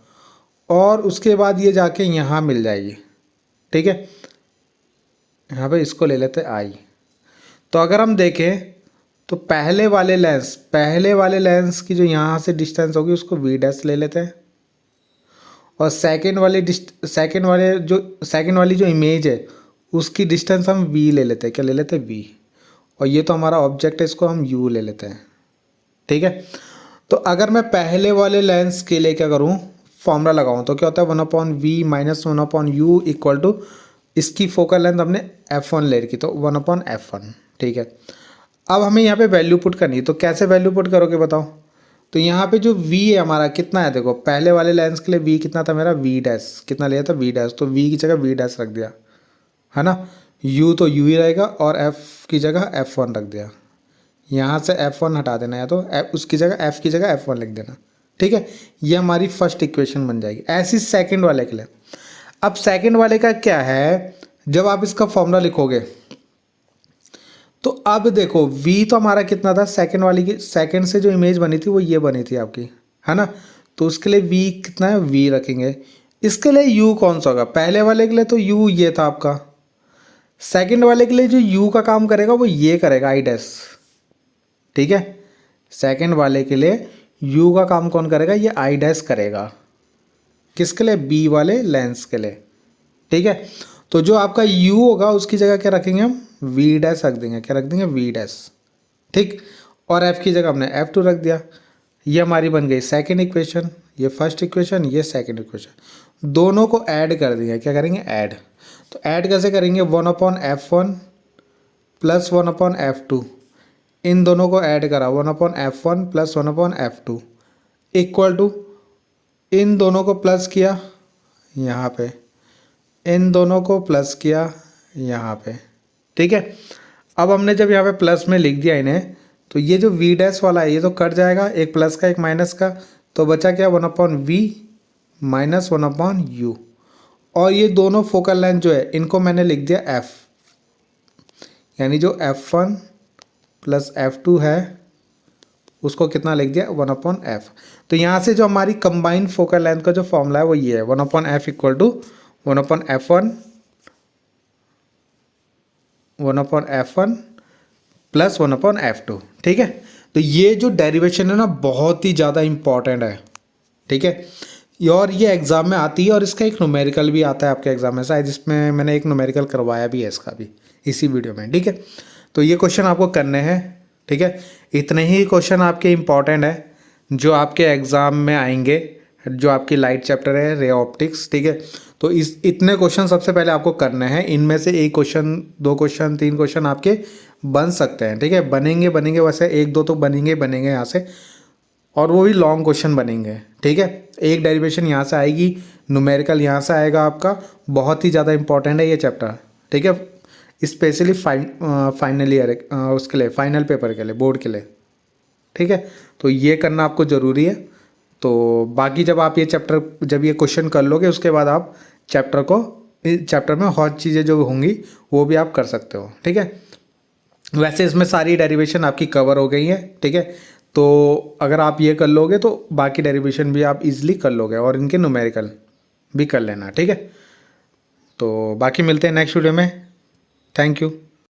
और उसके बाद ये जाके यहाँ मिल जाएगी, ठीक है। यहाँ पे इसको ले लेते हैं आई। तो अगर हम देखें तो पहले वाले लेंस की जो यहाँ से डिस्टेंस होगी उसको वी डैश ले लेते हैं, और सेकंड वाली जो इमेज है उसकी डिस्टेंस हम वी ले लेते हैं, क्या ले लेते हैं, वी। और ये तो हमारा ऑब्जेक्ट है, इसको हम यू ले लेते हैं, ठीक है। तो अगर मैं पहले वाले लेंस के लिए क्या करूँ, फॉर्मूला लगाऊँ, तो क्या होता है, 1/v minus 1/u equal to, इसकी फोकल लेंथ हमने f1 ले रखी, तो 1/f1, ठीक है। अब हमें यहाँ पे वैल्यू पुट करनी है, तो कैसे वैल्यू पुट करोगे बताओ। तो यहाँ पे जो v है हमारा कितना है, देखो पहले वाले लेंस के लिए v कितना था मेरा, v डैश कितना लिया था, v डैश, तो v की जगह v डैश रख दिया, है ना। u तो u ही रहेगा, और f की जगह f1 रख दिया। यहाँ से f1 हटा देना, या तो उसकी जगह f की जगह f1 लिख देना, ठीक है। ये हमारी फर्स्ट इक्वेशन बन जाएगी। ऐसी सेकंड वाले के लिए, अब सेकंड वाले का क्या है, जब आप इसका फॉर्मूला लिखोगे तो अब देखो v तो हमारा कितना था, सेकंड वाली की, सेकंड से जो इमेज बनी थी वो ये बनी थी आपकी, है ना। तो उसके लिए v कितना है, v रखेंगे। इसके लिए u कौन सा होगा, पहले वाले के लिए तो u ये था आपका, सेकंड वाले के लिए जो u का काम करेगा वो ये करेगा, आई डैश, ठीक है। सेकंड वाले के लिए u का काम कौन करेगा, ये आई डैश करेगा, किसके लिए, b वाले लेंस के लिए, ठीक है। तो जो आपका u होगा उसकी जगह क्या रखेंगे हम, v डैश रख देंगे, क्या रख देंगे, v डैश, ठीक। और f की जगह हमने f2 रख दिया। ये हमारी बन गई सेकंड इक्वेशन, ये फर्स्ट इक्वेशन, ये सेकंड इक्वेशन। दोनों को ऐड कर देंगे, क्या करेंगे, ऐड। तो ऐड कैसे करेंगे, 1/f1 प्लस 1/f2, इन दोनों को ऐड करा, 1/f1 plus 1/f2 equal to, इन दोनों को प्लस किया यहाँ पे, इन दोनों को प्लस किया यहाँ पे, ठीक है। अब हमने जब यहाँ पे प्लस में लिख दिया इन्हें, तो ये जो v डैश वाला है ये तो कट जाएगा, एक प्लस का एक माइनस का, तो बचा क्या, 1/v माइनस 1/u। और ये दोनों फोकल लेंथ जो है इनको मैंने लिख दिया f, यानी जो f1 प्लस f2 है उसको कितना लिख दिया, 1/f। तो यहाँ से जो हमारी कंबाइंड फोकल लेंथ का जो फॉर्मूला है वो ये है, 1/f equal to 1/f1 plus 1/f2, ठीक है। तो ये जो डेरिवेशन है ना बहुत ही ज़्यादा इम्पॉर्टेंट है, ठीक है। और ये एग्ज़ाम में आती है और इसका एक न्यूमेरिकल भी आता है आपके एग्ज़ाम में, शायद इसमें मैंने एक न्यूमेरिकल करवाया भी है इसका भी इसी वीडियो में, ठीक है। तो ये क्वेश्चन आपको करने हैं, ठीक है। इतने ही क्वेश्चन आपके इम्पॉर्टेंट है जो आपके एग्ज़ाम में आएंगे, जो आपकी लाइट चैप्टर है रे ऑप्टिक्स, ठीक है। तो इस इतने क्वेश्चन सबसे पहले आपको करने हैं। इनमें से एक क्वेश्चन, दो क्वेश्चन, तीन क्वेश्चन आपके बन सकते हैं, ठीक है। बनेंगे वैसे एक दो तो बनेंगे यहाँ से, और वो भी लॉन्ग क्वेश्चन बनेंगे, ठीक है। एक डेरिवेशन यहाँ से आएगी, न्यूमेरिकल यहाँ से आएगा आपका। बहुत ही ज़्यादा इंपॉर्टेंट है ये चैप्टर, ठीक है। स्पेशली फाइनल ईयर उसके लिए, फाइनल पेपर के लिए, बोर्ड के लिए, ठीक है। तो ये करना आपको ज़रूरी है। तो बाकी जब आप ये चैप्टर, जब ये क्वेश्चन कर लोगे उसके बाद आप चैप्टर में और चीज़ें जो होंगी वो भी आप कर सकते हो, ठीक है। वैसे इसमें सारी डेरिवेशन आपकी कवर हो गई है, ठीक है। तो अगर आप ये कर लोगे तो बाकी डेरिवेशन भी आप इजीली कर लोगे और इनके न्यूमेरिकल भी कर लेना, ठीक है। तो बाकी मिलते हैं नेक्स्ट वीडियो में। Thank you.